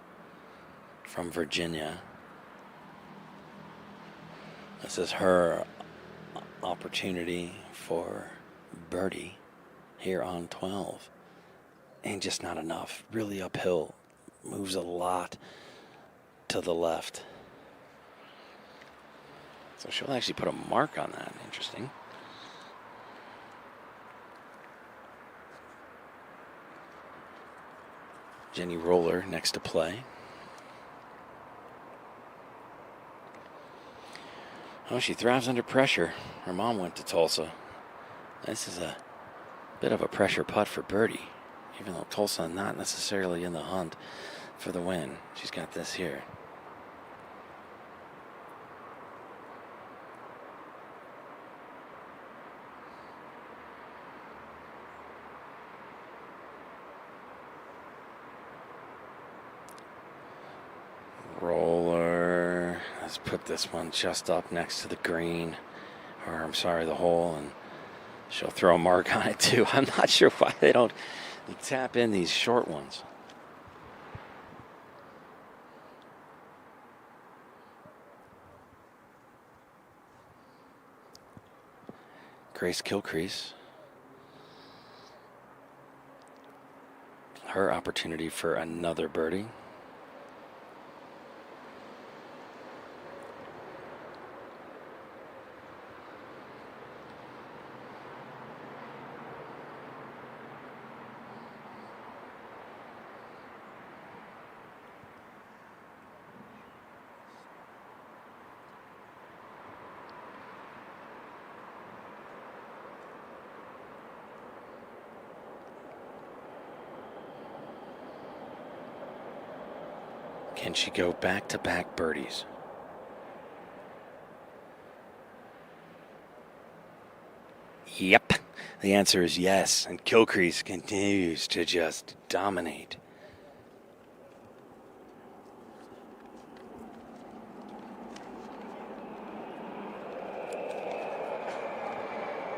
from Virginia. This is her opportunity for birdie here on 12. And just not enough. Really uphill. Moves a lot to the left. So she'll actually put a mark on that. Interesting. Jenny Roller next to play. Oh, she thrives under pressure. Her mom went to Tulsa. This is a bit of a pressure putt for birdie. Even though Tulsa not necessarily in the hunt for the win. She's got this here. Roller. Let's put this one just up next to the green. Or, I'm sorry, the hole. And she'll throw a mark on it, too. I'm not sure why they don't tap in these short ones. Grace Kilcrease. Her opportunity for another birdie. Can she go back-to-back birdies? Yep. The answer is yes. And Kilcrease continues to just dominate.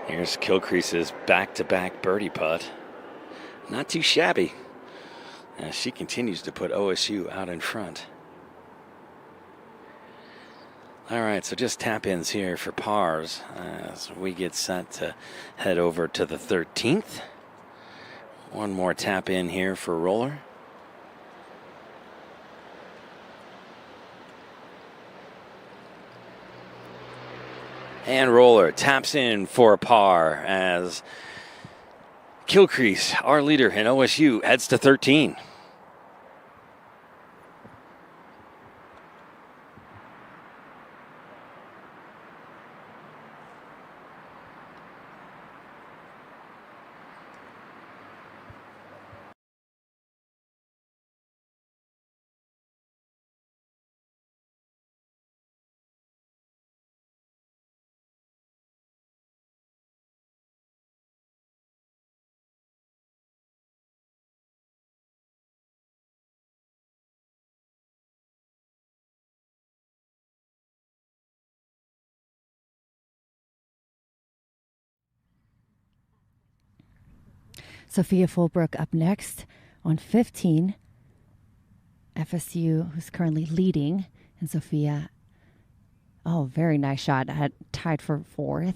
Here's Kilcrease's back-to-back birdie putt. Not too shabby. As she continues to put OSU out in front. All right, so just tap-ins here for pars as we get set to head over to the 13th. One more tap-in here for Roller. And Roller taps in for a par as Kilcrease, our leader in OSU, heads to 13. Sophia Fulbrook up next on 15. FSU, who's currently leading, and Sophia, oh, very nice shot, had tied for 4th.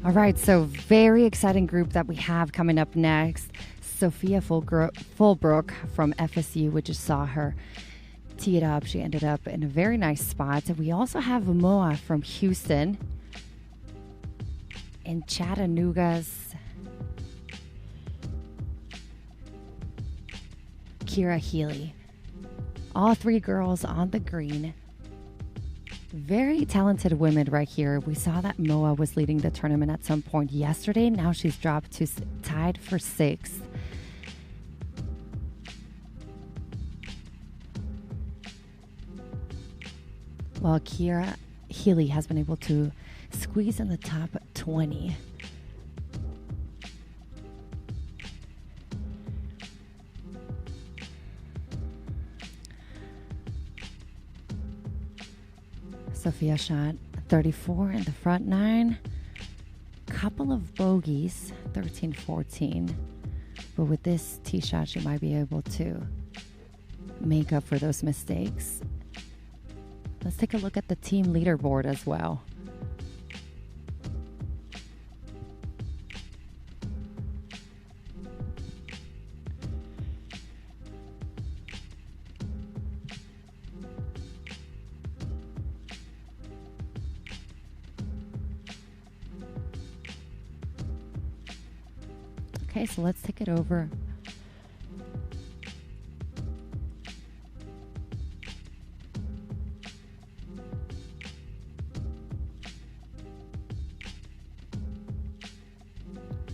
All right, so very exciting group that we have coming up next. Sophia Fulbrook from FSU, we just saw her tee it up. She ended up in a very nice spot. We also have Moa from Houston and Chattanooga's Kira Healy. All three girls on the green. Very talented women right here. We saw that Moa was leading the tournament at some point yesterday. Now she's dropped to tied for 6th. While Kira Healy has been able to squeeze in the top 20. Sophia shot 34 in the front 9. Couple of bogeys, 13, 14. But with this tee shot, she might be able to make up for those mistakes. Let's take a look at the team leaderboard as well. Okay, so let's take it over.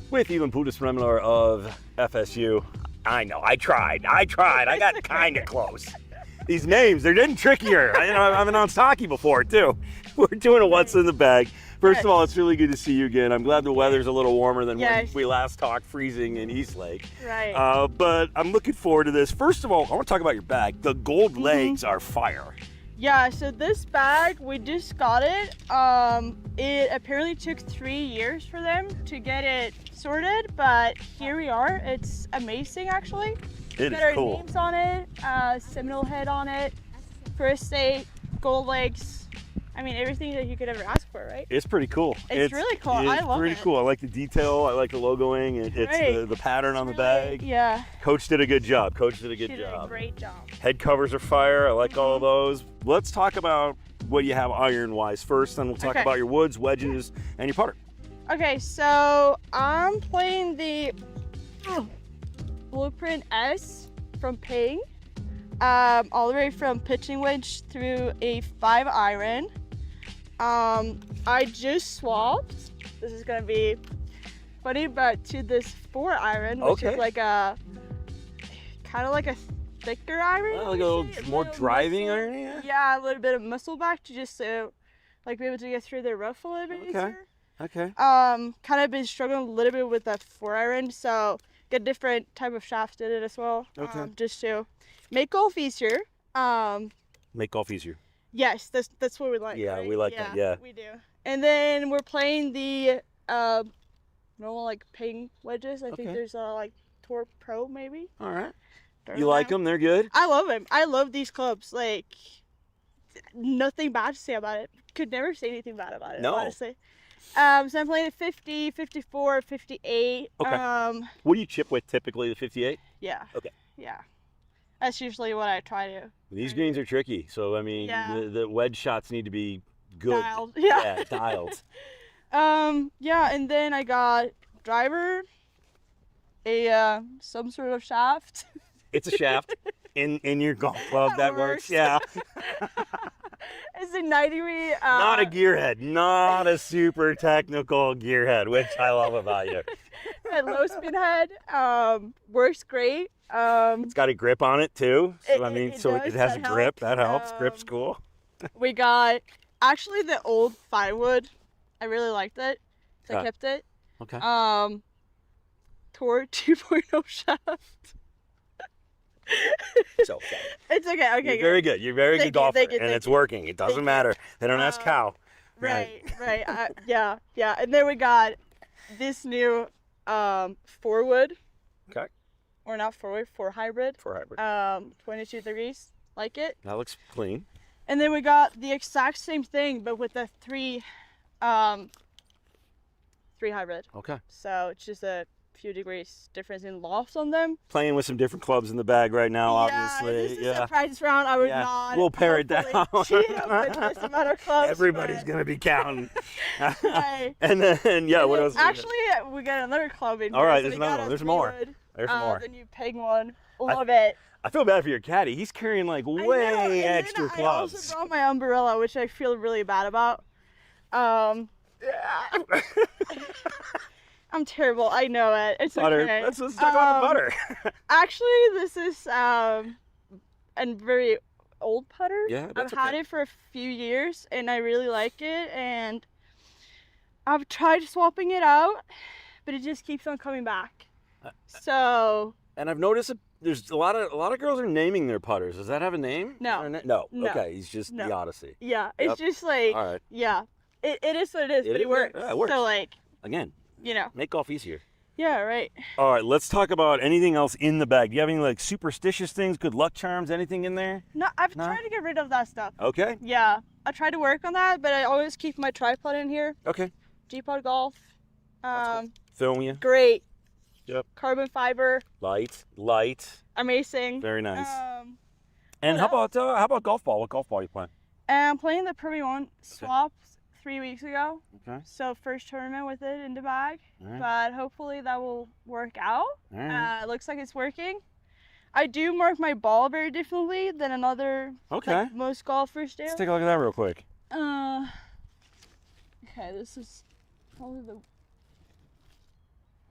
With Elin Pudas-Remler of FSU. I know, I tried. I got kind of close. These names, they're getting trickier. I've been on hockey before, too. We're doing a what's in the bag. First of all, it's really good to see you again. I'm glad the weather's a little warmer than when we last talked, freezing in Eastlake. Right. But I'm looking forward to this. First of all, I want to talk about your bag. The gold legs are fire. Yeah, so this bag, we just got it. It apparently took 3 years for them to get it sorted, but here we are. It's amazing, actually. It got is our cool. names on it, Seminole head on it, first state, gold legs. I mean, everything that you could ever ask for, right? It's pretty cool. It's really cool. I love pretty it. cool. I like the detail. I like the logoing. It's the pattern on the bag. Yeah. Coach did a good job. She did a great job. Head covers are fire. I like all of those. Let's talk about what you have iron-wise first, then we'll talk about your woods, wedges, and your putter. Okay, so I'm playing the Blueprint S from Ping, all the way from pitching wedge through a 5 iron. I just swapped. This is gonna be funny, but to this 4 iron, which is like a kind of like a thicker iron. Like a little more driving iron, Yeah, a little bit of muscle back to just like be able to get through the rough a little bit easier. Okay. Kind of been struggling a little bit with that 4 iron, so get different type of shafts in it as well. Just to make golf easier. Make golf easier. Yes, that's what we like. Yeah, right? we like that. Yeah, we do. And then we're playing the normal like ping wedges. I think there's like Tour Pro maybe. All right. You like them? They're good. I love them. I love these clubs. Like nothing bad to say about it. Could never say anything bad about it. No. Honestly. So I'm playing at 50, 54, 58. Okay. What do you chip with typically? The 58? Yeah. Okay. Yeah. That's usually what I try to. These greens are tricky, so I mean, the wedge shots need to be good. Dialed. Yeah. Dialed. Yeah, and then I got driver, a some sort of shaft. It's a shaft in your golf club that works. Yeah. It's a 90-degree. Not a gearhead, not a super technical gearhead, which I love about you. A low spin head, works great. It's got a grip on it too. So it has a grip. That helps. Grip's cool. We got actually the old 5-wood. I really liked it, so I kept it. Okay. Tour 2.0 shaft. So it's okay. You're very good. You're very good golfer, and it's working. It doesn't matter. They don't ask how. Right. Yeah. And then we got this new 4-wood. Okay. Or not 4-wood, 4 hybrid. 4 hybrid. 22 degrees. Like it. That looks clean. And then we got the exact same thing, but with the 3 3 hybrid. Okay. So it's just a few degrees difference in lofts on them. Playing with some different clubs in the bag right now, obviously. This is a practice round. I would not. We'll pare it down. Cheat up with this amount of clubs. Everybody's going to be counting. Right. And then, what else? Actually, we got another club in here. All right, so there's we another got one. a There's more. 3-wood, There's more. The new peg one. Love it. I feel bad for your caddy. He's carrying like way extra I clubs. also brought my umbrella, which I feel really bad about. I'm terrible. I know it. It's Butter. okay. Let's talk about the butter. Actually, this is a very old putter. Yeah, that's I've had it for a few years, and I really like it. And I've tried swapping it out, but it just keeps on coming back. So. And I've noticed there's a lot of girls are naming their putters. Does that have a name? No. No. Okay, he's just the Odyssey. Yeah, it's just like. All right. Yeah, it is what it is, but it works. Yeah, it works. So like. Again. Make golf easier. Yeah, right. All right, let's talk about anything else in the bag. Do you have any like superstitious things, good luck charms, anything in there? No, I've tried to get rid of that stuff. Okay. Yeah, I try to work on that, but I always keep my tripod in here. Okay. G-Pod Golf. Cool. Film you. Great. Yep. Carbon fiber. Light. Amazing. Very nice. And how about golf ball? What golf ball are you playing? I'm playing the Pro V1 swapped 3 weeks ago. Okay. So first tournament with it in the bag, Right. but hopefully that will work out. Right. It looks like it's working. I do mark my ball very differently than like most golfers do. Let's take a look at that real quick. Okay, this is probably the.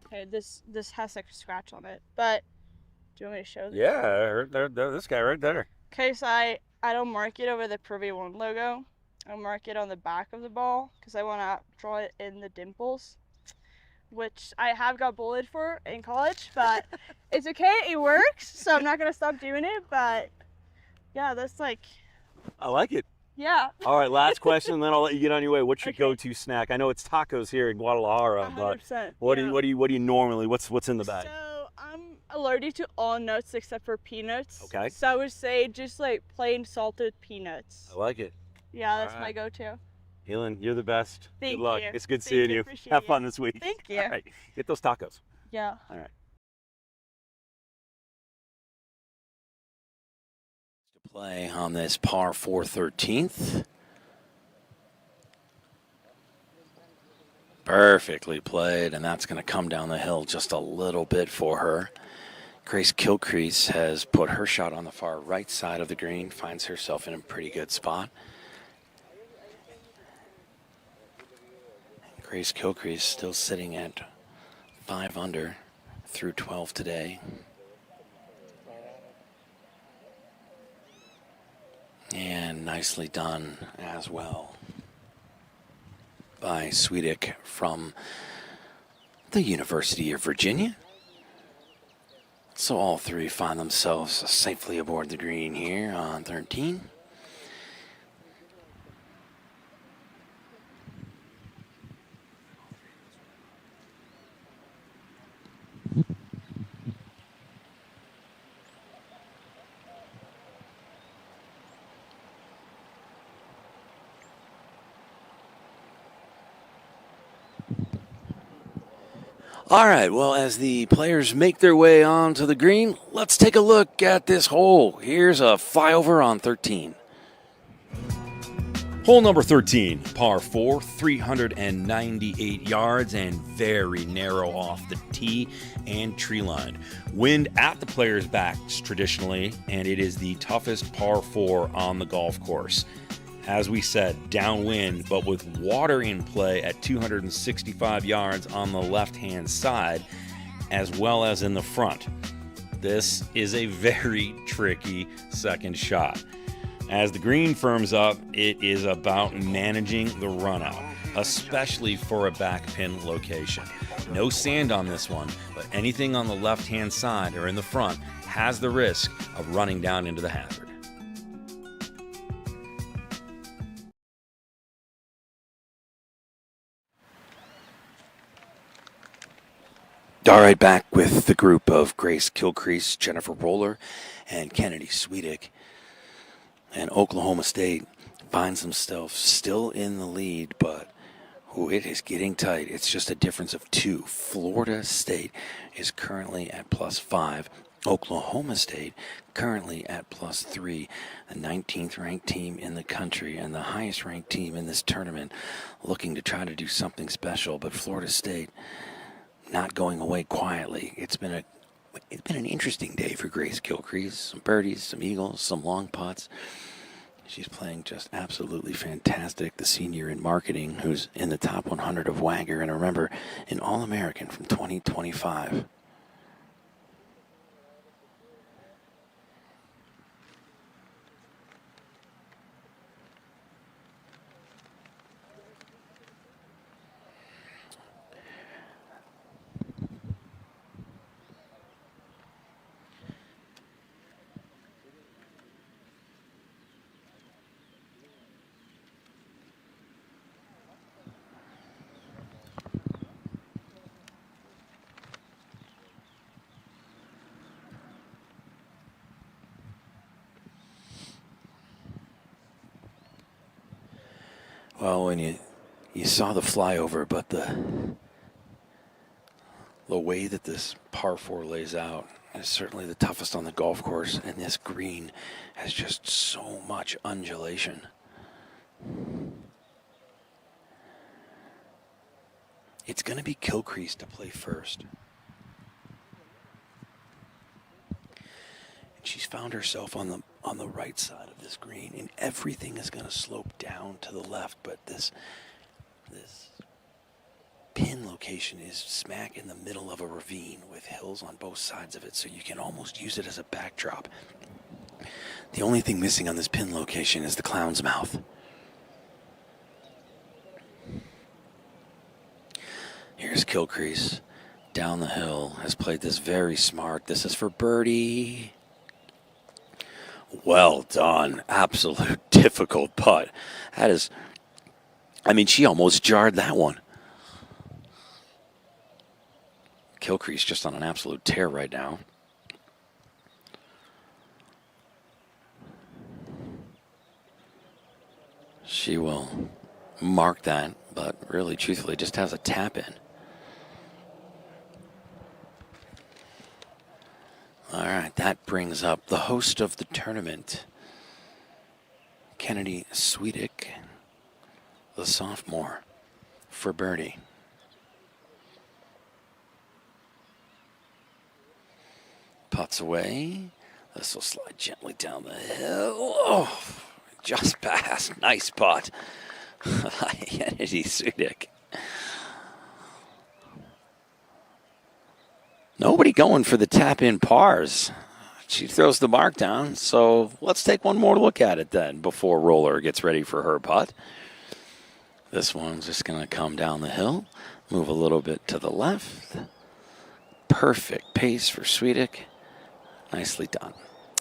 Okay, this has like a scratch on it, but do you want me to show this? Yeah, this guy right there. Okay, so I don't mark it over the Pro V1 logo. I'll mark it on the back of the ball because I want to draw it in the dimples, which I have got bullied for in college, but it's okay. It works, so I'm not going to stop doing it, but yeah, that's like... I like it. Yeah. All right, last question, then I'll let you get on your way. What's your go-to snack? I know it's tacos here in Guadalajara, 100%, but what do you normally, what's in the bag? So I'm allergic to all nuts except for peanuts. Okay. So I would say just like plain salted peanuts. I like it. Yeah, that's All my right. go-to. Helen, you're the best. Thank Good luck. you. It's good Thank seeing you. you. Appreciate Have it. fun this week. Thank you. All right, get those tacos. Yeah. All right. To play on this par 4 13th. Perfectly played, and that's going to come down the hill just a little bit for her. Grace Kilcrease has put her shot on the far right side of the green, finds herself in a pretty good spot. Grace Kilcrease still sitting at 5 under through 12 today. And nicely done as well by Sweetic from the University of Virginia. So all three find themselves safely aboard the green here on 13. All right, well, as the players make their way onto the green, let's take a look at this hole. Here's a flyover on 13. Hole number 13, par 4, 398 yards and very narrow off the tee and tree line. Wind at the players' backs traditionally, and it is the toughest par 4 on the golf course. As we said, downwind, but with water in play at 265 yards on the left-hand side, as well as in the front. This is a very tricky second shot. As the green firms up, it is about managing the runout, especially for a backpin location. No sand on this one, but anything on the left-hand side or in the front has the risk of running down into the hazard. All right, back with the group of Grace Kilcrease, Jennifer Roller, and Kennedy Sweetic. And Oklahoma State finds themselves still in the lead, but Ooh, it is getting tight. It's just a difference of 2. Florida State is currently at +5. Oklahoma State currently at +3. The 19th ranked team in the country and the highest ranked team in this tournament, looking to try to do something special. But Florida State not going away quietly. It's been an interesting day for Grace Gilcrease. Some birdies, some eagles, some long putts. She's playing just absolutely fantastic. The senior in marketing who's in the top 100 of Wagger, and remember, an All-American from 2025. Well, when you saw the flyover, but the way that this par 4 lays out is certainly the toughest on the golf course, and this green has just so much undulation. It's going to be Gilcrease to play first. She's found herself on the right side of this green, and everything is going to slope down to the left, but this pin location is smack in the middle of a ravine with hills on both sides of it, so you can almost use it as a backdrop. The only thing missing on this pin location is the clown's mouth. Here's Gilcrease down the hill, has played this very smart. This is for birdie. Well done. Absolute difficult putt. That is, she almost jarred that one. Gilcrease just on an absolute tear right now. She will mark that, but really, truthfully, just has a tap in. All right, that brings up the host of the tournament, Kennedy Swedick, the sophomore, for birdie. Putts away. This will slide gently down the hill. Oh, just past. Nice putt. Kennedy Swedick. Nobody going for the tap-in pars. She throws the mark down, so let's take one more look at it then before Roller gets ready for her putt. This one's just going to come down the hill, move a little bit to the left. Perfect pace for Swedick. Nicely done.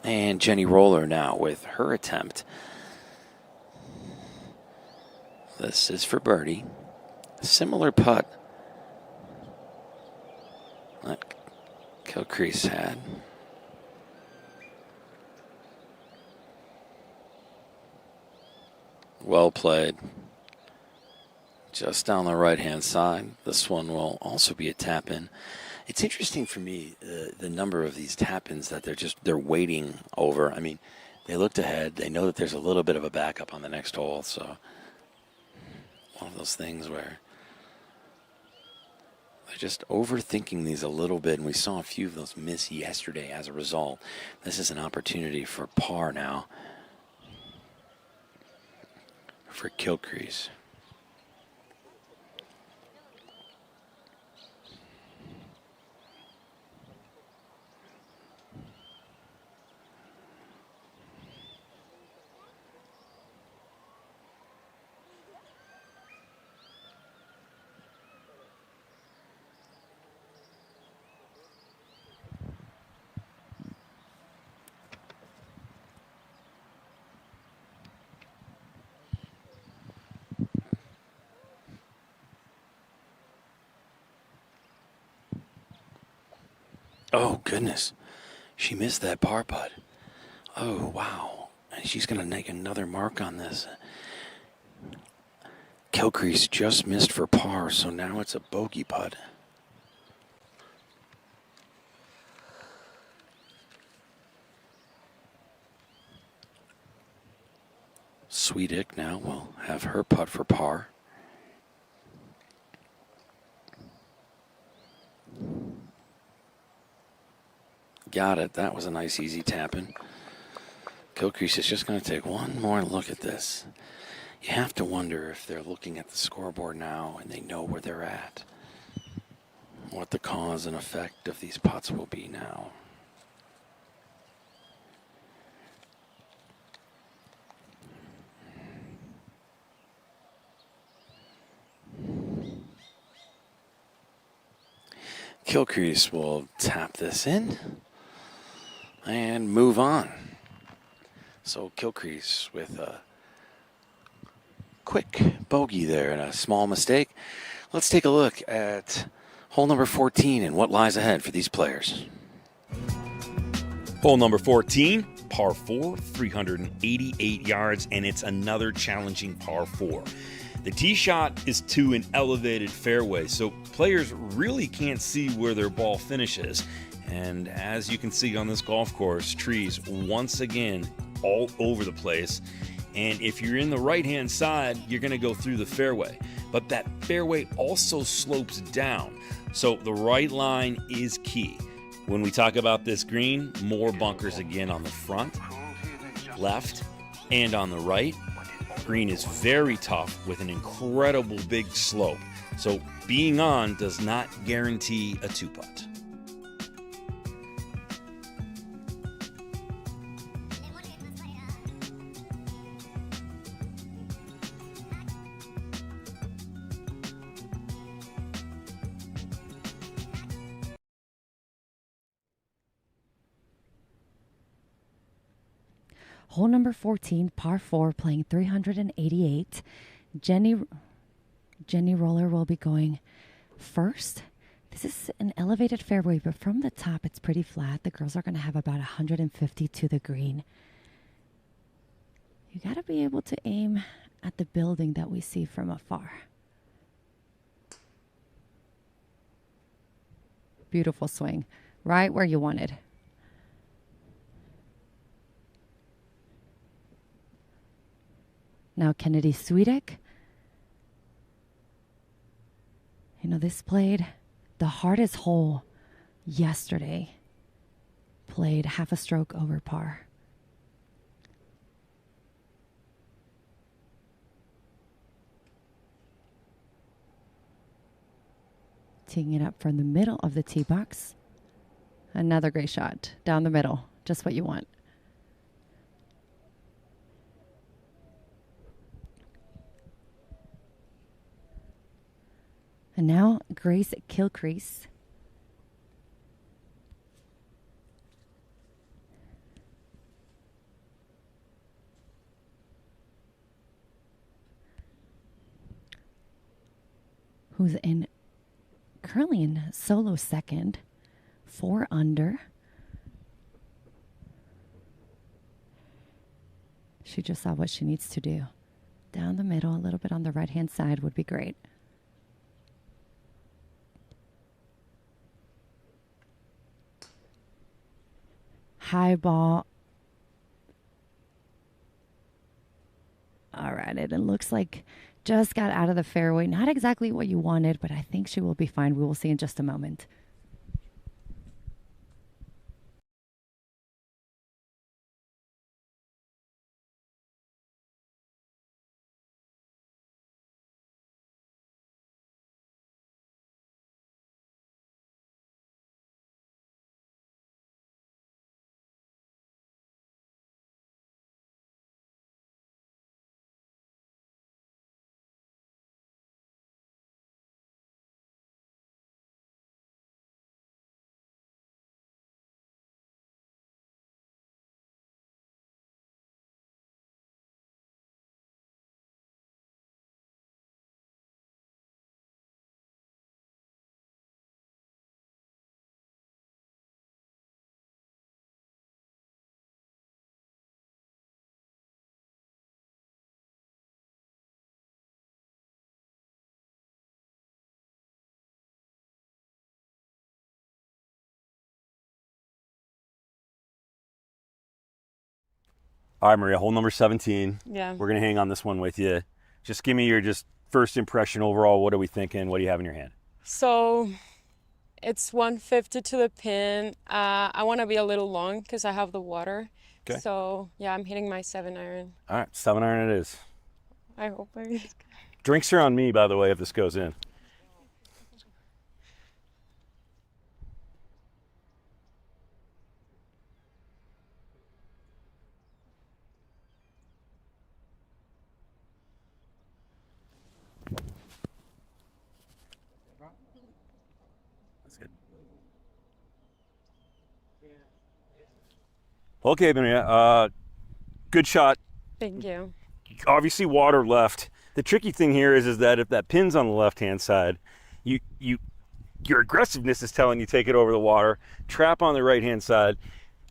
And Jenny Roller now with her attempt. This is for birdie. Similar putt that Gilcrease had. Well played. Just down the right-hand side. This one will also be a tap-in. It's interesting for me, the number of these tap-ins that they're waiting over. They looked ahead. They know that there's a little bit of a backup on the next hole. So one of those things where they're just overthinking these a little bit, and we saw a few of those miss yesterday as a result. This is an opportunity for par now for Gilcrease. Oh, goodness. She missed that par putt. Oh, wow. And she's going to make another mark on this. Kilcrease just missed for par, so now it's a bogey putt. Sweetick now will have her putt for par. Got it. That was a nice easy tap-in. Kilcrease is just going to take one more look at this. You have to wonder if they're looking at the scoreboard now and they know where they're at. What the cause and effect of these putts will be now. Kilcrease will tap this in and move on. So Kilcrease with a quick bogey there and a small mistake. Let's take a look at hole number 14 and what lies ahead for these players. Hole number 14, par 4, 388 yards, and it's another challenging par 4. The tee shot is to an elevated fairway, so players really can't see where their ball finishes. And as you can see on this golf course, trees once again all over the place. And if you're in the right-hand side, you're going to go through the fairway. But that fairway also slopes down, so the right line is key. When we talk about this green, more bunkers again on the front, left, and on the right. Green is very tough with an incredible big slope, so being on does not guarantee a two-putt. Hole number 14, par 4, playing 388. Jenny Roller will be going first. This is an elevated fairway, but from the top, it's pretty flat. The girls are going to have about 150 to the green. You got to be able to aim at the building that we see from afar. Beautiful swing, right where you wanted. Now Kennedy Sweetick. You know, this played the hardest hole yesterday. Played half a stroke over par. Teeing it up from the middle of the tee box. Another great shot down the middle. Just what you want. And now Grace Kilcrease. Who's currently in solo second, 4 under. She just saw what she needs to do. Down the middle, a little bit on the right-hand side would be great. High ball. All right, it looks like just got out of the fairway. Not exactly what you wanted, but I think she will be fine. We will see in just a moment. All right, Maria, hole number 17. Yeah. We're going to hang on this one with you. Just give me your first impression overall. What are we thinking? What do you have in your hand? So it's 150 to the pin. I want to be a little long because I have the water. Okay. So yeah, I'm hitting my 7-iron. All right, 7-iron it is. I hope I... Drinks are on me, by the way, if this goes in. That's good. Okay, Maria. Good shot. Thank you. Obviously, water left. The tricky thing here is that if that pin's on the left-hand side, your aggressiveness is telling you take it over the water. Trap on the right-hand side.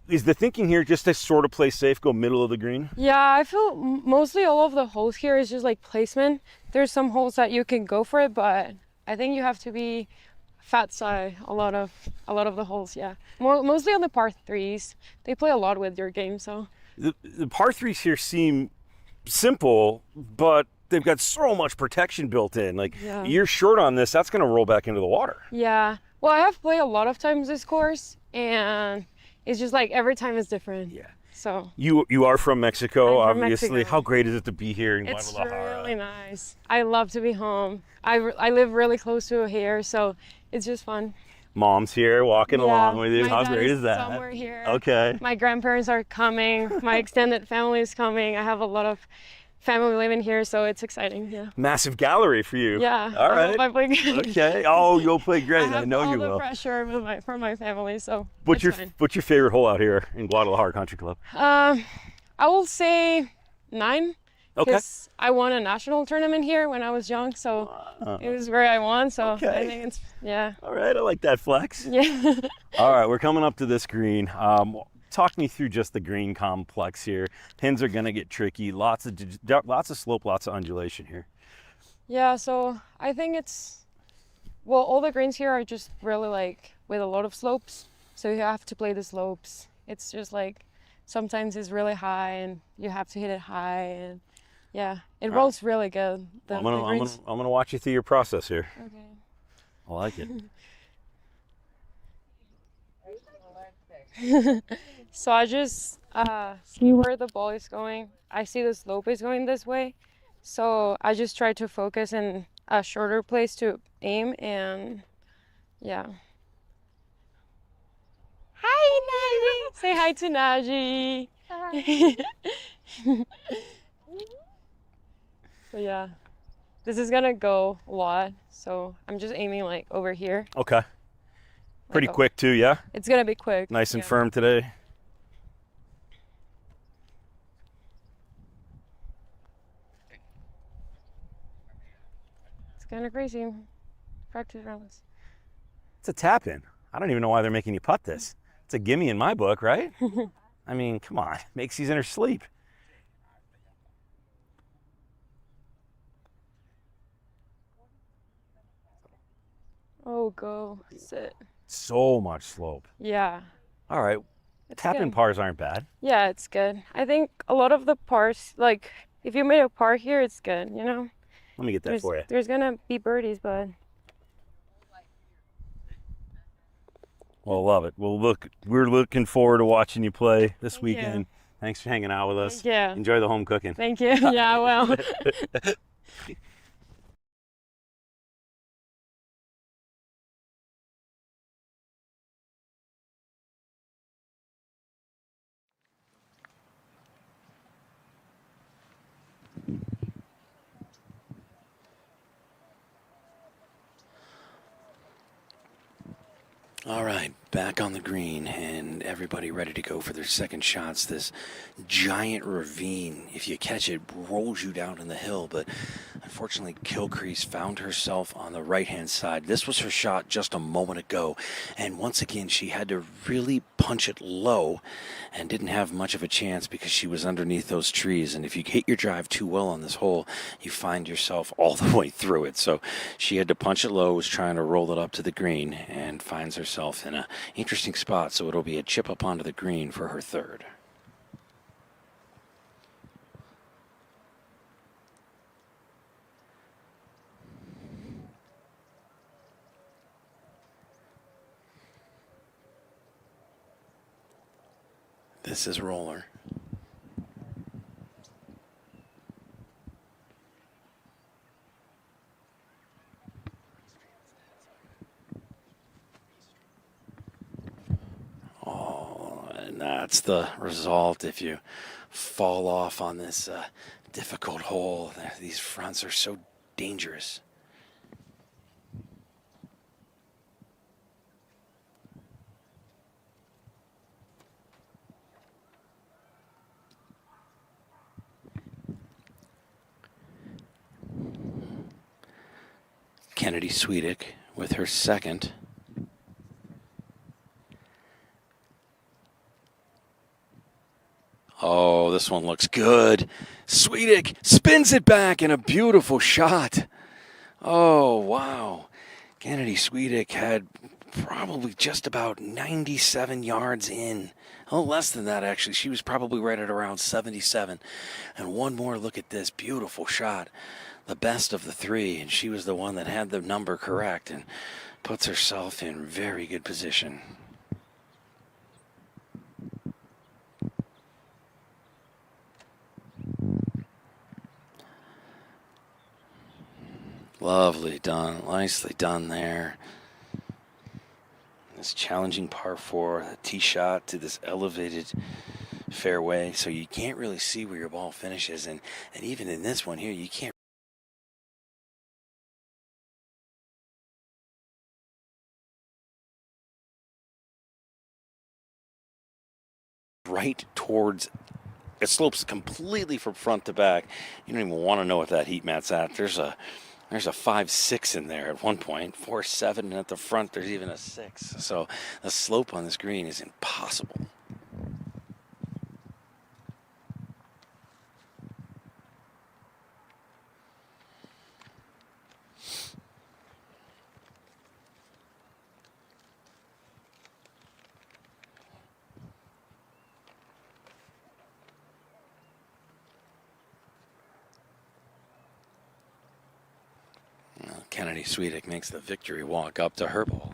Is the thinking here just to sort of play safe, go middle of the green? Yeah, I feel mostly all of the holes here is just like placement. There's some holes that you can go for it, but I think you have to be fat side a lot of the holes. Yeah, mostly on the par threes. They play a lot with your game, so. The par threes here seem simple, but they've got so much protection built in. Like, Yeah. You're short on this, that's going to roll back into the water. Yeah. Well, I have played a lot of times this course, and it's just like every time is different. Yeah. So. You are from Mexico, I'm from obviously. Mexico. How great is it to be here in It's Guadalajara? really nice. I love to be home. I live really close to here, so it's just fun. Mom's here walking Yeah, along with you. my How dad great is that? Somewhere here. Okay. My grandparents are coming. My extended family is coming. I have a lot of family living here, so it's exciting. Yeah. Massive gallery for you. Yeah. All I right. hope I play good. Okay. Oh, you'll play great. I have know all you the will. pressure from my family, so What's it's your fine. What's your favorite hole out here in Guadalajara Country Club? I will say 9. Okay. Because I won a national tournament here when I was young, so it was where I won. So Okay. I think it's All right. I like that flex. yeah. All right. We're coming up to this green. Talk me through just the green complex here. Pins are going to get tricky. Lots of slope, lots of undulation here. Yeah, so I think all the greens here are just really like with a lot of slopes. So you have to play the slopes. It's just like sometimes it's really high and you have to hit it high, and yeah, it rolls really good. The I'm greens. gonna watch you through your process here. Okay. I like it. So I just see where the ball is going. I see the slope is going this way. So I just try to focus in a shorter place to aim, and yeah. Hi, Naji! Say hi to Naji. So yeah, this is gonna go a lot. So I'm just aiming like over here. Okay. Pretty Like, quick too, yeah? It's gonna be quick. Nice and yeah. firm today. It's kind of crazy. Practice rounds. It's a tap in. I don't even know why they're making you putt this. It's a gimme in my book, right? I mean, come on. Makes these in her sleep. Oh, go. Sit. So much slope. Yeah. All right. It's Tap in good. pars aren't bad. Yeah, it's good. I think a lot of the pars, like, if you made a par here, it's good, you know? Let me get that for you. There's gonna be birdies, but Well, love it. Well, look, we're looking forward to watching you play this Thank weekend. you. Thanks for hanging out with us. Thank you. Enjoy the home cooking. Thank you. Yeah, well. All right, back on the green, and everybody ready to go for their second shots. This giant ravine, if you catch it, rolls you down in the hill, but unfortunately Kilcrease found herself on the right-hand side. This was her shot just a moment ago, and once again she had to really punch it low and didn't have much of a chance because she was underneath those trees, and if you hit your drive too well on this hole, you find yourself all the way through it. So she had to punch it low, was trying to roll it up to the green, and finds herself in an interesting spot, so it'll be a chip up onto the green for her third. This is roller. Oh, and that's the result if you fall off on this difficult hole. These fronts are so dangerous. Kennedy Swedick with her second. Oh, this one looks good. Swedick spins it back in a beautiful shot. Oh, wow. Kennedy Swedick had probably just about 97 yards in. A little less than that, actually. She was probably right at around 77. And one more look at this beautiful shot. The best of the three, and she was the one that had the number correct and puts herself in very good position. Lovely done, nicely done there. This challenging par 4, a tee shot to this elevated fairway, so you can't really see where your ball finishes, and even in this one here, you can't. Right towards, it slopes completely from front to back. You don't even want to know what that heat mat's at. There's a 5-6 in there at one point, 4-7, and at the front there's even a 6. So the slope on this green is impossible. Kennedy Swedick makes the victory walk up to her ball.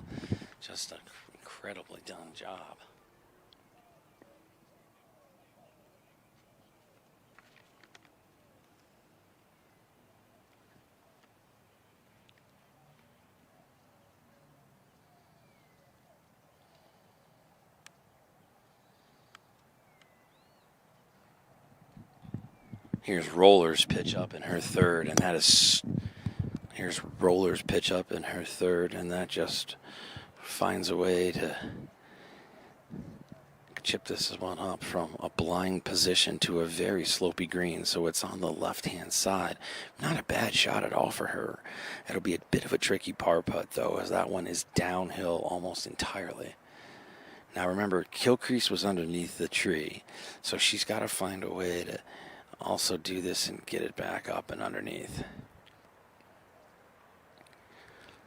Just an incredibly done job. Here's Roller's pitch up in her third, and that is... Here's Roller's pitch up in her third, and that just finds a way to chip this one up from a blind position to a very slopey green, so it's on the left-hand side. Not a bad shot at all for her. It'll be a bit of a tricky par putt, though, as that one is downhill almost entirely. Now remember, Kilcrease was underneath the tree, so she's got to find a way to also do this and get it back up and underneath.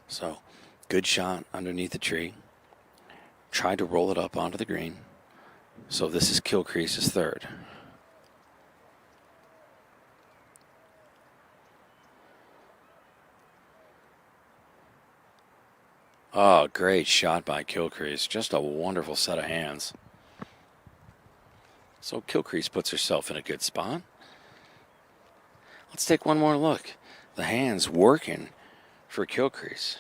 So, good shot underneath the tree. Tried to roll it up onto the green. So this is Kilcrease's third. Oh, great shot by Kilcrease. Just a wonderful set of hands. So Kilcrease puts herself in a good spot. Let's take one more look. The hands working for Kilcrease.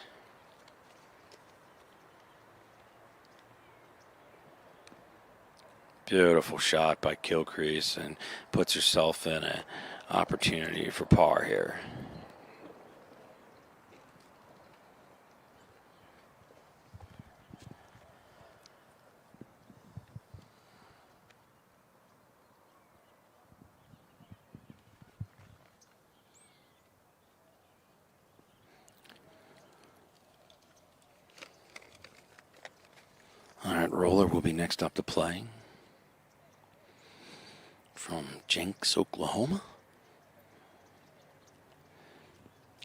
Beautiful shot by Kilcrease, and puts herself in an opportunity for par here. All right, Roller will be next up to play. From Jenks, Oklahoma.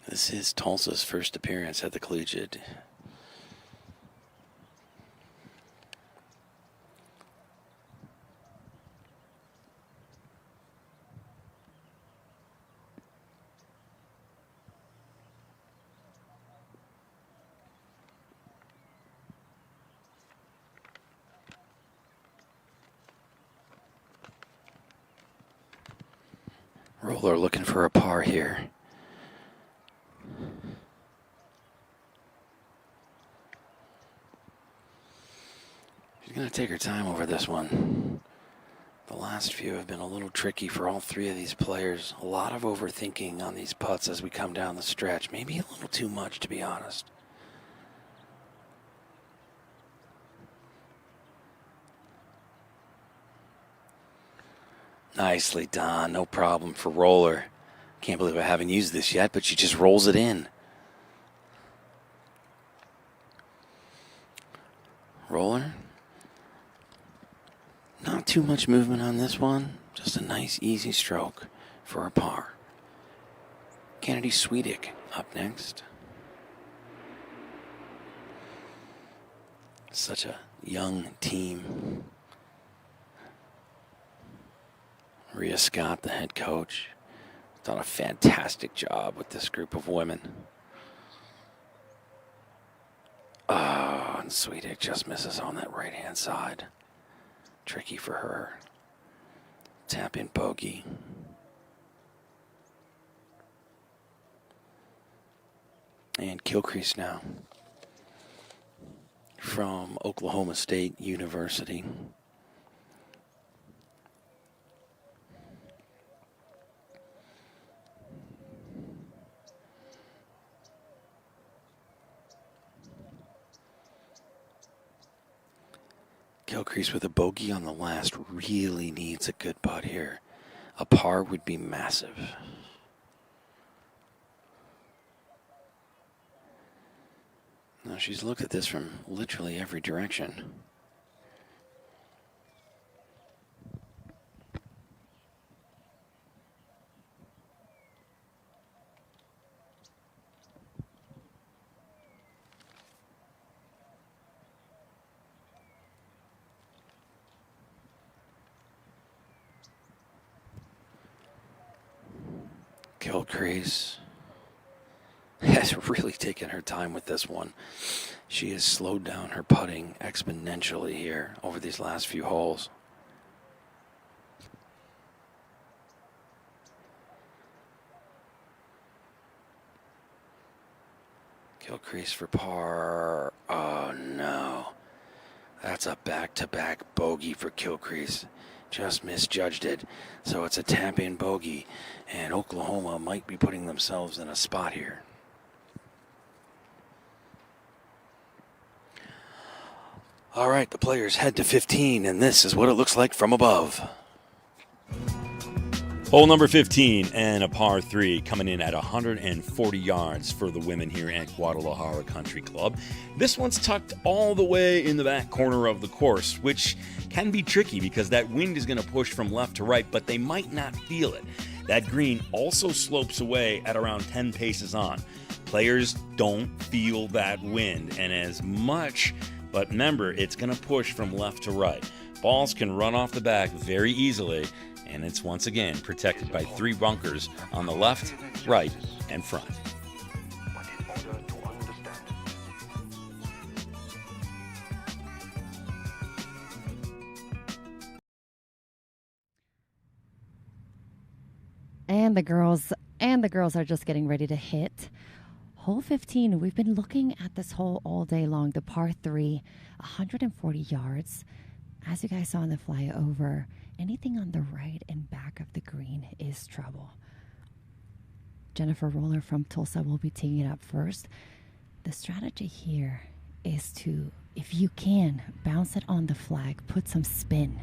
This is Tulsa's first appearance at the Collegiate. Roller looking for a par here. She's going to take her time over this one. The last few have been a little tricky for all three of these players. A lot of overthinking on these putts as we come down the stretch. Maybe a little too much, to be honest. Nicely done. No problem for Roller. Can't believe I haven't used this yet, but she just rolls it in. Roller. Not too much movement on this one. Just a nice, easy stroke for a par. Kennedy Swedick up next. Such a young team. Rhea Scott, the head coach, done a fantastic job with this group of women. Oh, and Swedick just misses on that right-hand side. Tricky for her. Tap in bogey. And Gilchrist now from Oklahoma State University. Gilchrist with a bogey on the last really needs a good putt here. A par would be massive. Now she's looked at this from literally every direction. Gilchrist has really taken her time with this one. She has slowed down her putting exponentially here over these last few holes. Gilchrist for par. Oh no. That's a back-to-back bogey for Gilchrist. Just misjudged it. So it's a tap-in bogey, and Oklahoma might be putting themselves in a spot here. All right, the players head to 15, and this is what it looks like from above. Hole number 15 and a par 3 coming in at 140 yards for the women here at Guadalajara Country Club. This one's tucked all the way in the back corner of the course, which can be tricky because that wind is going to push from left to right, but they might not feel it. That green also slopes away at around 10 paces on. Players don't feel that wind, and as much, but remember, it's going to push from left to right. Balls can run off the back very easily, and it's once again protected by 3 bunkers on the left, right, and front. And the girls are just getting ready to hit hole 15. We've been looking at this hole all day long, the par 3, 140 yards. As you guys saw in the flyover, anything on the right and back of the green is trouble. Jennifer Roller from Tulsa will be taking it up first. The strategy here is to, if you can, bounce it on the flag, put some spin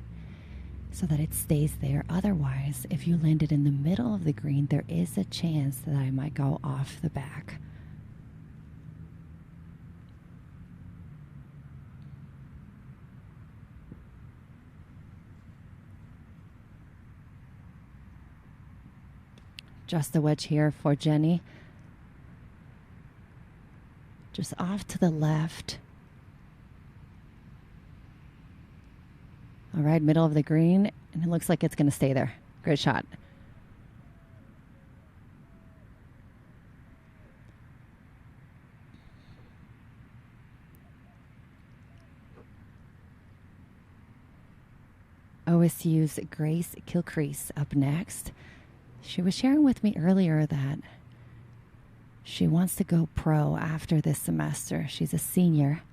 so that it stays there. Otherwise, if you land it in the middle of the green, there is a chance that I might go off the back. Just a wedge here for Jenny. Just off to the left. All right, middle of the green, and it looks like it's going to stay there. Great shot. OSU's Grace Gilchrist up next. She was sharing with me earlier that she wants to go pro after this semester. She's a senior.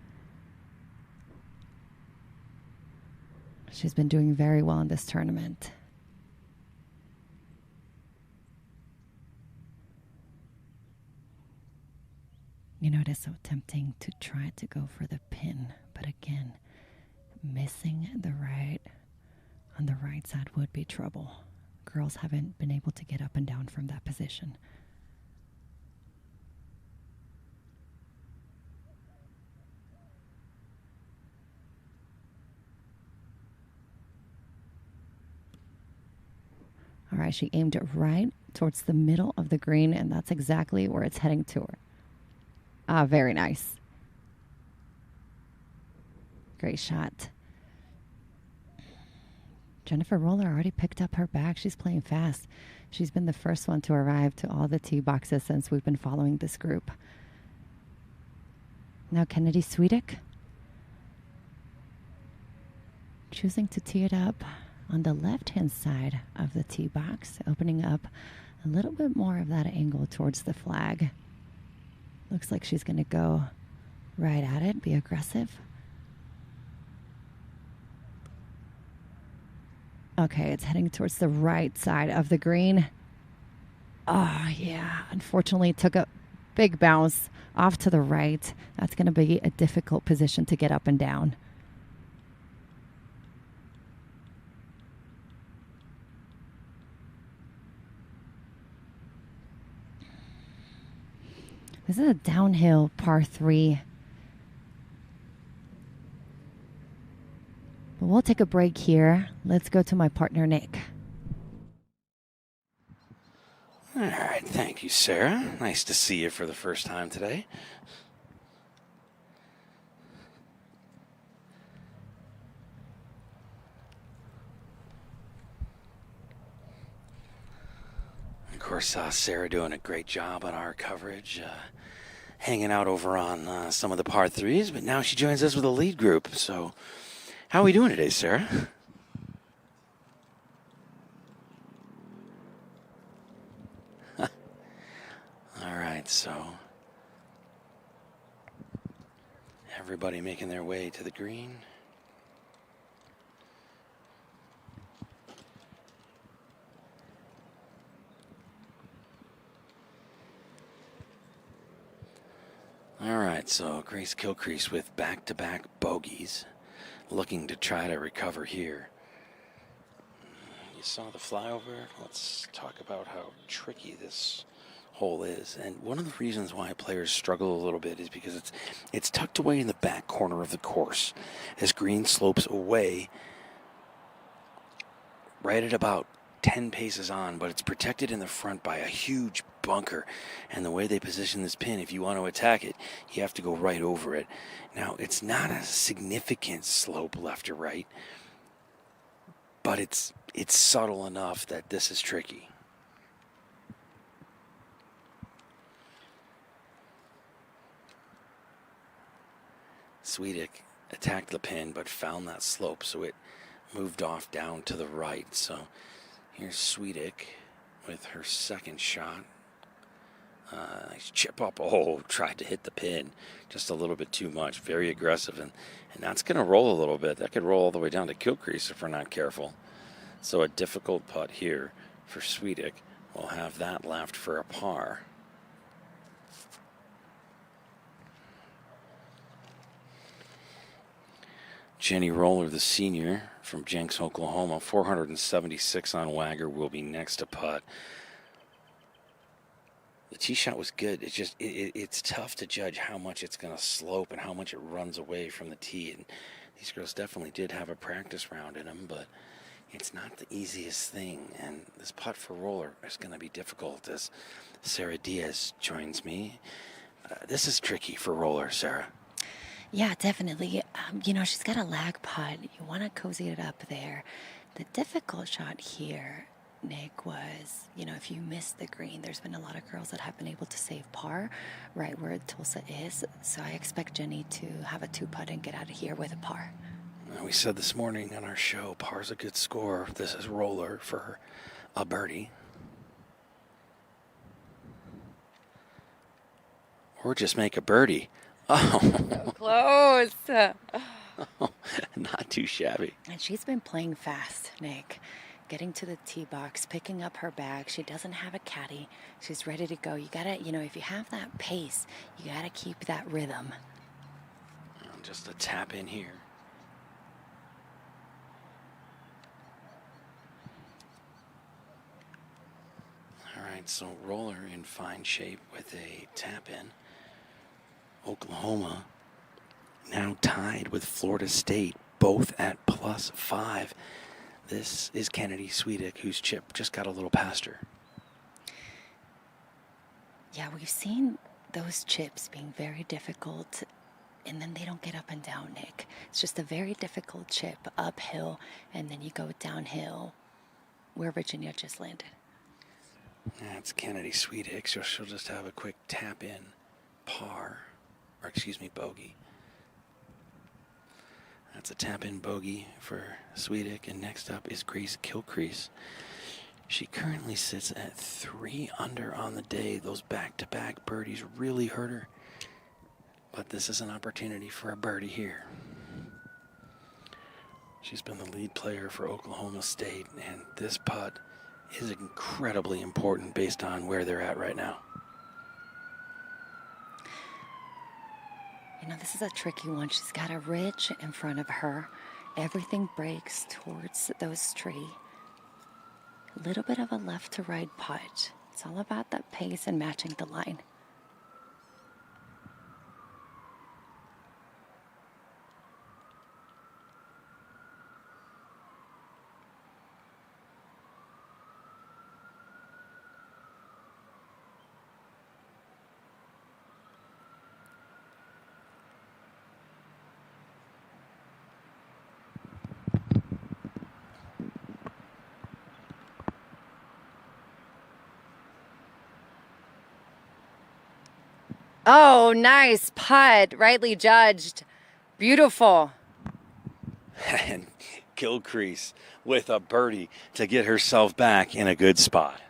She's been doing very well in this tournament. You know, it is so tempting to try to go for the pin, but again, missing the right on the right side would be trouble. Girls haven't been able to get up and down from that position. All right, she aimed it right towards the middle of the green, and that's exactly where it's heading to her. Ah, very nice. Great shot. Jennifer Roller already picked up her bag. She's playing fast. She's been the first one to arrive to all the tee boxes since we've been following this group. Now Kennedy Sweetic choosing to tee it up on the left-hand side of the tee box, opening up a little bit more of that angle towards the flag. Looks like she's going to go right at it, be aggressive. Okay, it's heading towards the right side of the green. Oh, yeah. Unfortunately, it took a big bounce off to the right. That's going to be a difficult position to get up and down. This is a downhill par 3. But we'll take a break here. Let's go to my partner, Nick. All right, thank you, Sarah. Nice to see you for the first time today. Of course, Sarah doing a great job on our coverage, hanging out over on some of the par 3s, but now she joins us with a lead group. So how are we doing today, Sarah? All right, so everybody making their way to the green. All right, so Grace Gilcrease with back-to-back bogeys, looking to try to recover here. You saw the flyover. Let's talk about how tricky this hole is. And one of the reasons why players struggle a little bit is because it's tucked away in the back corner of the course as green slopes away right at about 10 paces on, but it's protected in the front by a huge bunker. And the way they position this pin, if you want to attack it, you have to go right over it. Now, it's not a significant slope left or right, but it's subtle enough that this is tricky. Sweetic attacked the pin, but found that slope, so it moved off down to the right. So here's Sweetic with her second shot. Nice chip up. Oh, tried to hit the pin just a little bit too much. Very aggressive, and that's going to roll a little bit. That could roll all the way down to Gilcrease if we're not careful. So a difficult putt here for Sweetic. We'll have that left for a par. Jenny Roller, the senior from Jenks, Oklahoma, 476 on Wagger, will be next to putt. The tee shot was good. It's just it's tough to judge how much it's going to slope and how much it runs away from the tee. And these girls definitely did have a practice round in them, but it's not the easiest thing. And this putt for Roller is going to be difficult as Sara Diaz joins me. This is tricky for Roller, Sarah. Yeah, definitely. She's got a lag putt. You want to cozy it up there. The difficult shot here, Nick, was, if you miss the green, there's been a lot of girls that have been able to save par right where Tulsa is. So I expect Jenny to have a 2-putt and get out of here with a par. We said this morning, morning on our show, par's a good score. This is Roller for a birdie. or just make a birdie. Oh, Close. not too shabby. And she's been playing fast, Nick. Getting to the tee box, picking up her bag. She doesn't have a caddy. She's ready to go. You gotta, if you have that pace, you gotta keep that rhythm. Just a tap in here. All right, so Roller in fine shape with a tap in. Oklahoma now tied with Florida State, both at +5. This is Kennedy Swedick, whose chip just got a little past her. Yeah, we've seen those chips being very difficult, and then they don't get up and down, Nick. It's just a very difficult chip uphill, and then you go downhill where Virginia just landed. That's Kennedy Swedick, so she'll just have a quick tap in bogey. That's a tap-in bogey for Swedick, and next up is Grace Gilcrease. She currently sits at 3 under on the day. Those back-to-back birdies really hurt her, but this is an opportunity for a birdie here. She's been the lead player for Oklahoma State, and this putt is incredibly important based on where they're at right now. This is a tricky one. She's got a ridge in front of her. Everything breaks towards those trees. A little bit of a left to right putt. It's all about that pace and matching the line. Oh, nice putt. Rightly judged. Beautiful. And Gilcrease with a birdie to get herself back in a good spot.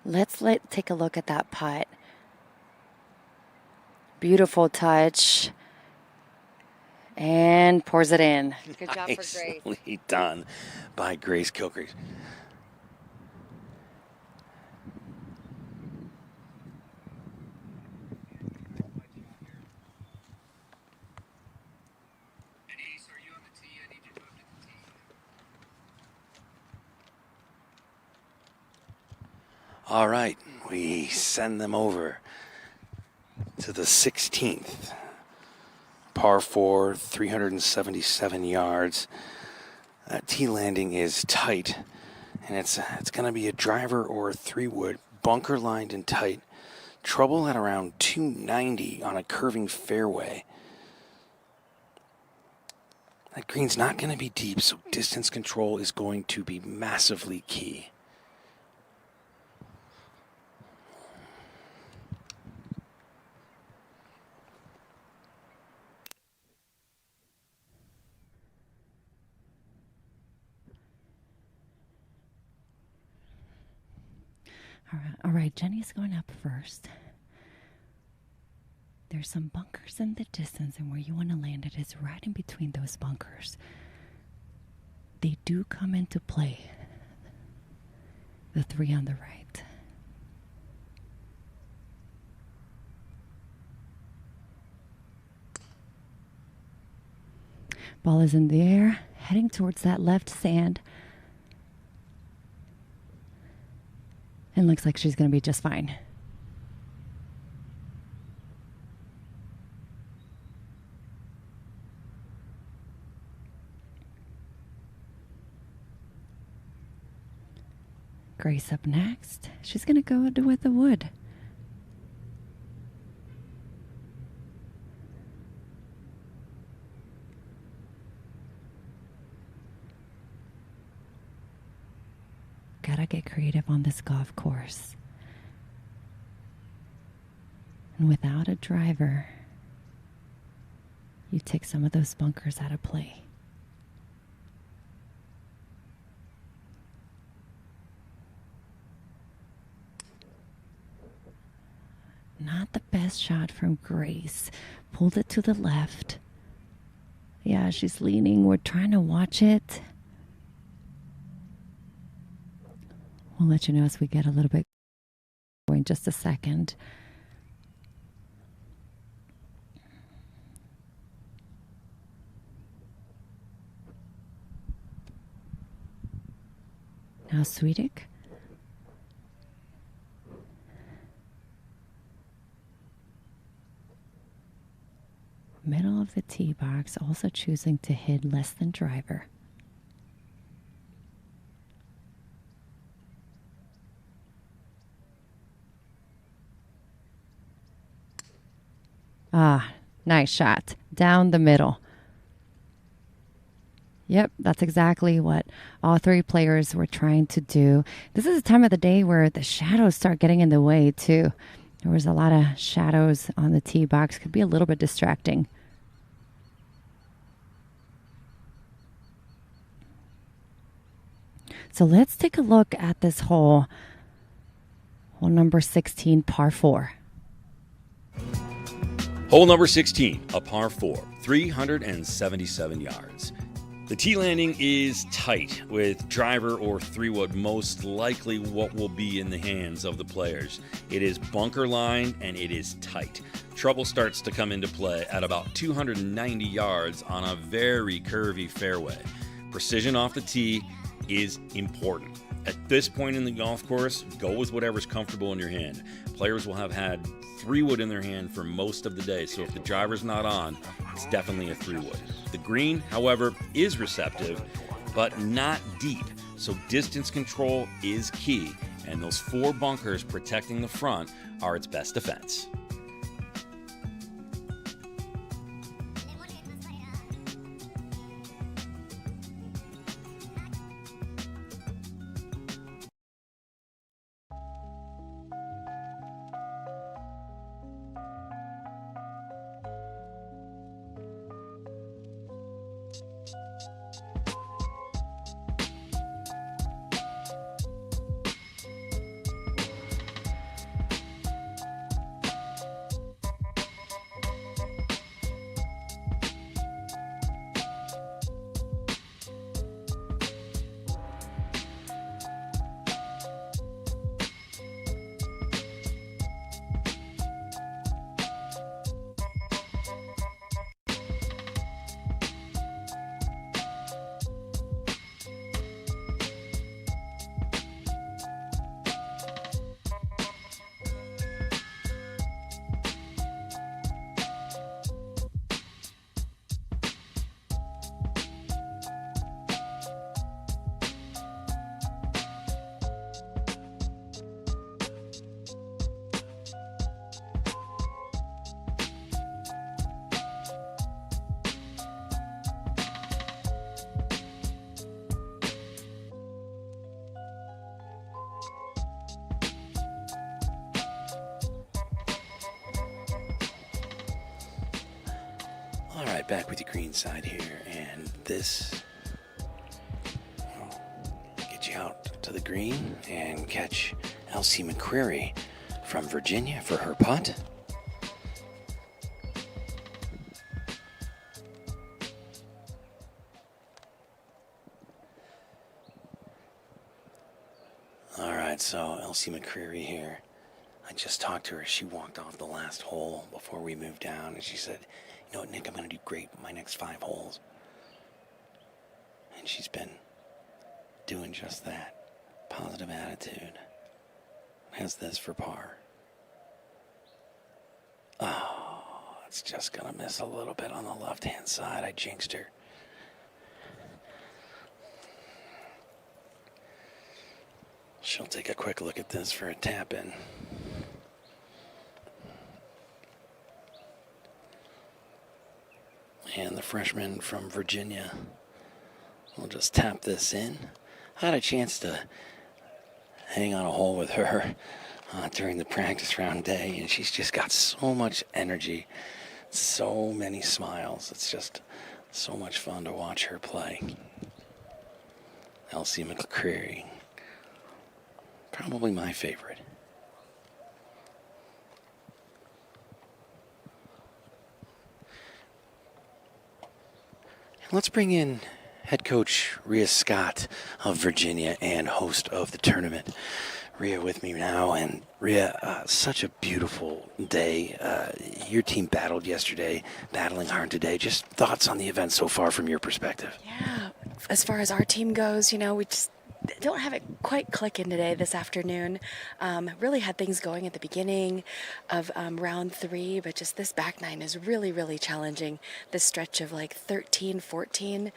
Let's take a look at that putt. Beautiful touch. And pours it in. Good job for Grace. Nicely done by Grace Gilcrease. All right, we send them over to the 16th. Par 4, 377 yards. That tee landing is tight, and it's going to be a driver or a 3-wood, bunker lined and tight. Trouble at around 290 on a curving fairway. That green's not going to be deep, so distance control is going to be massively key. All right, Jenny's going up first. There's some bunkers in the distance, and where you want to land it is right in between those bunkers. They do come into play. The 3 on the right. Ball is in the air, heading towards that left sand. And looks like she's going to be just fine. Grace up next. She's going to go with the wood. Gotta get creative on this golf course. And without a driver, you take some of those bunkers out of play. best shot from Grace. Pulled it to the left. Yeah, she's leaning. We're trying to watch it. We'll let you know as we get a little bit in just a second. Now Swedick. Middle of the tee box, also choosing to hit less than driver. Ah, nice shot. Down the middle. Yep, that's exactly what all three players were trying to do. This is a time of the day where the shadows start getting in the way, too. There was a lot of shadows on the tee box. Could be a little bit distracting. So let's take a look at this hole. Hole number 16, par 4. Hole number 16, a par 4, 377 yards. The tee landing is tight, with driver or 3-wood most likely what will be in the hands of the players. It is bunker line and it is tight. Trouble starts to come into play at about 290 yards on a very curvy fairway. Precision off the tee is important. At this point in the golf course, go with whatever's comfortable in your hand. Players will have had 3-wood in their hand for most of the day, so if the driver's not on, it's definitely a 3-wood. The green, however, is receptive, but not deep, so distance control is key, and those 4 bunkers protecting the front are its best defense. All right, back with the green side here, and this will get you out to the green and catch Elsie McCreary from Virginia for her putt. All right, so Elsie McCreary here. I just talked to her. She walked off the last hole before we moved down, and she said, "You know what, Nick, I'm going to do great my next 5 holes." And she's been doing just that. Positive attitude. Has this for par. Oh, it's just going to miss a little bit on the left-hand side. I jinxed her. She'll take a quick look at this for a tap-in. And the freshman from Virginia will just tap this in. I had a chance to hang on a hole with her during the practice round day, and she's just got so much energy, so many smiles. It's just so much fun to watch her play. Elsie McCreary, probably my favorite. Let's bring in head coach Rhea Scott of Virginia and host of the tournament. Rhea with me now, and Rhea, such a beautiful day. Your team battled yesterday, battling hard today. Just thoughts on the event so far from your perspective? Yeah, as far as our team goes, we just don't have it quite clicking today this afternoon. Really had things going at the beginning of round 3, but just this back 9 is really, really challenging. This stretch of like 13, 14,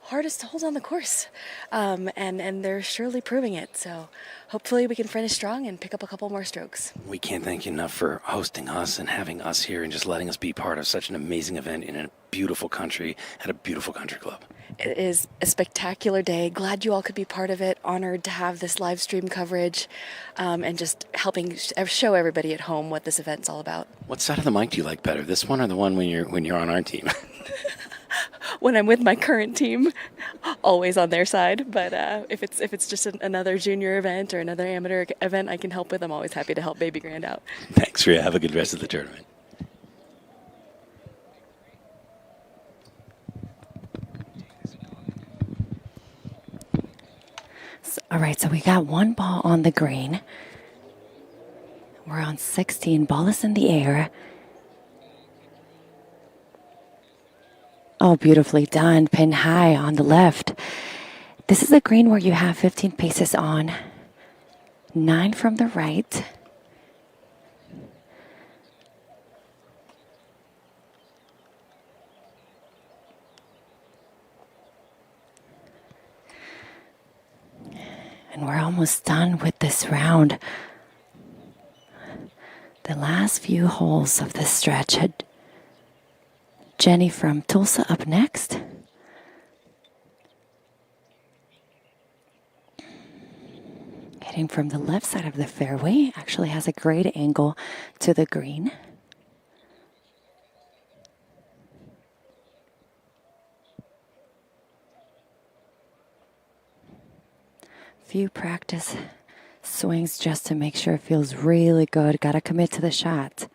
hardest holes on the course, and they're surely proving it. So hopefully we can finish strong and pick up a couple more strokes. We can't thank you enough for hosting us and having us here and just letting us be part of such an amazing event in a beautiful country at a beautiful country club. It is a spectacular day. Glad you all could be part of it. Honored to have this live stream coverage, and just helping show everybody at home what this event's all about. What side of the mic do you like better, this one or the one when you're on our team? When I'm with my current team, always on their side. But if it's just another junior event or another amateur event I can help with, I'm always happy to help Baby Grand out. Thanks, Rhea. Have a good rest of the tournament. All right, so we got one ball on the green. We're on 16. Ball is in the air. Oh, beautifully done. Pin high on the left. This is a green where you have 15 paces on. 9 from the right. And we're almost done with this round. The last few holes of this stretch had Jenny from Tulsa up next. Hitting from the left side of the fairway. Actually has a great angle to the green. Few practice swings just to make sure it feels really good. Got to commit to the shot.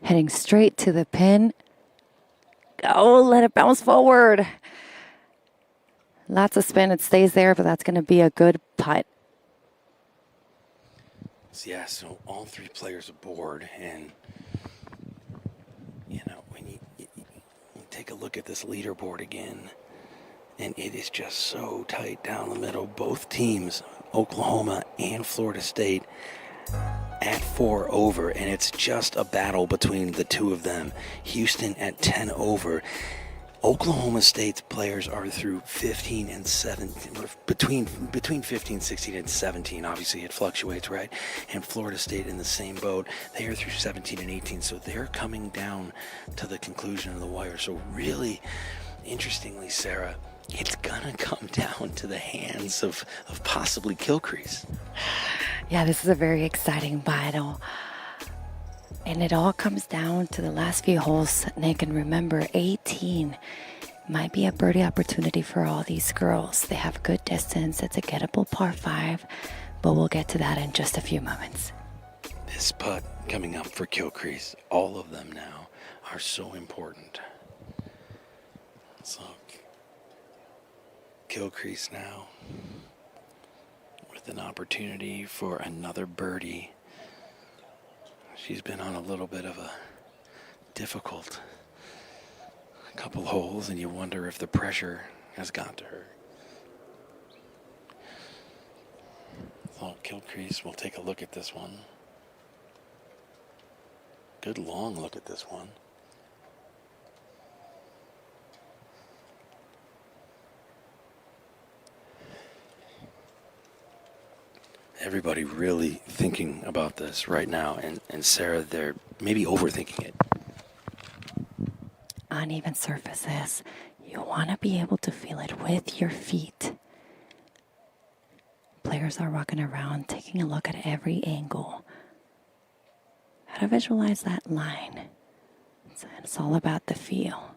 Heading straight to the pin. Oh, let it bounce forward. Lots of spin. It stays there, but that's going to be a good putt. Yeah, so all 3 players aboard, and when you take a look at this leaderboard again, and it is just so tight down the middle. Both teams, Oklahoma and Florida State, at 4 over, and it's just a battle between the two of them. Houston at 10 over. Oklahoma State's players are through 15 and 17, between 15, 16, and 17. Obviously, it fluctuates, right? And Florida State in the same boat. They are through 17 and 18, so they're coming down to the conclusion of the wire. So really, interestingly, Sara, it's going to come down to the hands of possibly Kilcrease. Yeah, this is a very exciting battle. And it all comes down to the last few holes, Nick. And remember, 18 might be a birdie opportunity for all these girls. They have good distance. It's a gettable par 5, but we'll get to that in just a few moments. This putt coming up for Kilcrease, all of them now are so important. So, Kilcrease now with an opportunity for another birdie. She's been on a little bit of a difficult couple holes, and you wonder if the pressure has got to her. So Kilcrease will take a look at this one. Good long look at this one. Everybody really thinking about this right now, and Sara, they're maybe overthinking it. Uneven surfaces. You want to be able to feel it with your feet. Players are walking around, taking a look at every angle. How to visualize that line. It's all about the feel.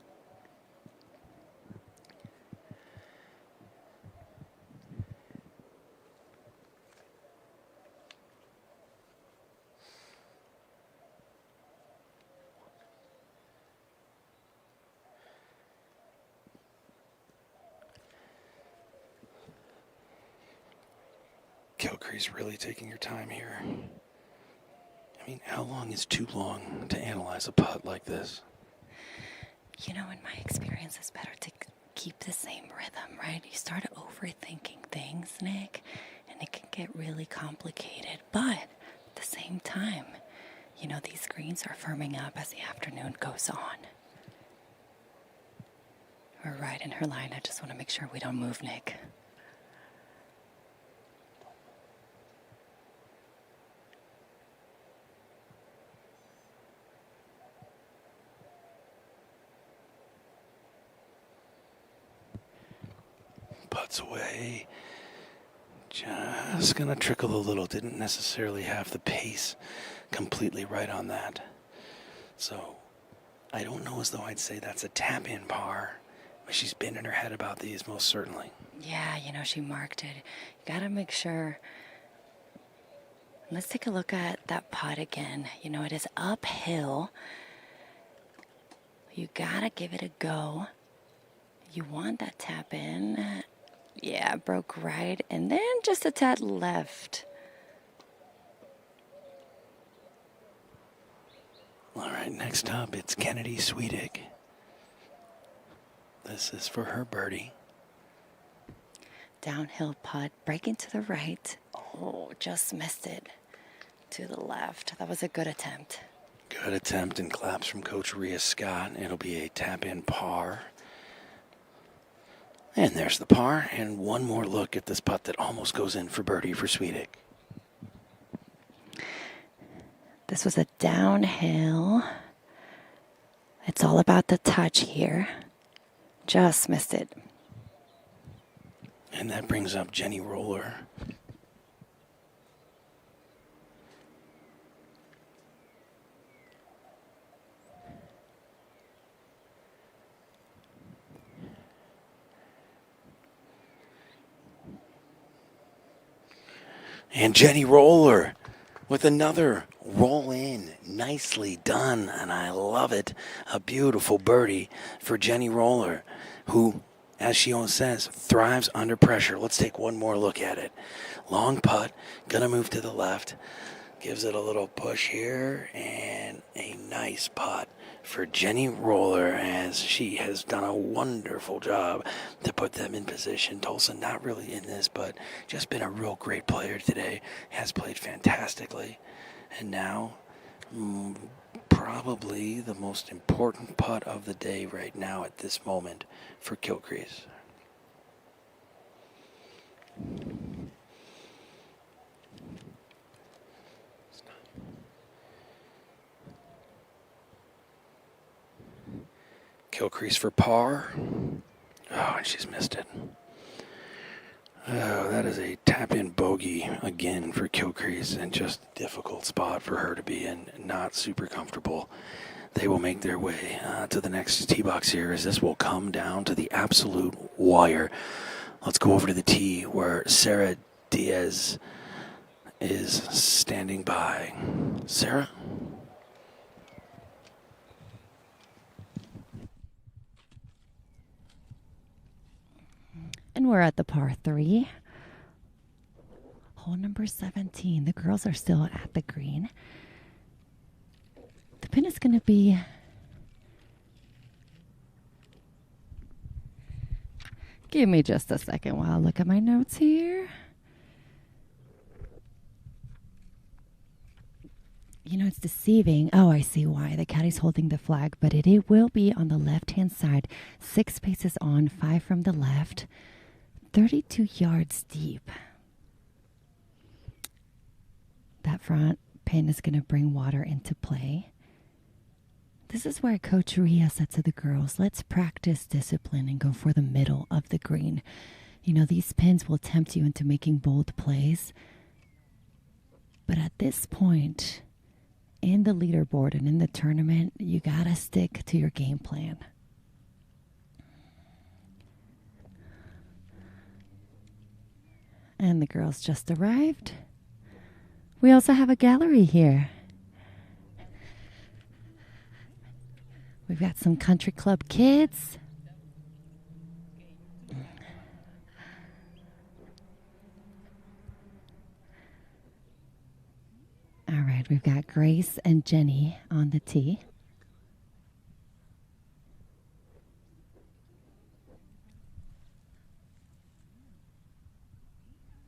Kilcree's really taking your time here. I mean, how long is too long to analyze a putt like this? You know, in my experience, it's better to keep the same rhythm, right? You start overthinking things, Nick, and it can get really complicated. But at the same time, you know, these greens are firming up as the afternoon goes on. We're right in her line. I just want to make sure we don't move, Nick. Putts away. Just gonna trickle a little. Didn't necessarily have the pace completely right on that. So I don't know as though I'd say that's a tap-in par. But she's been in her head about these, most certainly. Yeah, you know, she marked it. You gotta make sure. Let's take a look at that putt again. You know, it is uphill. You gotta give it a go. You want that tap in. Yeah, broke right, and then just a tad left. All right, next up, it's Kennedy Sweetig. This is for her birdie. Downhill putt, breaking to the right. Oh, just missed it to the left. That was a good attempt. Good attempt, and claps from Coach Rhea Scott. It'll be a tap-in par. And there's the par, and one more look at this putt that almost goes in for birdie for Sweetig. This was a downhill. It's all about the touch here. Just missed it. And that brings up Jenny Roller. And Jenny Roller with another roll in. Nicely done, and I love it. A beautiful birdie for Jenny Roller, who, as she always says, thrives under pressure. Let's take one more look at it. Long putt, gonna move to the left. Gives it a little push here, and a nice putt for Jenny Roller, as she has done a wonderful job to put them in position. Tulsa not really in this, but just been a real great player today. Has played fantastically. And now, probably the most important putt of the day right now at this moment for Kilcrease. Kilcrease for par. Oh, and she's missed it. Oh, that is a tap-in bogey again for Kilcrease, and just a difficult spot for her to be in. Not super comfortable. They will make their way to the next tee box here, as this will come down to the absolute wire. Let's go over to the tee where Sara Diaz is standing by. Sara? And we're at the par 3. Hole number 17. The girls are still at the green. The pin is going to be... Give me just a second while I look at my notes here. You know, it's deceiving. Oh, I see why. The caddy's holding the flag, but it will be on the left-hand side. 6 paces on, 5 from the left. 32 yards deep. That front pin is going to bring water into play. This is where Coach Rhea said to the girls, let's practice discipline and go for the middle of the green. You know, these pins will tempt you into making bold plays. But at this point in the leaderboard and in the tournament, you got to stick to your game plan. And the girls just arrived. We also have a gallery here. We've got some country club kids. We've got Grace and Jenny on the tee.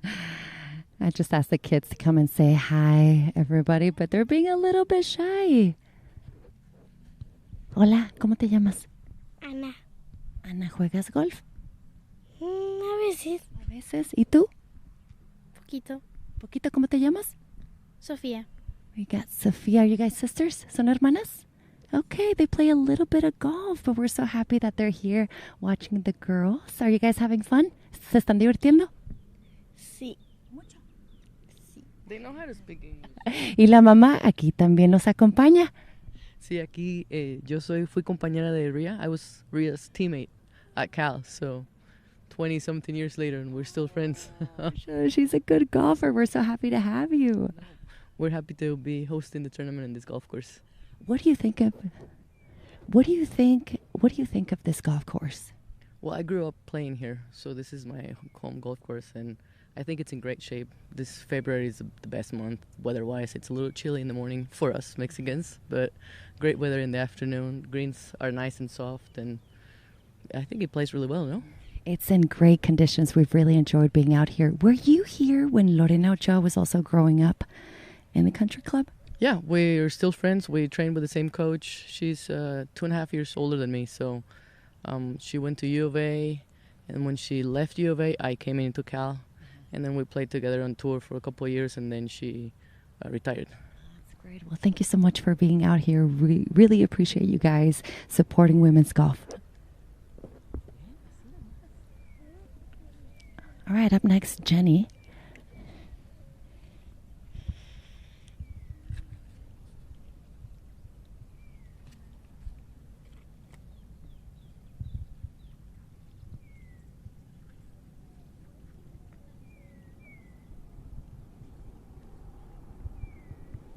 I just asked the kids to come and say hi, everybody, but they're being a little bit shy. Hola, ¿cómo te llamas? Ana. Ana, ¿juegas golf? A veces. A veces. ¿Y tú? Poquito. Poquito, ¿cómo te llamas? Sofía. We got Sophia. Are you guys sisters? ¿Son hermanas? Okay, they play a little bit of golf, but we're so happy that they're here watching the girls. Are you guys having fun? ¿Se están divirtiendo? Sí. They know how to speak English. Y la mamá aquí también nos acompaña. Sí, aquí fui compañera de Ria. I was Ria's teammate at Cal, so 20-something years later, and we're still friends. She's a good golfer. We're so happy to have you. We're happy to be hosting the tournament in this golf course. What do you think of this golf course? Well, I grew up playing here, so this is my home golf course, and I think it's in great shape. This February is the best month weather-wise. It's a little chilly in the morning for us Mexicans, but great weather in the afternoon. Greens are nice and soft, and I think it plays really well, no? It's in great conditions. We've really enjoyed being out here. Were you here when Lorena Ochoa was also growing up in the country club? Yeah, we're still friends. We train with the same coach. She's 2.5 years older than me, so she went to U of A, and when she left U of A, I came into Cal. And then we played together on tour for a couple of years, and then she retired. That's great. Well, thank you so much for being out here. We really appreciate you guys supporting women's golf. All right, up next, Jenny.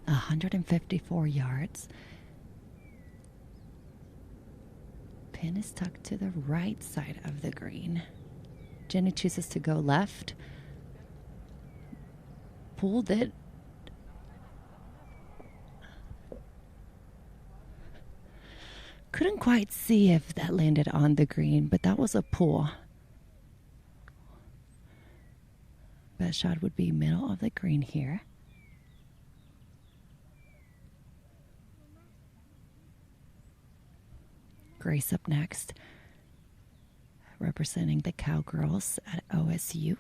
A 154 yards. Pin is tucked to the right side of the green. Jenny chooses to go left. Pulled it. Couldn't quite see if that landed on the green, but that was a pull. Best shot would be middle of the green here. Grace up next, representing the Cowgirls at OSU.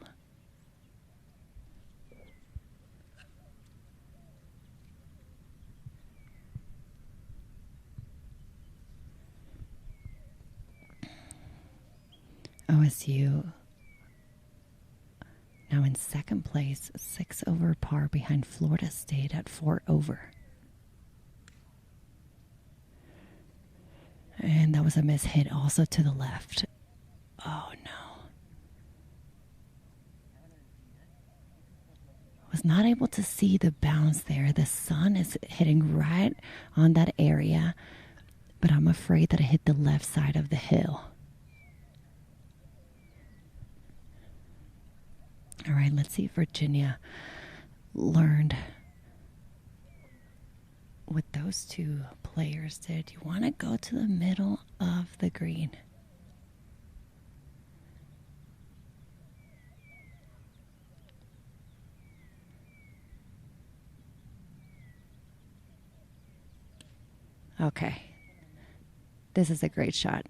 OSU now in second place, 6 over par behind Florida State at 4 over. And that was a miss hit also to the left. Oh no. Was not able to see the bounce there. The sun is hitting right on that area, but I'm afraid that it hit the left side of the hill. All right, let's see if Virginia learned what those two players did. You want to go to the middle of the green. Okay. This is a great shot.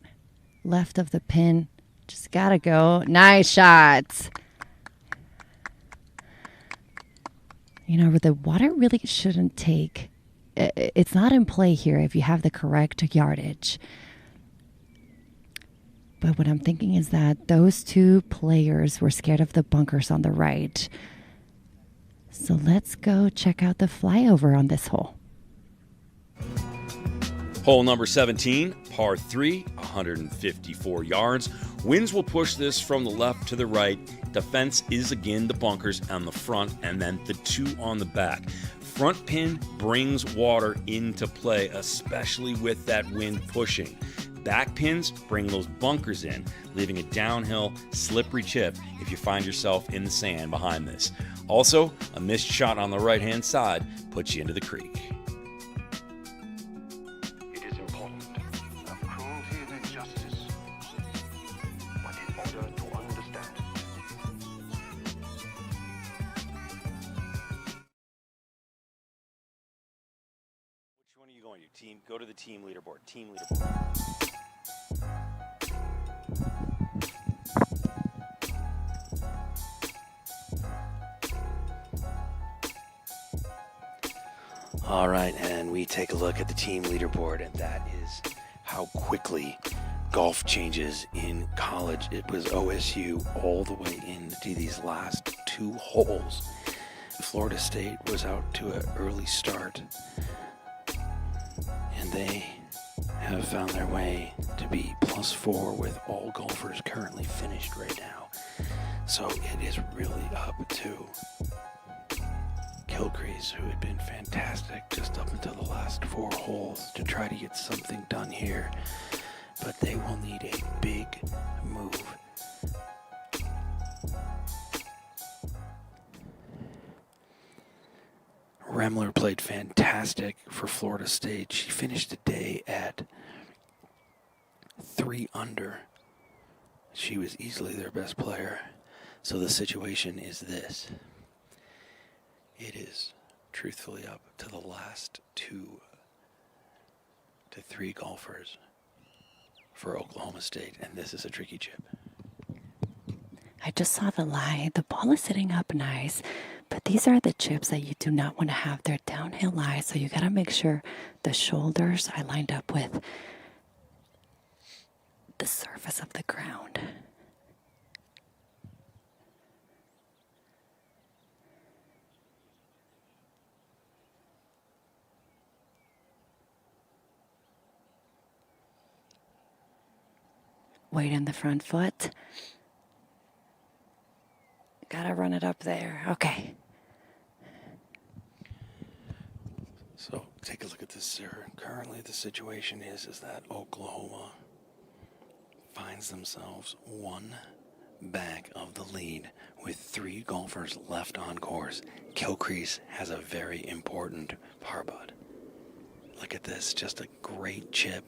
Left of the pin. Just gotta go. Nice shot. You know, the water really shouldn't take... It's not in play here if you have the correct yardage. But what I'm thinking is that those two players were scared of the bunkers on the right. So let's go check out the flyover on this hole. Hole number 17, par 3, 154 yards. Winds will push this from the left to the right. Defense is again the bunkers on the front and then the two on the back. Front pin brings water into play, especially with that wind pushing. Back pins bring those bunkers in, leaving a downhill, slippery chip if you find yourself in the sand behind this. Also, a missed shot on the right-hand side puts you into the creek. It is important of cruelty and injustice, but in order to understand Which one are you going to? Team, go to the team leaderboard. Team leaderboard. All right, and we take a look at the team leaderboard, and that is how quickly golf changes in college. It was OSU all the way into these last 2 holes. Florida State was out to an early start, and they have found their way to be +4 with all golfers currently finished right now. So it is really up to Gilcrease, who had been fantastic just up until the last 4 holes, to try to get something done here. But they will need a big move. Remler played fantastic for Florida State. She finished the day at 3 under. She was easily their best player. So the situation is this. It is truthfully up to the last 2 to 3 golfers for Oklahoma State, and this is a tricky chip. I just saw the lie. The ball is sitting up nice, but these are the chips that you do not want to have. They're downhill lies, so you got to make sure the shoulders are lined up with the surface of the ground. Weight in the front foot. Gotta run it up there. Okay. So take a look at this, Sarah. Currently the situation is that Oklahoma finds themselves 1 back of the lead with 3 golfers left on course. Gilcrease has a very important par putt. Look at this, just a great chip.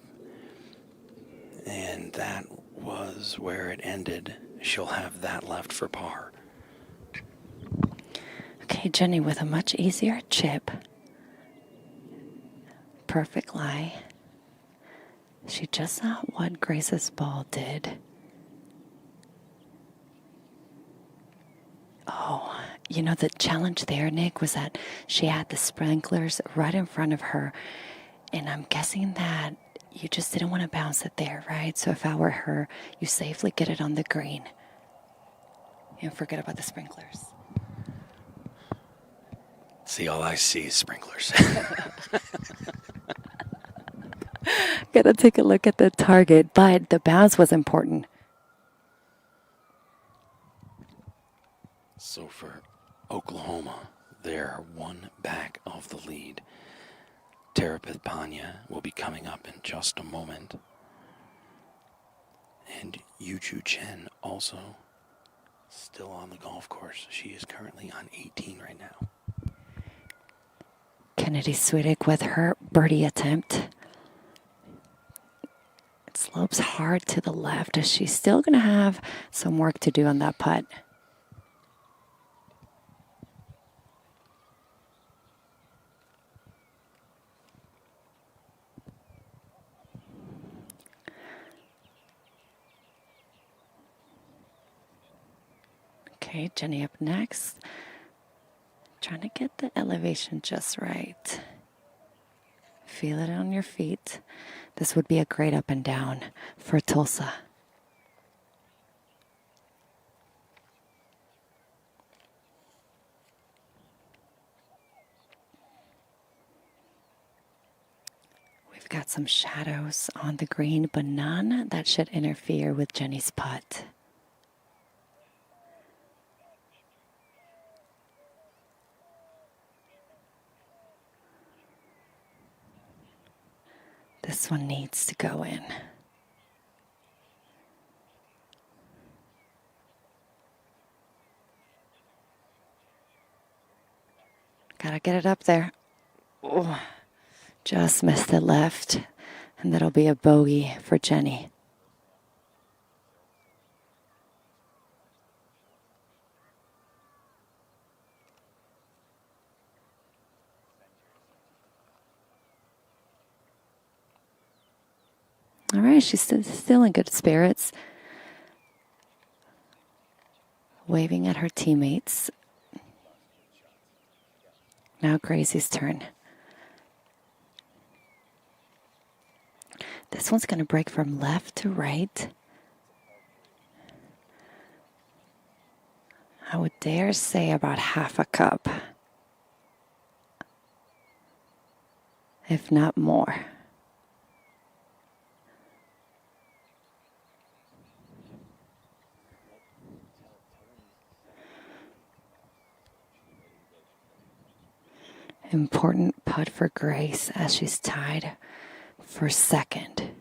And that was where it ended. She'll have that left for par. Okay, Jenny with a much easier chip. Perfect lie. She just saw what Grace's ball did. Oh, you know, the challenge there, Nick, was that she had the sprinklers right in front of her. And I'm guessing that you just didn't want to bounce it there, right? So if I were her, you safely get it on the green and forget about the sprinklers. See, all I see is sprinklers. Gotta take a look at the target, but the bounce was important. So for Oklahoma, they're 1 back of the lead. Terapith Panya will be coming up in just a moment. And Yu-Chu Chen also still on the golf course. She is currently on 18 right now. Kennedy Swedick with her birdie attempt. It slopes hard to the left as she's still going to have some work to do on that putt. Okay, Jenny up next. Trying to get the elevation just right. Feel it on your feet. This would be a great up and down for Tulsa. We've got some shadows on the green, but none that should interfere with Jenny's putt. This one needs to go in. Gotta get it up there. Oh, just missed it left. And that'll be a bogey for Jenny. All right, she's still in good spirits. Waving at her teammates. Now Gracie's turn. This one's going to break from left to right. I would dare say about half a cup, if not more. Important putt for Grace as she's tied for second.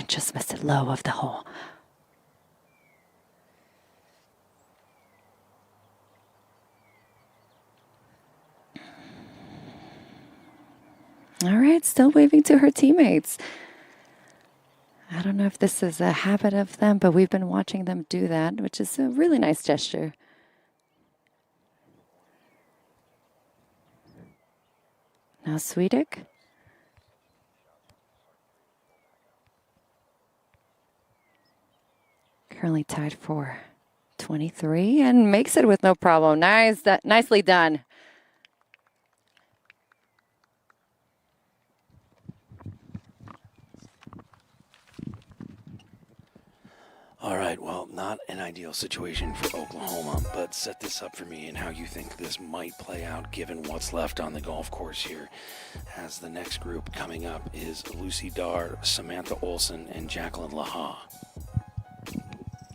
Just missed it low of the hole. All right, still waving to her teammates. I don't know if this is a habit of them, but we've been watching them do that, which is a really nice gesture. Now Swedick. Currently tied for 23 and makes it with no problem. Nicely done. All right, well, not an ideal situation for Oklahoma, but set this up for me and how you think this might play out given what's left on the golf course here. As the next group coming up is Lucy Dar, Samantha Olson, and Jacqueline Laha.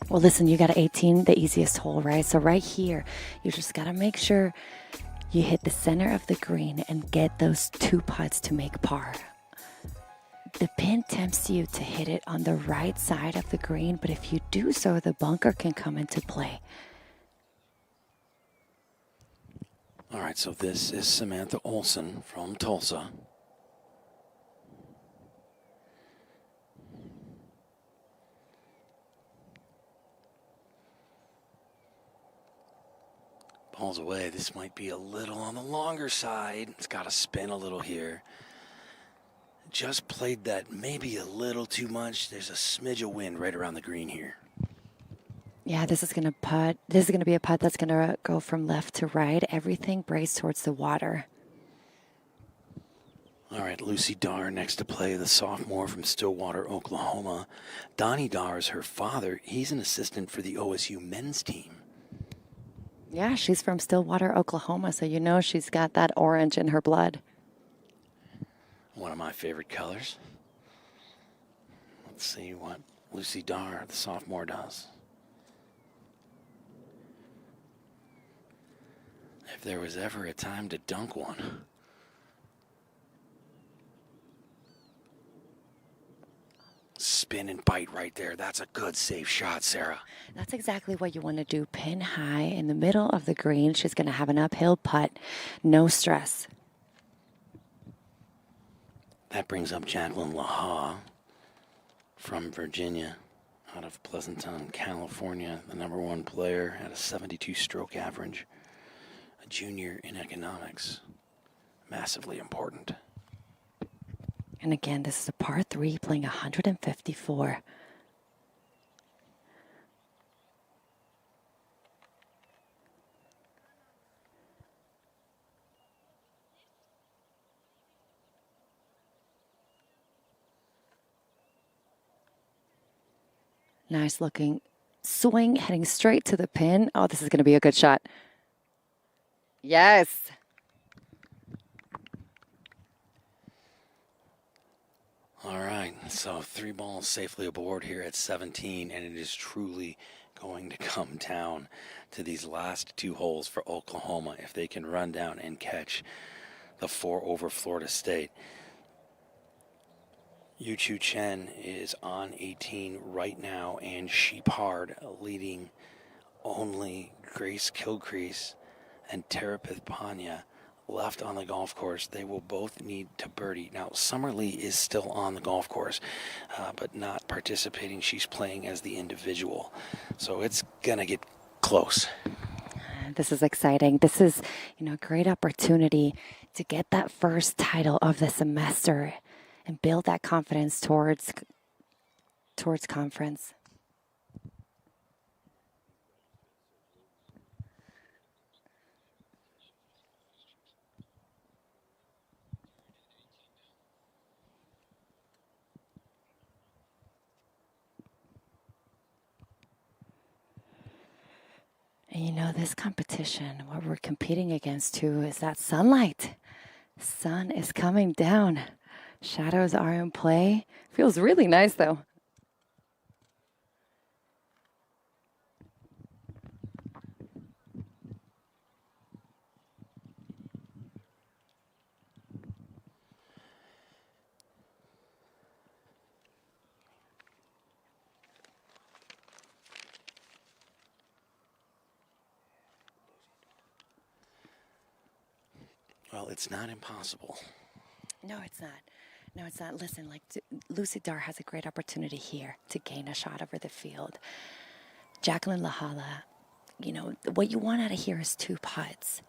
Well, listen, you got 18, the easiest hole, right? So right here, you just got to make sure you hit the center of the green and get those 2 putts to make par. The pin tempts you to hit it on the right side of the green, but if you do so, the bunker can come into play. All right, so this is Samantha Olson from Tulsa. Ball's away. This might be a little on the longer side. It's got to spin a little here. Just played that maybe a little too much. There's a smidge of wind right around the green here. Yeah, this is going to putt. This is going to be a putt that's going to go from left to right. Everything braced towards the water. All right, Lucy Dar next to play, the sophomore from Stillwater, Oklahoma. Donnie Dar is her father. He's an assistant for the OSU men's team. Yeah, she's from Stillwater, Oklahoma, so you know she's got that orange in her blood. One of my favorite colors. Let's see what Lucy Dar, the sophomore, does. If there was ever a time to dunk one. Spin and bite right there. That's a good safe shot, Sara. That's exactly what you want to do. Pin high in the middle of the green. She's going to have an uphill putt. No stress. That brings up Jacqueline Laha from Virginia, out of Pleasanton, California, the #1 player at a 72 stroke average, a junior in economics. Massively important. And again, this is a par 3 playing 154. Nice looking swing, heading straight to the pin. Oh, this is going to be a good shot. Yes. All right, so 3 balls safely aboard here at 17, and it is truly going to come down to these last 2 holes for Oklahoma if they can run down and catch the 4 over Florida State. Yu Chen is on 18 right now and sheep hard, leading only Grace Kilcrease and Terapith Panya left on the golf course. They will both need to birdie. Now, Summerlee is still on the golf course, but not participating. She's playing as the individual. So it's going to get close. This is exciting. This is, a great opportunity to get that first title of the semester and build that confidence towards conference. And this competition, what we're competing against too, is that sunlight. Sun is coming down. Shadows are in play. Feels really nice though. Well, it's not impossible. No, it's not. No, it's not. Listen, Lucy Dar has a great opportunity here to gain a shot over the field. Jacqueline Lahala, what you want out of here is 2 putts.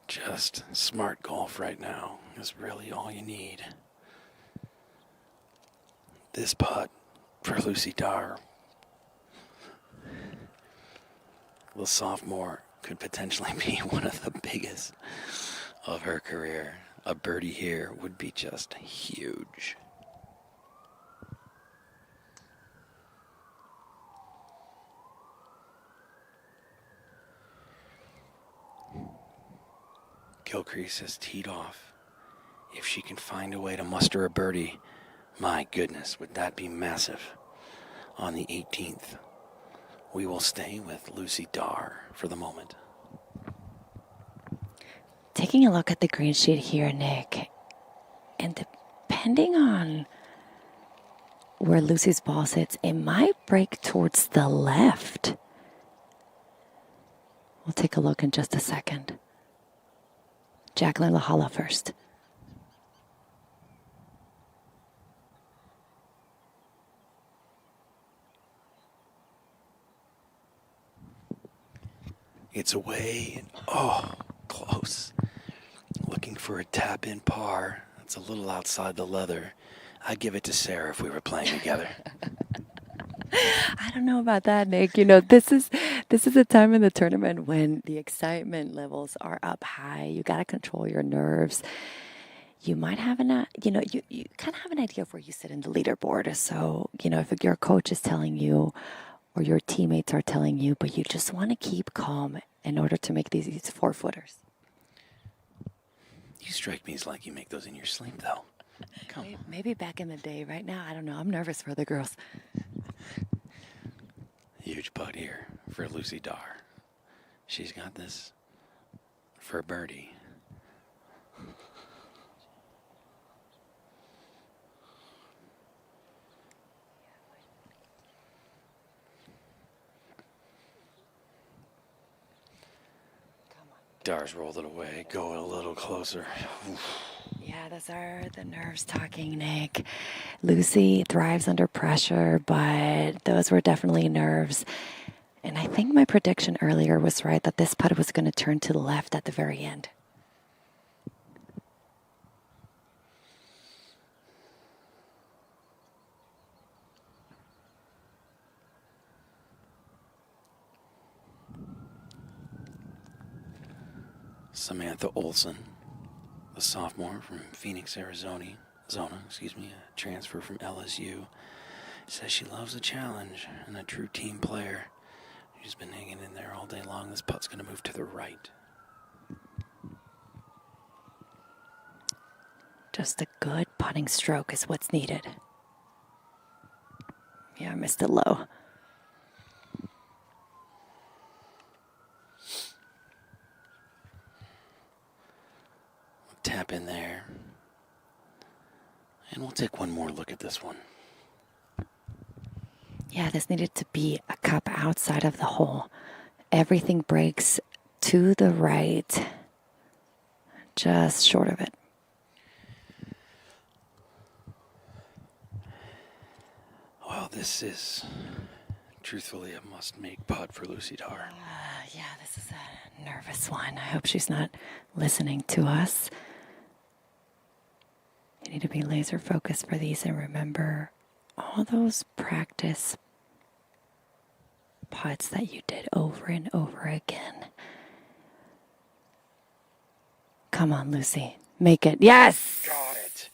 Just smart golf right now is really all you need. This putt for Lucy Dar, the sophomore, could potentially be one of the biggest of her career. A birdie here would be just huge. Gilcrease has teed off. If she can find a way to muster a birdie, my goodness, would that be massive. On the 18th, we will stay with Lucy Dar for the moment. Taking a look at the green sheet here, Nick, and depending on where Lucy's ball sits, it might break towards the left. We'll take a look in just a second. Jacqueline Lahala first. It's away and close. Looking for a tap-in par. That's a little outside the leather. I'd give it to Sara if we were playing together. I don't know about that, Nick. This is a time in the tournament when the excitement levels are up high. You got to control your nerves. You might have you kind of have an idea of where you sit in the leaderboard. So, if your coach is telling you or your teammates are telling you, but you just want to keep calm in order to make these 4-footers. You strike me as like you make those in your sleep, though. Come on. Maybe back in the day. Right now, I don't know. I'm nervous for the girls. Huge putt here for Lucy Dar. She's got this for birdie. Dar's rolled it away. Go a little closer. Yeah, those are the nerves talking, Nick. Lucy thrives under pressure, but those were definitely nerves. And I think my prediction earlier was right, that this putt was going to turn to the left at the very end. Samantha Olson, the sophomore from Phoenix, Arizona, a transfer from LSU, says she loves a challenge and a true team player. She's been hanging in there all day long. This putt's going to move to the right. Just a good putting stroke is what's needed. Yeah, I missed it low. tap in there. And we'll take one more look at this one. Yeah, this needed to be a cup outside of the hole. Everything breaks to the right, just short of it. Well, this is truthfully a must-make putt for Lucy Dar. Yeah, this is a nervous one. I hope she's not listening to us. You need to be laser focused for these and remember all those practice putts that you did over and over again. Come on, Lucy. Make it. Yes! Got it.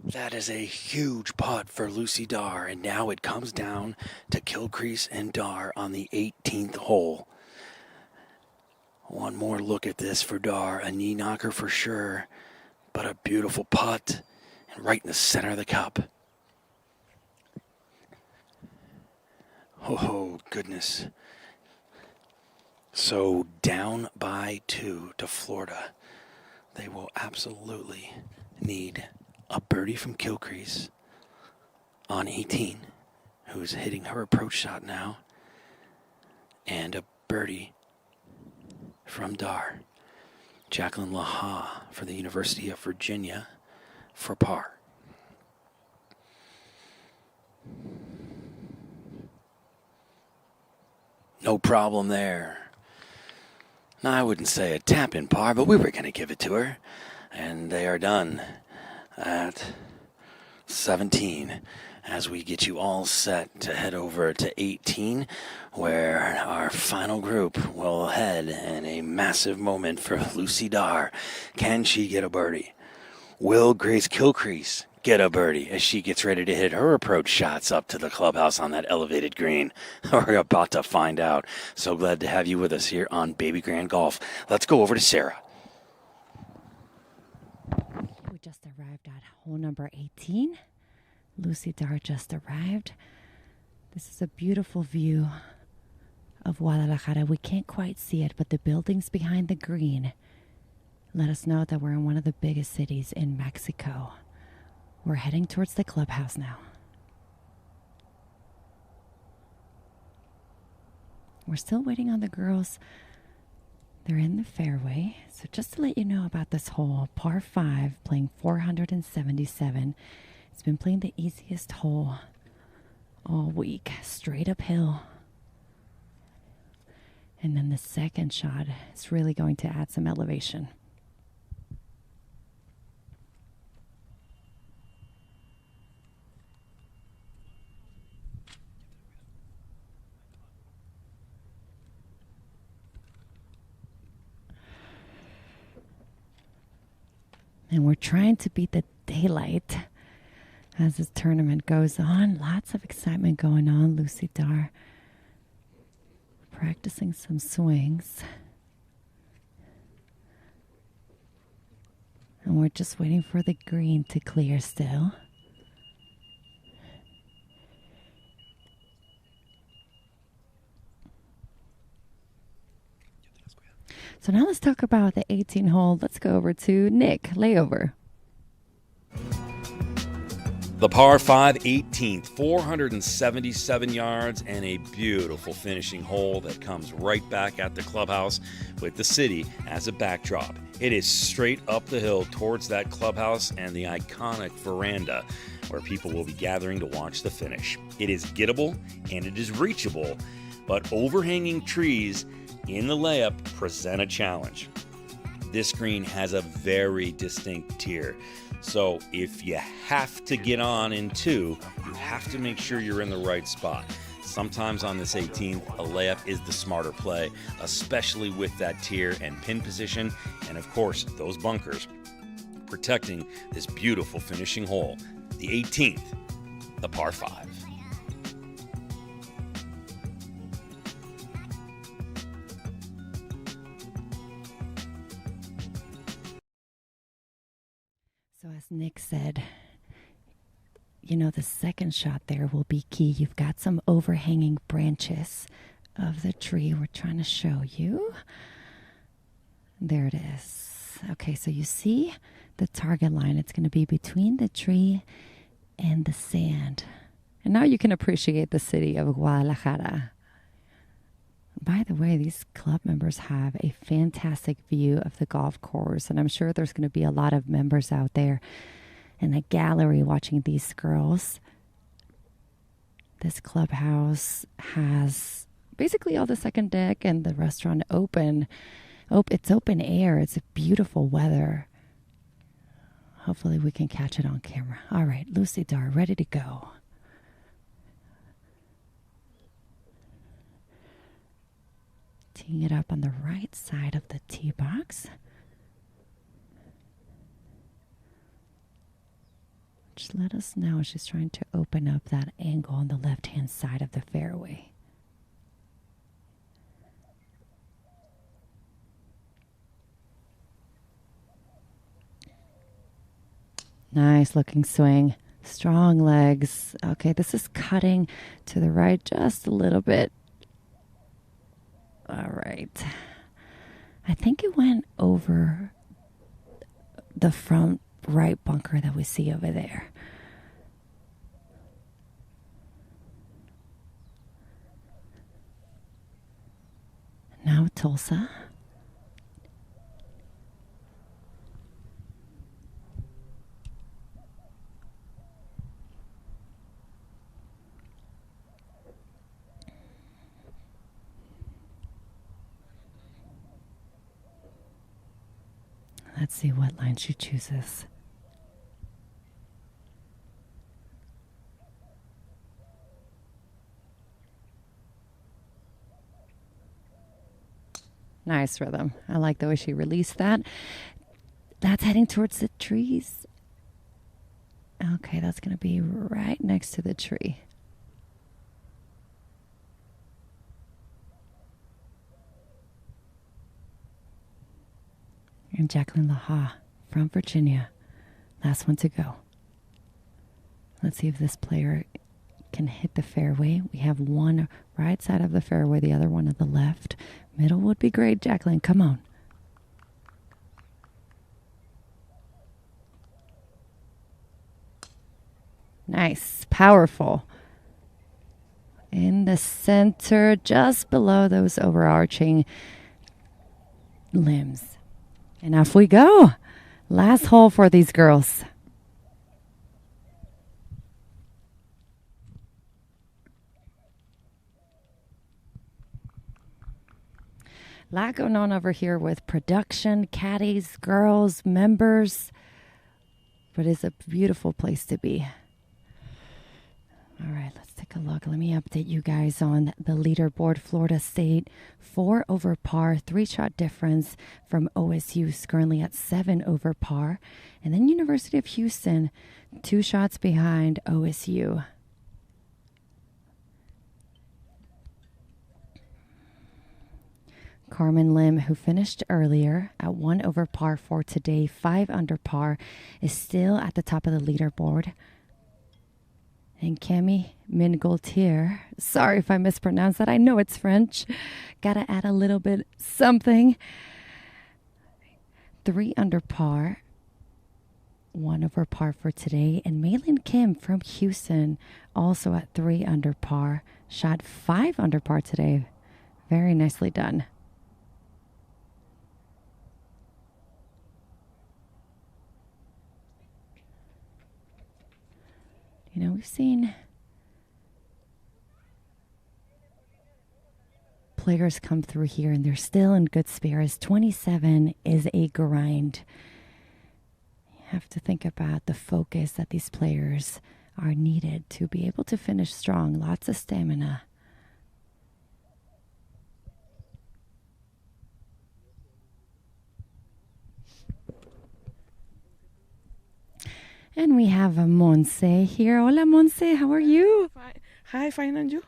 That is a huge putt for Lucy Dar, and now it comes down to Kilcrease and Dar on the 18th hole. One more look at this for Dar. A knee knocker for sure, but a beautiful putt, and right in the center of the cup. Oh, goodness. So down by 2 to Florida. They will absolutely need a birdie from Kilcrease on 18, who's hitting her approach shot now, and a birdie from Dar. Jacqueline Laha for the University of Virginia for par. No problem there. Now, I wouldn't say a tap-in par, but we were going to give it to her. And they are done at 17 as we get you all set to head over to 18, where our final group will head in a massive moment for Lucy Dar. Can she get a birdie? Will Grace Kilcrease get a birdie as she gets ready to hit her approach shots up to the clubhouse on that elevated green? We're about to find out. So glad to have you with us here on Baby Grand Golf. Let's go over to Sara. We just arrived at hole number 18. Lucy Dar just arrived. This is a beautiful view of Guadalajara. We can't quite see it, but the buildings behind the green let us know that we're in one of the biggest cities in Mexico. We're heading towards the clubhouse now. We're still waiting on the girls. They're in the fairway. So just to let you know about this hole, par 5, playing 477. It's been playing the easiest hole all week, straight uphill. And then the second shot is really going to add some elevation. And we're trying to beat the daylight as this tournament goes on. Lots of excitement going on. Lucy Dar practicing some swings. And we're just waiting for the green to clear still. So now let's talk about the 18 hole. Let's go over to Nick, layover. The par 5 18th, 477 yards, and a beautiful finishing hole that comes right back at the clubhouse with the city as a backdrop. It is straight up the hill towards that clubhouse and the iconic veranda where people will be gathering to watch the finish. It is gettable and it is reachable, but overhanging trees in the layup present a challenge. This green has a very distinct tier. So if you have to get on in 2, you have to make sure you're in the right spot. Sometimes on this 18th, a layup is the smarter play, especially with that tier and pin position, and of course, those bunkers protecting this beautiful finishing hole. The 18th, the par 5. So as Nick said, you know, the second shot there will be key. You've got some overhanging branches of the tree we're trying to show you. There it is. Okay, so you see the target line. It's going to be between the tree and the sand. And now you can appreciate the city of Guadalajara. By the way, these club members have a fantastic view of the golf course, and I'm sure there's going to be a lot of members out there in a gallery watching these girls. This clubhouse has basically all the second deck and the restaurant open. It's open air. It's beautiful weather. Hopefully we can catch it on camera. All right, Lucy Dar, ready to go. Teeing it up on the right side of the tee box. Just let us know. She's trying to open up that angle on the left-hand side of the fairway. Nice looking swing. Strong legs. Okay, this is cutting to the right just a little bit. All right. I think it went over the front right bunker that we see over there. Now Tulsa. Let's see what line she chooses. Nice rhythm. I like the way she released that. That's heading towards the trees. Okay, that's going to be right next to the tree. And Jacqueline Laha from Virginia. Last one to go. Let's see if this player can hit the fairway. We have one right side of the fairway, the other one on the left. Middle would be great, Jacqueline. Come on. Nice. Powerful. In the center, just below those overarching limbs. And off we go. Last hole for these girls. Lot going on over here with production, caddies, girls, members. But it's a beautiful place to be. All right, let's take a look. Let me update you guys on the leaderboard. Florida State, 4 over par, 3-shot difference from OSU is currently at 7 over par. And then University of Houston, 2 shots behind OSU. Carmen Lim, who finished earlier at 1 over par for today, 5 under par, is still at the top of the leaderboard. And Camille Mingaultier, sorry if I mispronounced that. I know it's French. Gotta add a little bit something. 3 under par, 1 over par for today. And Maylin Kim from Houston, also at 3 under par, shot 5 under par today. Very nicely done. You know, we've seen players come through here and they're still in good spirits. 27 is a grind. You have to think about the focus that these players are needed to be able to finish strong. Lots of stamina. And we have a Monse here. Hola, Monse. How are you? Hi, fine, and you?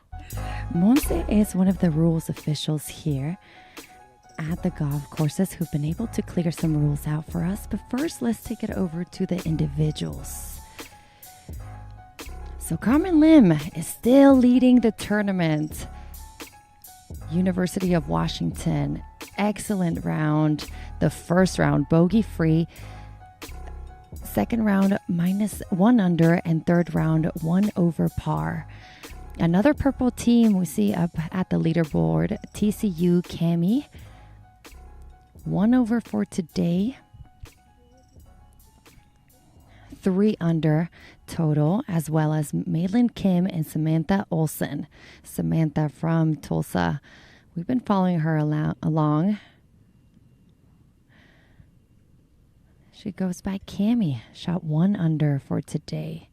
Monse is one of the rules officials here at the golf courses who've been able to clear some rules out for us. But first, let's take it over to the individuals. So Carmen Lim is still leading the tournament. University of Washington, excellent round. The first round, bogey-free. Second round, -1 under, and third round, 1 over par. Another purple team we see up at the leaderboard, TCU Cami. 1 over for today. 3 under total, as well as Maylin Kim and Samantha Olsen. Samantha from Tulsa. We've been following her along. She goes by Cami. Shot 1 under for today.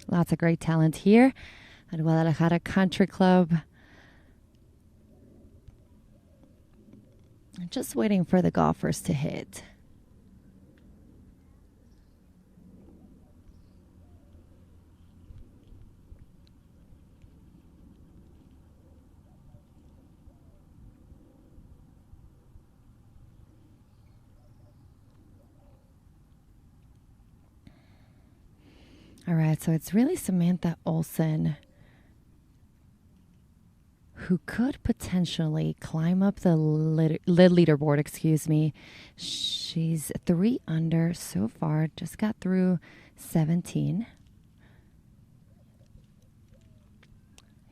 Lots of great talent here at Guadalajara Country Club. Just waiting for the golfers to hit. All right, so it's really Samantha Olsen who could potentially climb up the leaderboard, excuse me. She's 3 under so far, just got through 17.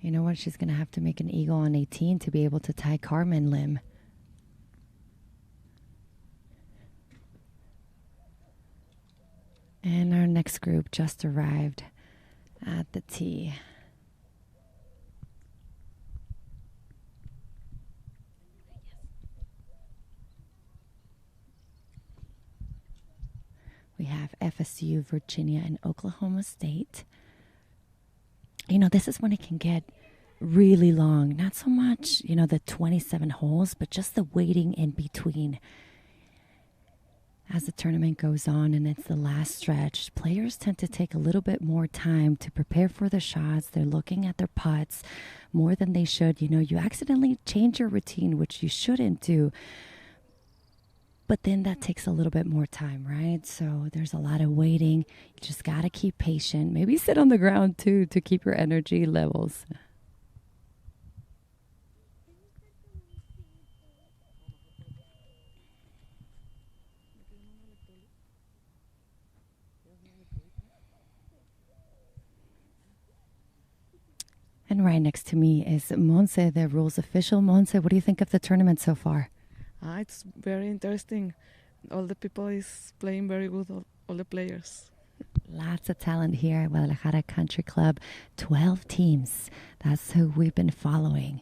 You know what? She's going to have to make an eagle on 18 to be able to tie Carmen Lim. And our next group just arrived at the tee. We have FSU, Virginia, and Oklahoma State. You know, this is when it can get really long. Not so much, you know, the 27 holes, but just the waiting in between. As the tournament goes on and it's the last stretch, players tend to take a little bit more time to prepare for the shots. They're looking at their putts more than they should. You know, you accidentally change your routine, which you shouldn't do. But then that takes a little bit more time, right? So there's a lot of waiting. You just got to keep patient. Maybe sit on the ground too to keep your energy levels. And right next to me is Monse, the rules official. Monse, what do you think of the tournament so far? It's very interesting. All the people is playing very good, all the players. Lots of talent here at Guadalajara Country Club. 12 teams. That's who we've been following.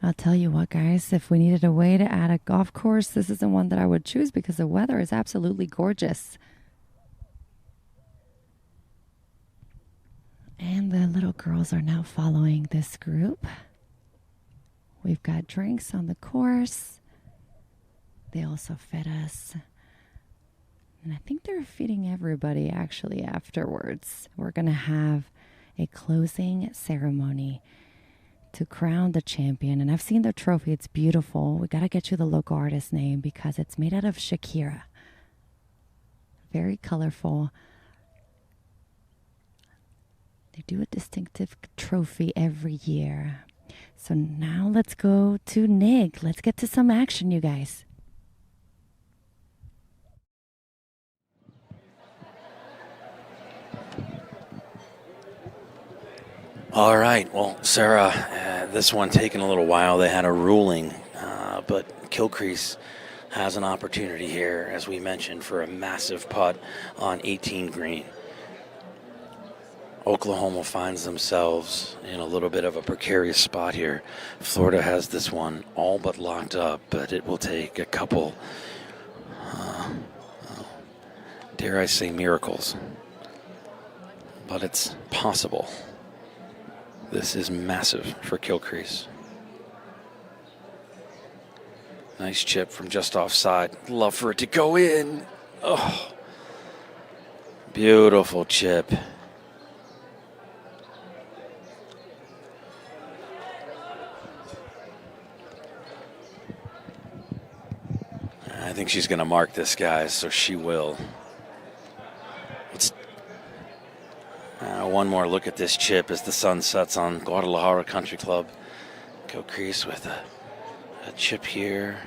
I'll tell you what, guys, if we needed a way to add a golf course, this isn't one that I would choose because the weather is absolutely gorgeous. And the little girls are now following this group. We've got drinks on the course. They also fed us. And I think they're feeding everybody actually afterwards. We're going to have a closing ceremony to crown the champion. And I've seen the trophy. It's beautiful. We got to get you the local artist name because it's made out of Shakira. Very colorful. They do a distinctive trophy every year. So now let's go to Nick. Let's get to some action, you guys. All right. Well, Sara, this one taking a little while. They had a ruling, but Kilcrease has an opportunity here, as we mentioned, for a massive putt on 18 green. Oklahoma finds themselves in a little bit of a precarious spot here. Florida has this one all but locked up, but it will take a couple, dare I say, miracles. But it's possible. This is massive for Kilcrease. Nice chip from just offside. Love for it to go in. Oh, beautiful chip. I think she's going to mark this, guys, so she will. Let's one more look at this chip as the sun sets on Guadalajara Country Club. Gilcrease with a chip here.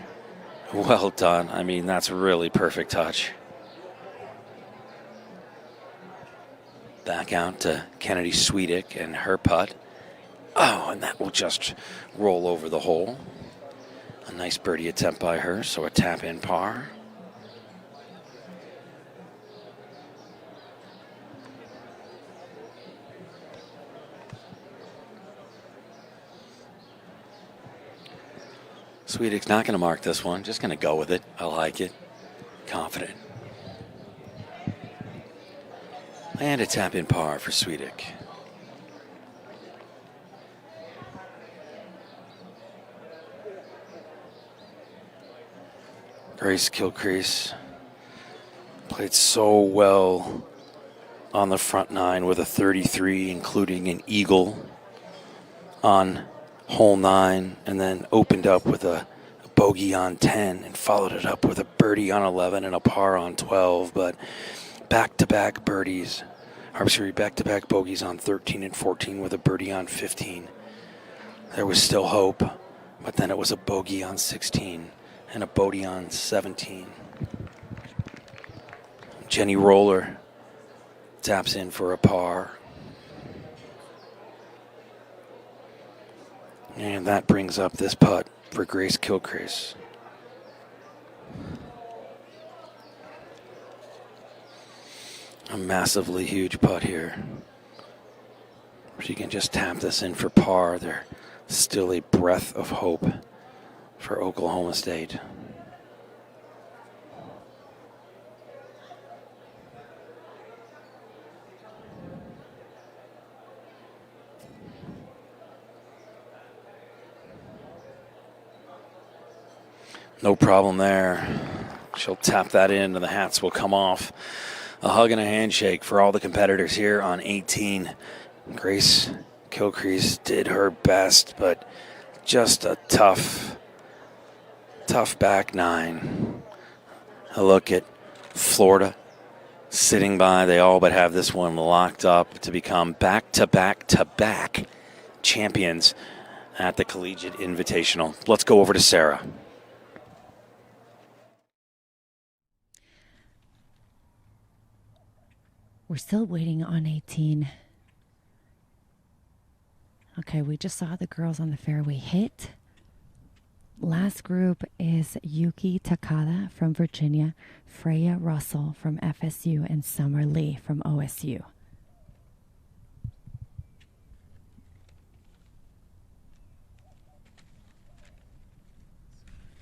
Well done. I mean, that's a really perfect touch. Back out to Kennedy Swedick and her putt. Oh, and that will just roll over the hole. A nice birdie attempt by her, so a tap-in par. Swedick's not going to mark this one, just going to go with it. I like it. Confident. And a tap-in par for Swedick. Grace Gilcrease played so well on the front nine with a 33, including an eagle on hole 9, and then opened up with a bogey on 10 and followed it up with a birdie on 11 and a par on 12. But back-to-back birdies, back-to-back bogeys on 13 and 14 with a birdie on 15. There was still hope, but then it was a bogey on 16 and a bogey on 17. Jenny Roller taps in for a par. And that brings up this putt for Grace Gilcrease. A massively huge putt here. She can just tap this in for par. There's still a breath of hope for Oklahoma State. No problem there. She'll tap that in and the hats will come off. A hug and a handshake for all the competitors here on 18. Grace Gilcrease did her best, but just a tough back 9. A look at Florida sitting by. They all but have this one locked up to become back-to-back-to-back champions at the Collegiate Invitational. Let's go over to Sara. We're still waiting on 18. Okay, we just saw the girls on the fairway hit. Last group is Yuki Takada from Virginia, Freya Russell from FSU, and Summer Lee from OSU.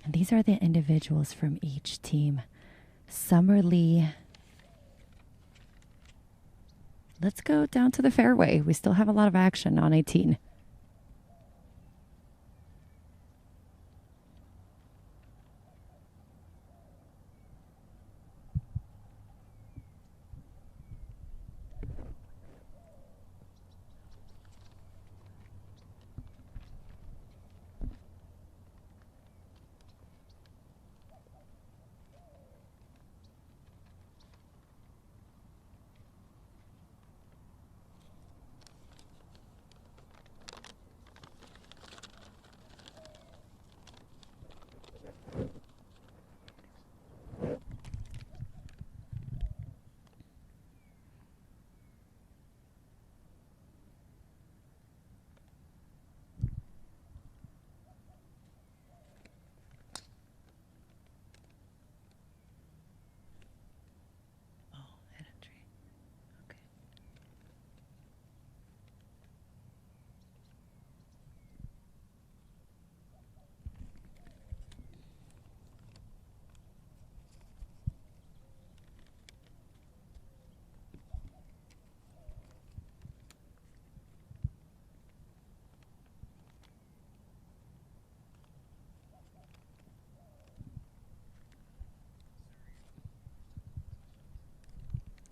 And these are the individuals from each team. Summer Lee. Let's go down to the fairway. We still have a lot of action on 18.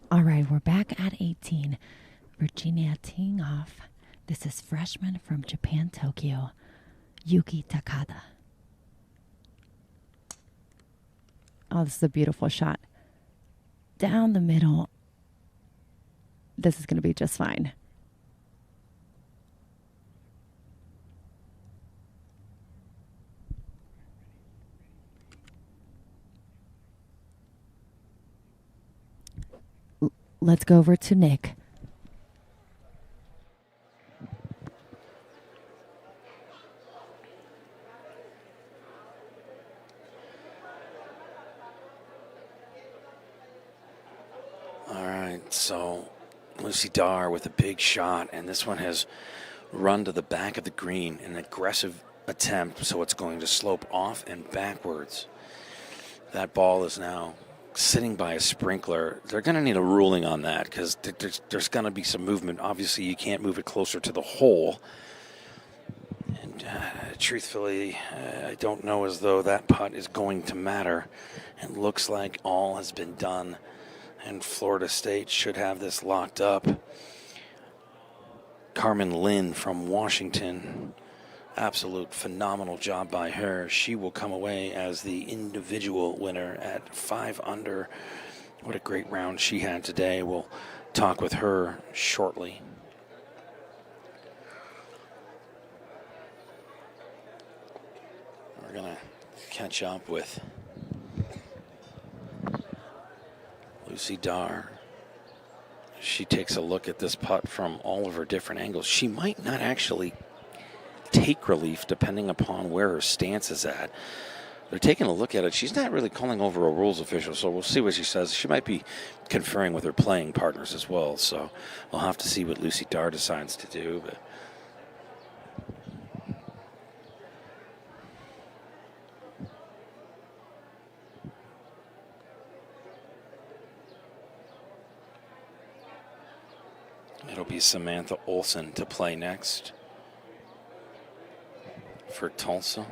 All right, we're back at 18. Virginia teeing off. This is freshman from Japan, Tokyo, Yuki Takada. Oh, this is a beautiful shot. Down the middle. This is going to be just fine. Let's go over to Nick. All right, so Lucy Dar with a big shot, and this one has run to the back of the green, an aggressive attempt, so it's going to slope off and backwards. That ball is now sitting by a sprinkler. They're going to need a ruling on that because there's going to be some movement. Obviously, you can't move it closer to the hole. And truthfully, I don't know as though that putt is going to matter. It looks like all has been done, and Florida State should have this locked up. Carmen Lynn from Washington, absolute phenomenal job by her. She will come away as the individual winner at 5 under. What a great round she had today. We'll talk with her shortly. We're going to catch up with Lucy Dar. She takes a look at this putt from all of her different angles. She might not actually take relief depending upon where her stance is at. They're taking a look at it. She's not really calling over a rules official, so we'll see what she says. She might be conferring with her playing partners as well, so we'll have to see what Lucy Dar decides to do. But it'll be Samantha Olsen to play next for Tulsa.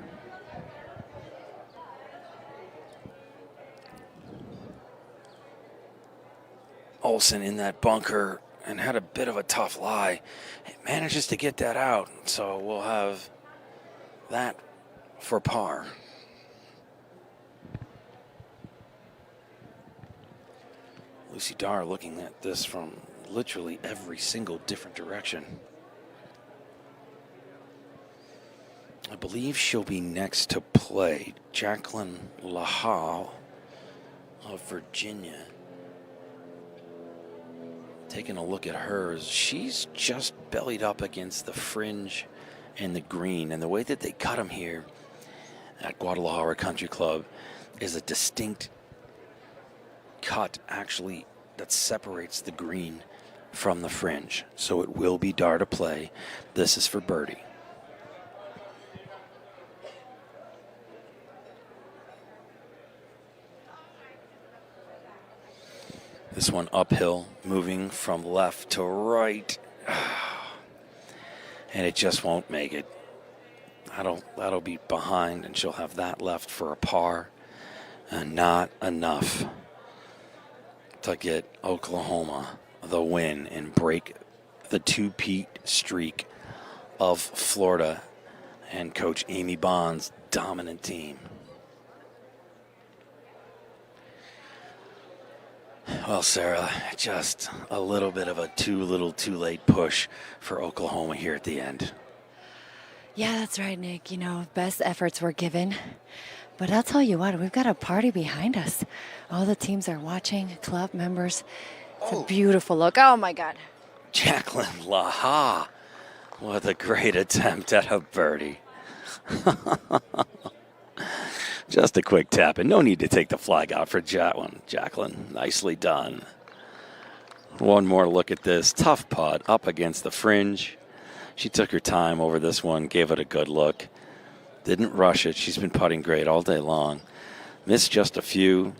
Olsen in that bunker and had a bit of a tough lie. It manages to get that out, so we'll have that for par. Lucy Dar looking at this from literally every single different direction. I believe she'll be next to play. Jacqueline Lahal of Virginia. Taking a look at hers, she's just bellied up against the fringe and the green. And the way that they cut them here at Guadalajara Country Club is a distinct cut, actually, that separates the green from the fringe. So it will be Dar to play. This is for birdie. This one uphill, moving from left to right. And it just won't make it. That'll be behind, and she'll have that left for a par. And not enough to get Oklahoma the win and break the two-peat streak of Florida and Coach Amy Bond's dominant team. Well, Sarah, just a little bit of a too little too late push for Oklahoma here at the end. Yeah, that's right, Nick. You know, best efforts were given. But I'll tell you what, we've got a party behind us. All the teams are watching, club members. It's a beautiful look. Oh, my God. Jacqueline Laha. What a great attempt at a birdie. Just a quick tap, and no need to take the flag out for Jacqueline. Nicely done. One more look at this. Tough putt up against the fringe. She took her time over this one, gave it a good look. Didn't rush it. She's been putting great all day long. Missed just a few.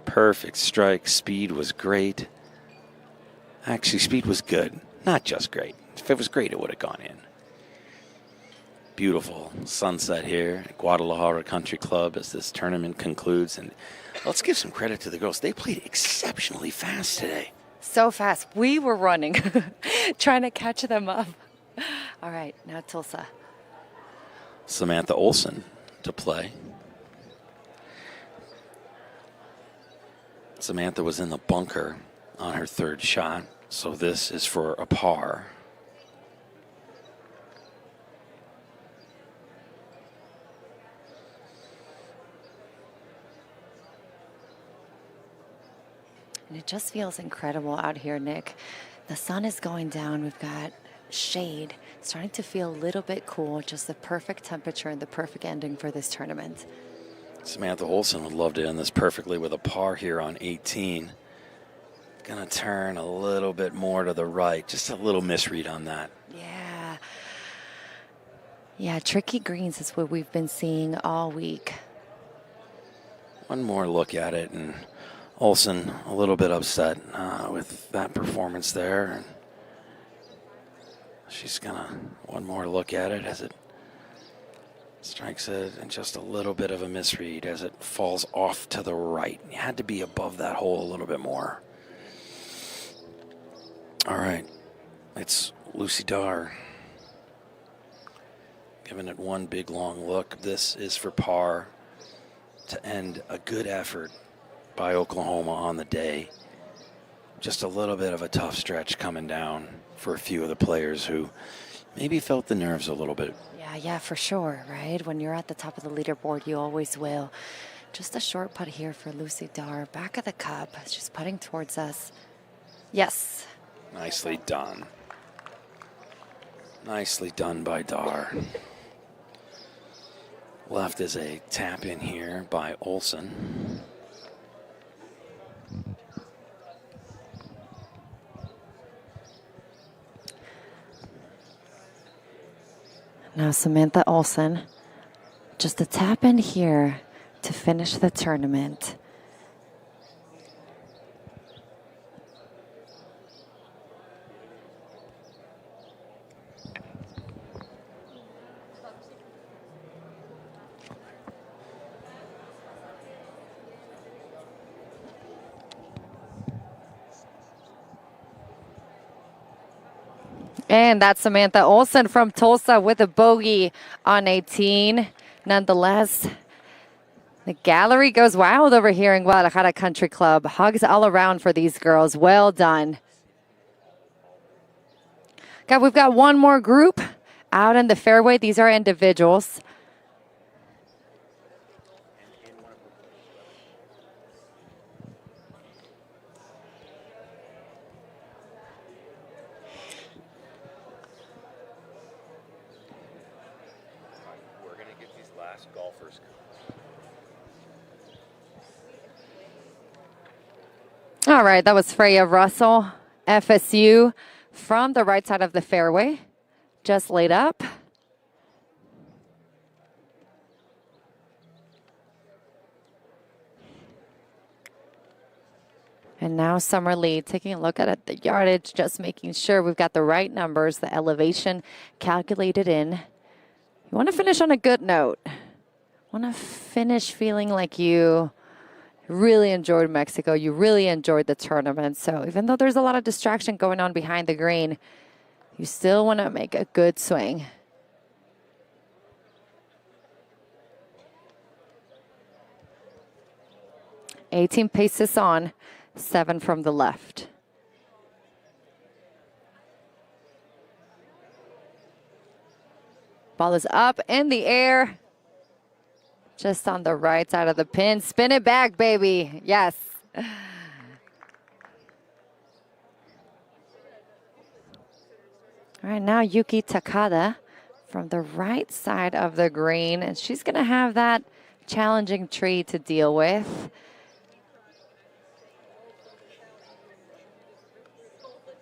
Perfect strike. Speed was great. Actually, speed was good. Not just great. If it was great, it would have gone in. Beautiful sunset here at Guadalajara Country Club as this tournament concludes. And let's give some credit to the girls. They played exceptionally fast today. So fast. We were running, trying to catch them up. All right, now Tulsa. Samantha Olsen to play. Samantha was in the bunker on her third shot, so this is for a par. And it just feels incredible out here, Nick. The sun is going down. We've got shade. It's starting to feel a little bit cool. Just the perfect temperature and the perfect ending for this tournament. Samantha Olsen would love to end this perfectly with a par here on 18. Gonna turn a little bit more to the right. Just a little misread on that. Yeah. Yeah, tricky greens is what we've been seeing all week. One more look at it, and Olsen a little bit upset with that performance there. And she's gonna one more look at it as it strikes it, and just a little bit of a misread as it falls off to the right. You had to be above that hole a little bit more. All right, it's Lucy Dar. Giving it one big long look. This is for par to end a good effort by Oklahoma on the day. Just a little bit of a tough stretch coming down for a few of the players who maybe felt the nerves a little bit. Yeah, for sure, right? When you're at the top of the leaderboard, you always will. Just a short putt here for Lucy Dar. Back of the cup. She's putting towards us. Yes. Nicely done. Nicely done by Dar. Left is a tap in here by Olsen. Now Samantha Olsen, just a tap in here to finish the tournament. And that's Samantha Olsen from Tulsa with a bogey on 18. Nonetheless, the gallery goes wild over here in Guadalajara Country Club. Hugs all around for these girls. Well done. God, we've got one more group out in the fairway. These are individuals. Golfers. All right, that was Freya Russell, FSU, from the right side of the fairway, just laid up. And now Summer Lee taking a look at it, the yardage, just making sure we've got the right numbers, the elevation calculated in. You want to finish on a good note. Want to finish feeling like you really enjoyed Mexico. You really enjoyed the tournament. So even though there's a lot of distraction going on behind the green, you still want to make a good swing. Eighteen paces on, 7 from the left. Ball is up in the air. Just on the right side of the pin. Spin it back, baby. Yes. All right, now Yuki Takada from the right side of the green. And she's going to have that challenging tree to deal with.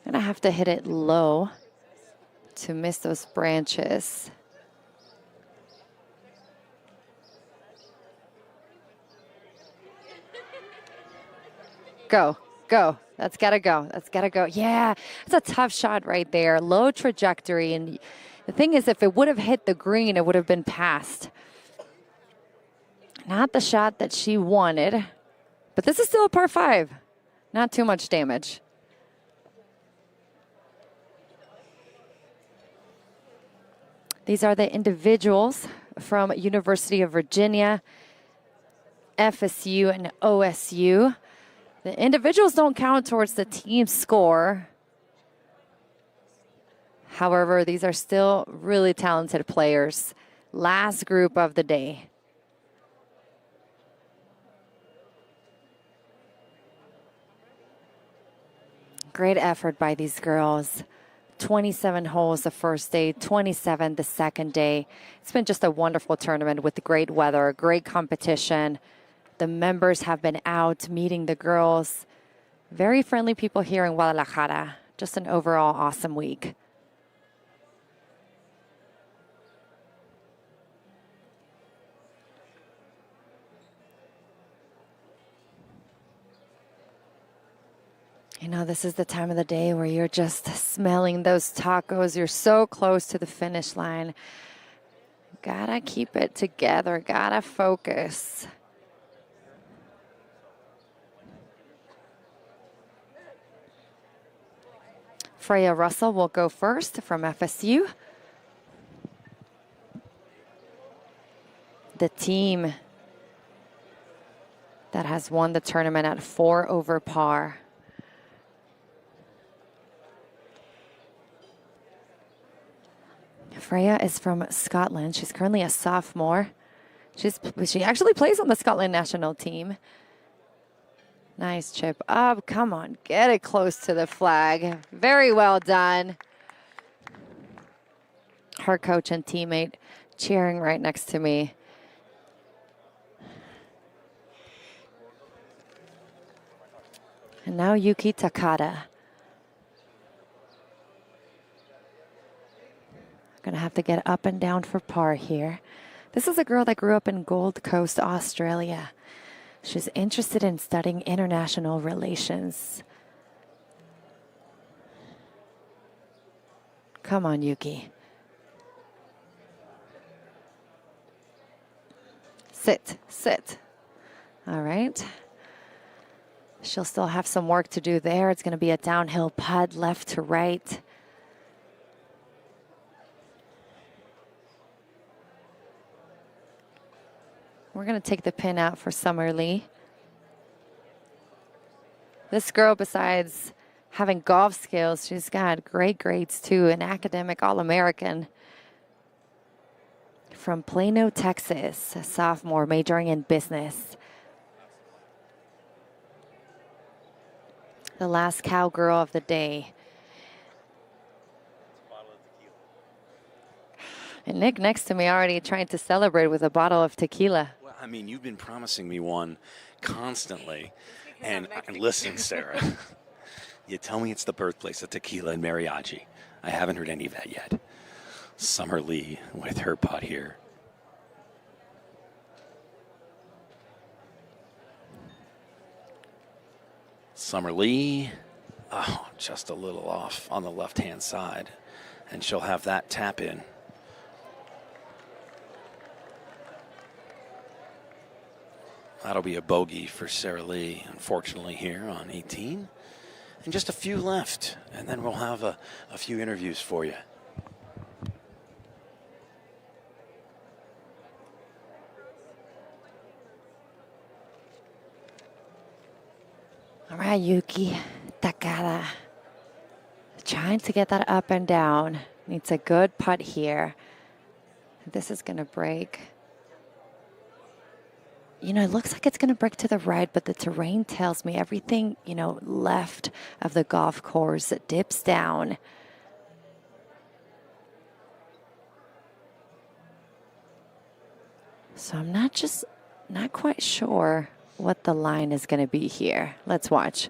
Going to have to hit it low to miss those branches. Go, go. That's got to go. That's got to go. Yeah, it's a tough shot right there. Low trajectory. And the thing is, if it would have hit the green, it would have been past. Not the shot that she wanted. But this is still a par 5. Not too much damage. These are the individuals from University of Virginia, FSU, and OSU. The individuals don't count towards the team score. However, these are still really talented players. Last group of the day. Great effort by these girls. 27 holes the first day, 27 the second day. It's been just a wonderful tournament with great weather, great competition. The members have been out meeting the girls. Very friendly people here in Guadalajara. Just an overall awesome week. You know, this is the time of the day where you're just smelling those tacos. You're so close to the finish line. Gotta keep it together, gotta focus. Freya Russell will go first from FSU. The team that has won the tournament at 4 over par. Freya is from Scotland. She's currently a sophomore. She actually plays on the Scotland national team. Nice chip up. Come on, get it close to the flag. Very well done. Her coach and teammate cheering right next to me. And now Yuki Takada. Gonna have to get up and down for par here. This is a girl that grew up in Gold Coast, Australia. She's interested in studying international relations. Come on, Yuki. Sit, sit. All right. She'll still have some work to do there. It's gonna be a downhill putt left to right. We're going to take the pin out for Summer Lee. This girl, besides having golf skills, she's got great grades too, an academic All-American. From Plano, Texas, a sophomore majoring in business. The last cowgirl of the day. And Nick next to me already trying to celebrate with a bottle of tequila. Well, I mean, you've been promising me one constantly. And listen, Sarah, you tell me it's the birthplace of tequila and mariachi. I haven't heard any of that yet. Summer Lee with her putt here. Summer Lee, oh, just a little off on the left-hand side. And she'll have that tap in. That'll be a bogey for Sarah Lee, unfortunately, here on 18. And just a few left, and then we'll have a few interviews for you. All right, Yuki Takada. Trying to get that up and down. Needs a good putt here. This is going to break. You know, it looks like it's going to break to the right, but the terrain tells me everything, you know, left of the golf course dips down. So I'm not quite sure what the line is going to be here. Let's watch.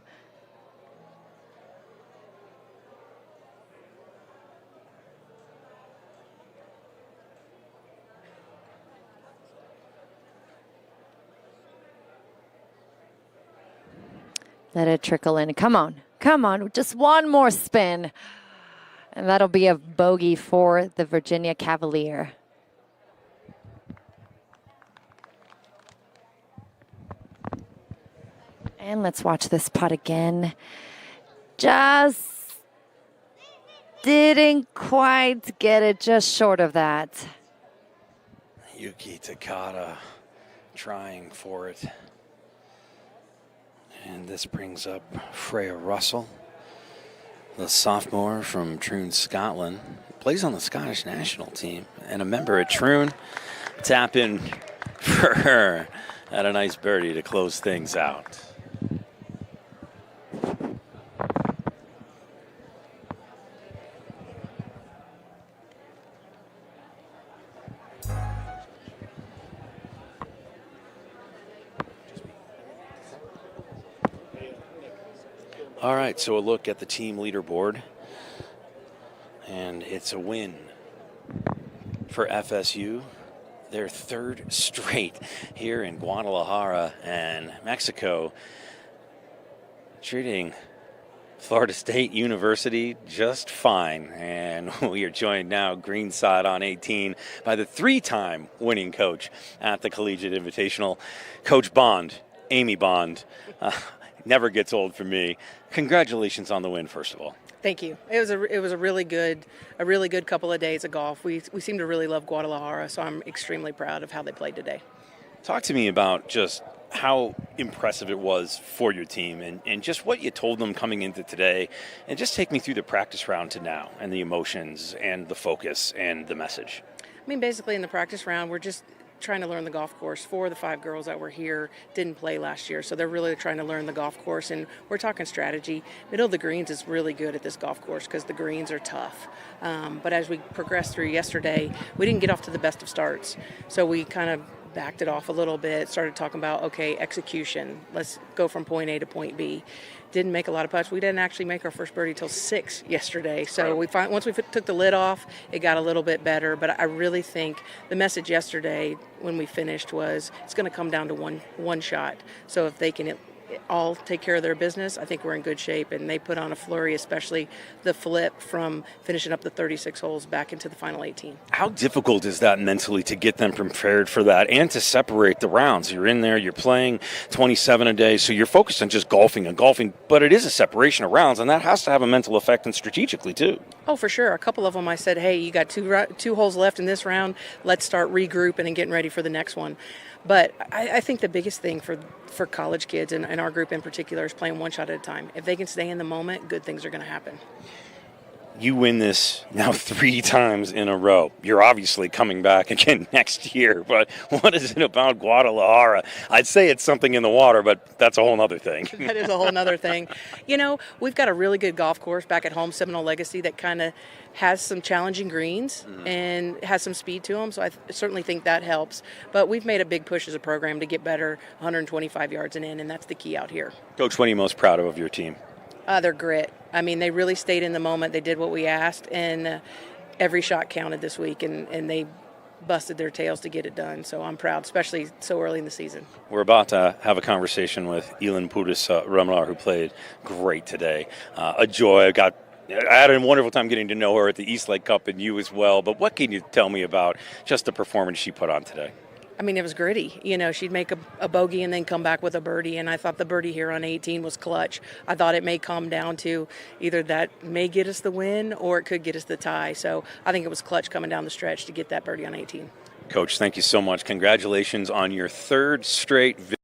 Let it trickle in. Come on. Come on. Just one more spin. And that'll be a bogey for the Virginia Cavalier. And let's watch this putt again. Just didn't quite get it, just short of that. Yuki Takada trying for it. And this brings up Freya Russell, the sophomore from Troon, Scotland. Plays on the Scottish national team and a member at Troon. Tap in for her. Had a nice birdie to close things out. All right, so a look at the team leaderboard. And it's a win for FSU. Their third straight here in Guadalajara, and Mexico treating Florida State University just fine. And we are joined now, greenside on 18, by the three-time winning coach at the Collegiate Invitational, Coach Bond, Amy Bond. Never gets old for me. Congratulations on the win, first of all. Thank you. It was a really good couple of days of golf. We seem to really love Guadalajara, so I'm extremely proud of how they played today. Talk to me about just how impressive it was for your team and just what you told them coming into today, and just take me through the practice round to now and the emotions and the focus and the message. I mean, basically in the practice round, we're just trying to learn the golf course. 4 of the 5 girls that were here didn't play last year, so they're really trying to learn the golf course, and we're talking strategy. Middle of the greens is really good at this golf course because the greens are tough. But as we progressed through yesterday, we didn't get off to the best of starts, so we kind of backed it off a little bit, started talking about, okay, execution. Let's go from point A to point B. Didn't make a lot of putts. We didn't actually make our first birdie till 6 yesterday. So once we took the lid off, it got a little bit better. But I really think the message yesterday when we finished was it's going to come down to one shot. So if they can all take care of their business, I think we're in good shape. And they put on a flurry, especially the flip from finishing up the 36 holes back into the final 18. How difficult is that mentally to get them prepared for that and to separate the rounds? You're in there, you're playing 27 a day, so you're focused on just golfing and golfing, but it is a separation of rounds, and that has to have a mental effect and strategically too. Oh, for sure. A couple of them I said, hey, you got two holes left in this round. Let's start regrouping and getting ready for the next one. But I think the biggest thing for college kids, and our group in particular, is playing one shot at a time. If they can stay in the moment, good things are going to happen. You win this now 3 times in a row. You're obviously coming back again next year, but what is it about Guadalajara? I'd say it's something in the water, but that's a whole other thing. That is a whole other thing. You know, we've got a really good golf course back at home, Seminole Legacy, that kind of has some challenging greens and has some speed to them, so I certainly think that helps. But we've made a big push as a program to get better 125 yards and in, and that's the key out here. Coach, what are you most proud of your team? Their grit. I mean, they really stayed in the moment. They did what we asked, and every shot counted this week, and they busted their tails to get it done. So I'm proud, especially so early in the season. We're about to have a conversation with Elin Putis Ramlar, who played great today. A joy. I had a wonderful time getting to know her at the East Lake Cup, and you as well. But what can you tell me about just the performance she put on today? I mean, it was gritty. You know, she'd make a bogey and then come back with a birdie, and I thought the birdie here on 18 was clutch. I thought it may come down to either that may get us the win or it could get us the tie. So I think it was clutch coming down the stretch to get that birdie on 18. Coach, thank you so much. Congratulations on your 3rd straight victory.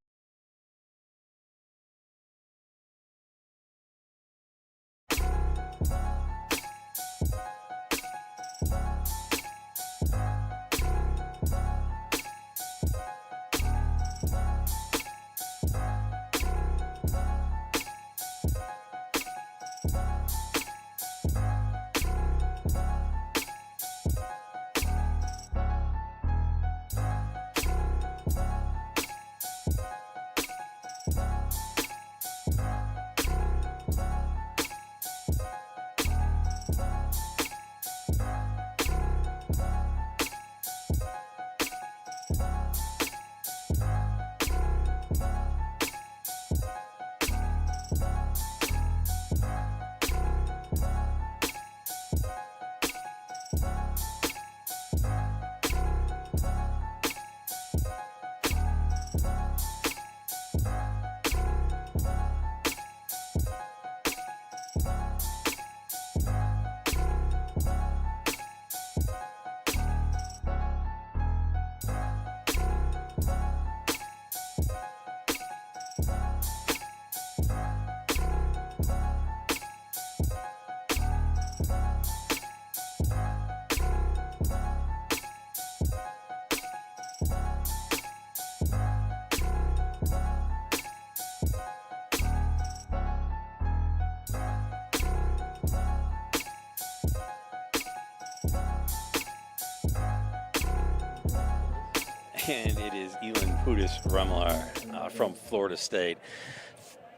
and it is Elin Pudis-Remlar from Florida State.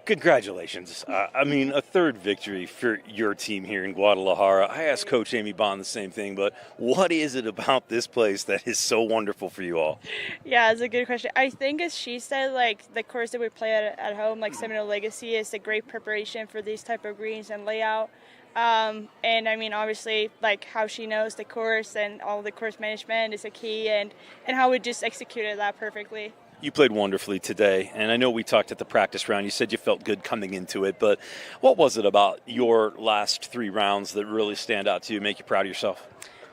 Congratulations. I mean, a third victory for your team here in Guadalajara. I asked Coach Amy Bond the same thing, but what is it about this place that is so wonderful for you all? Yeah, it's a good question. I think, as she said, like the course that we play at home, like Seminole Legacy, is a great preparation for these type of greens and layout. And I mean, obviously, like how she knows the course and all the course management is a key, and how we just executed that perfectly. You played wonderfully today, and I know we talked at the practice round. You said you felt good coming into it, but what was it about your last 3 rounds that really stand out to you, make you proud of yourself?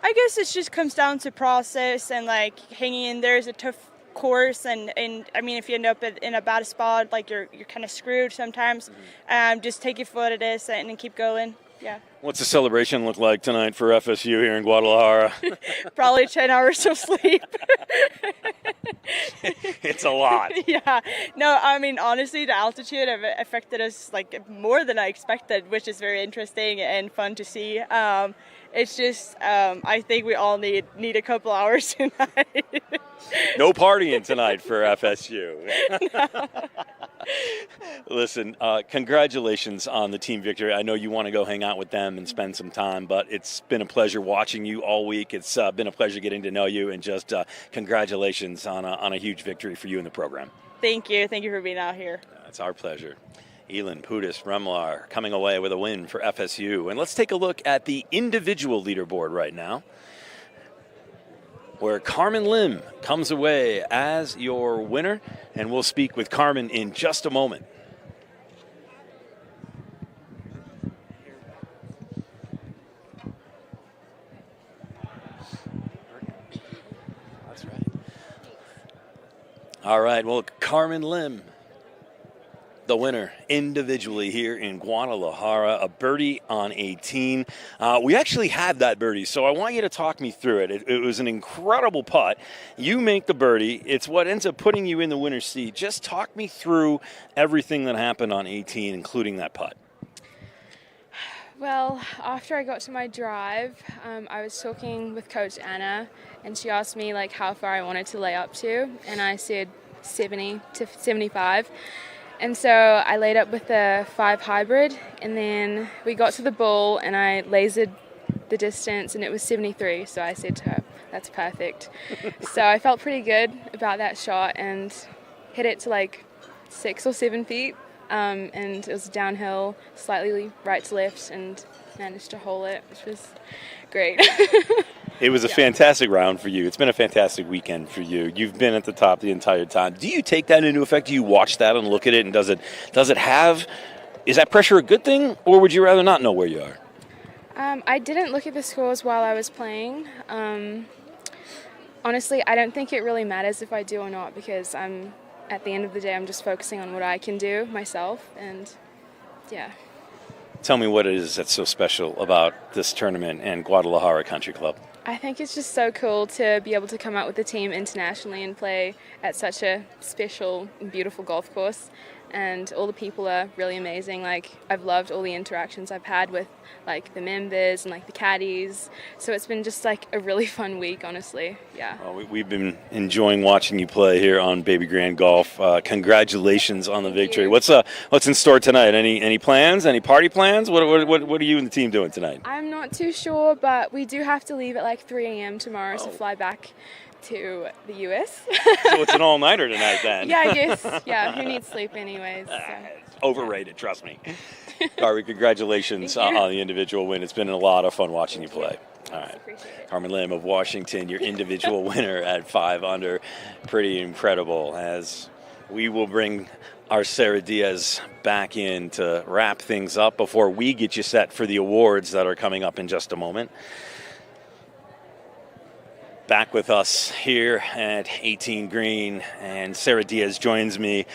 I guess it just comes down to process and like hanging in there is a tough course, and I mean, if you end up in a bad spot, like you're kind of screwed sometimes. Just take it for what it is and then keep going. Yeah. What's the celebration look like tonight for FSU here in Guadalajara? Probably 10 hours of sleep. It's a lot. Yeah. No, I mean, honestly, the altitude have affected us like more than I expected, which is very interesting and fun to see. It's just, I think we all need a couple hours tonight. No partying tonight for FSU. No. Listen, congratulations on the team victory. I know you want to go hang out with them and spend some time, but it's been a pleasure watching you all week. It's been a pleasure getting to know you, and just congratulations on a huge victory for you in the program. Thank you. Thank you for being out here. It's our pleasure. Elin Pudis-Remlar coming away with a win for FSU. And let's take a look at the individual leaderboard right now, where Carmen Lim comes away as your winner, and we'll speak with Carmen in just a moment. That's right. All right, well, Carmen Lim, the winner individually here in Guadalajara, a birdie on 18. We actually had that birdie, so I want you to talk me through it. It was an incredible putt. You make the birdie. It's what ends up putting you in the winner's seat. Just talk me through everything that happened on 18, including that putt. Well, after I got to my drive, I was talking with Coach Anna, and she asked me like how far I wanted to lay up to, and I said 70 to 75. And so I laid up with the 5 hybrid, and then we got to the ball and I lasered the distance and it was 73. So I said to her, that's perfect. So I felt pretty good about that shot and hit it to like 6 or 7 feet. And it was downhill, slightly right to left, and managed to hole it, which was great. It was a fantastic round for you. It's been a fantastic weekend for you. You've been at the top the entire time. Do you take that into effect? Do you watch that and look at it, and is that pressure a good thing, or would you rather not know where you are? I didn't look at the scores while I was playing. Honestly, I don't think it really matters if I do or not, because at the end of the day, I'm just focusing on what I can do myself, and yeah. Tell me what it is that's so special about this tournament and Guadalajara Country Club. I think it's just so cool to be able to come out with the team internationally and play at such a special and beautiful golf course. And all the people are really amazing. Like, I've loved all the interactions I've had with like the members and like the caddies. So it's been just like a really fun week, honestly. Yeah. Well, we've been enjoying watching you play here on Baby Grand Golf. Congratulations on the victory. What's in store tonight? Any plans? Any party plans? What are you and the team doing tonight? I'm not too sure, but we do have to leave at like 3 a.m. tomorrow to fly back to the U.S. So it's an all-nighter tonight then. Yeah, I guess. Yeah, who needs sleep anyways? So. Overrated, trust me. Carmen, congratulations on the individual win. It's been a lot of fun watching you play. All right. Carmen Lim of Washington, your individual winner at 5 under. Pretty incredible, as we will bring our Sara Diaz back in to wrap things up before we get you set for the awards that are coming up in just a moment. Back with us here at 18 Green, and Sara Diaz joins me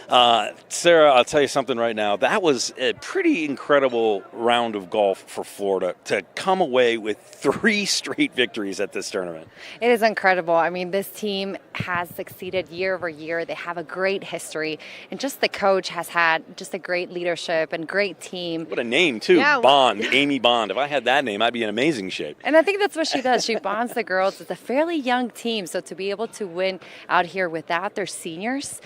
Sarah, I'll tell you something right now. That was a pretty incredible round of golf for Florida to come away with 3 straight victories at this tournament. It is incredible. I mean, this team has succeeded year over year. They have a great history, and just the coach has had just a great leadership and great team. What a name, too. Yeah. Bond, Amy Bond. If I had that name, I'd be in amazing shape. And I think that's what she does. She bonds the girls. It's a fairly young team, so to be able to win out here without their seniors,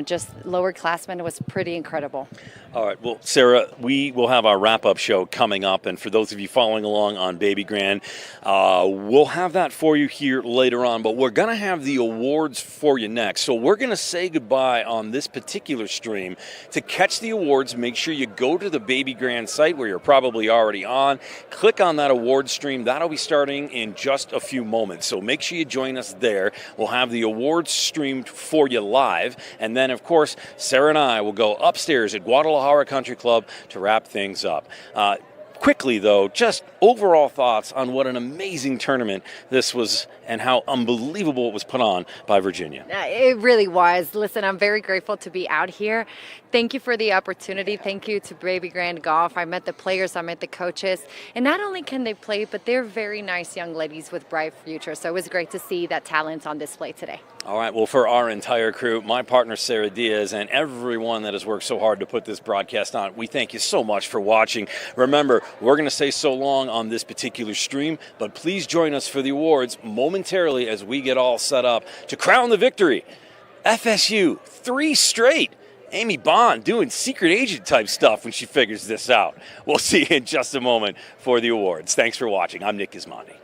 just lower classmen, was pretty incredible. All right. Well, Sarah, we will have our wrap-up show coming up, and for those of you following along on Baby Grand, we'll have that for you here later on, but we're going to have the awards for you next. So we're going to say goodbye on this particular stream. To catch the awards, make sure you go to the Baby Grand site where you're probably already on. Click on that award stream. That'll be starting in just a few moments, so make sure you join us there. We'll have the awards streamed for you live, and then, of course, Sarah and I will go upstairs at Guadalajara Country Club to wrap things up. Quickly, though, just overall thoughts on what an amazing tournament this was and how unbelievable it was put on by Virginia. It really was. Listen, I'm very grateful to be out here. Thank you for the opportunity. Thank you to Baby Grand Golf. I met the players, I met the coaches, and not only can they play, but they're very nice young ladies with bright futures. So it was great to see that talent on display today. All right, well, for our entire crew, my partner Sara Diaz, and everyone that has worked so hard to put this broadcast on, we thank you so much for watching. Remember, we're going to say so long on this particular stream, but please join us for the awards momentarily as we get all set up to crown the victory. FSU, 3 straight. Amy Bond doing secret agent type stuff when she figures this out. We'll see you in just a moment for the awards. Thanks for watching. I'm Nick Gismondi.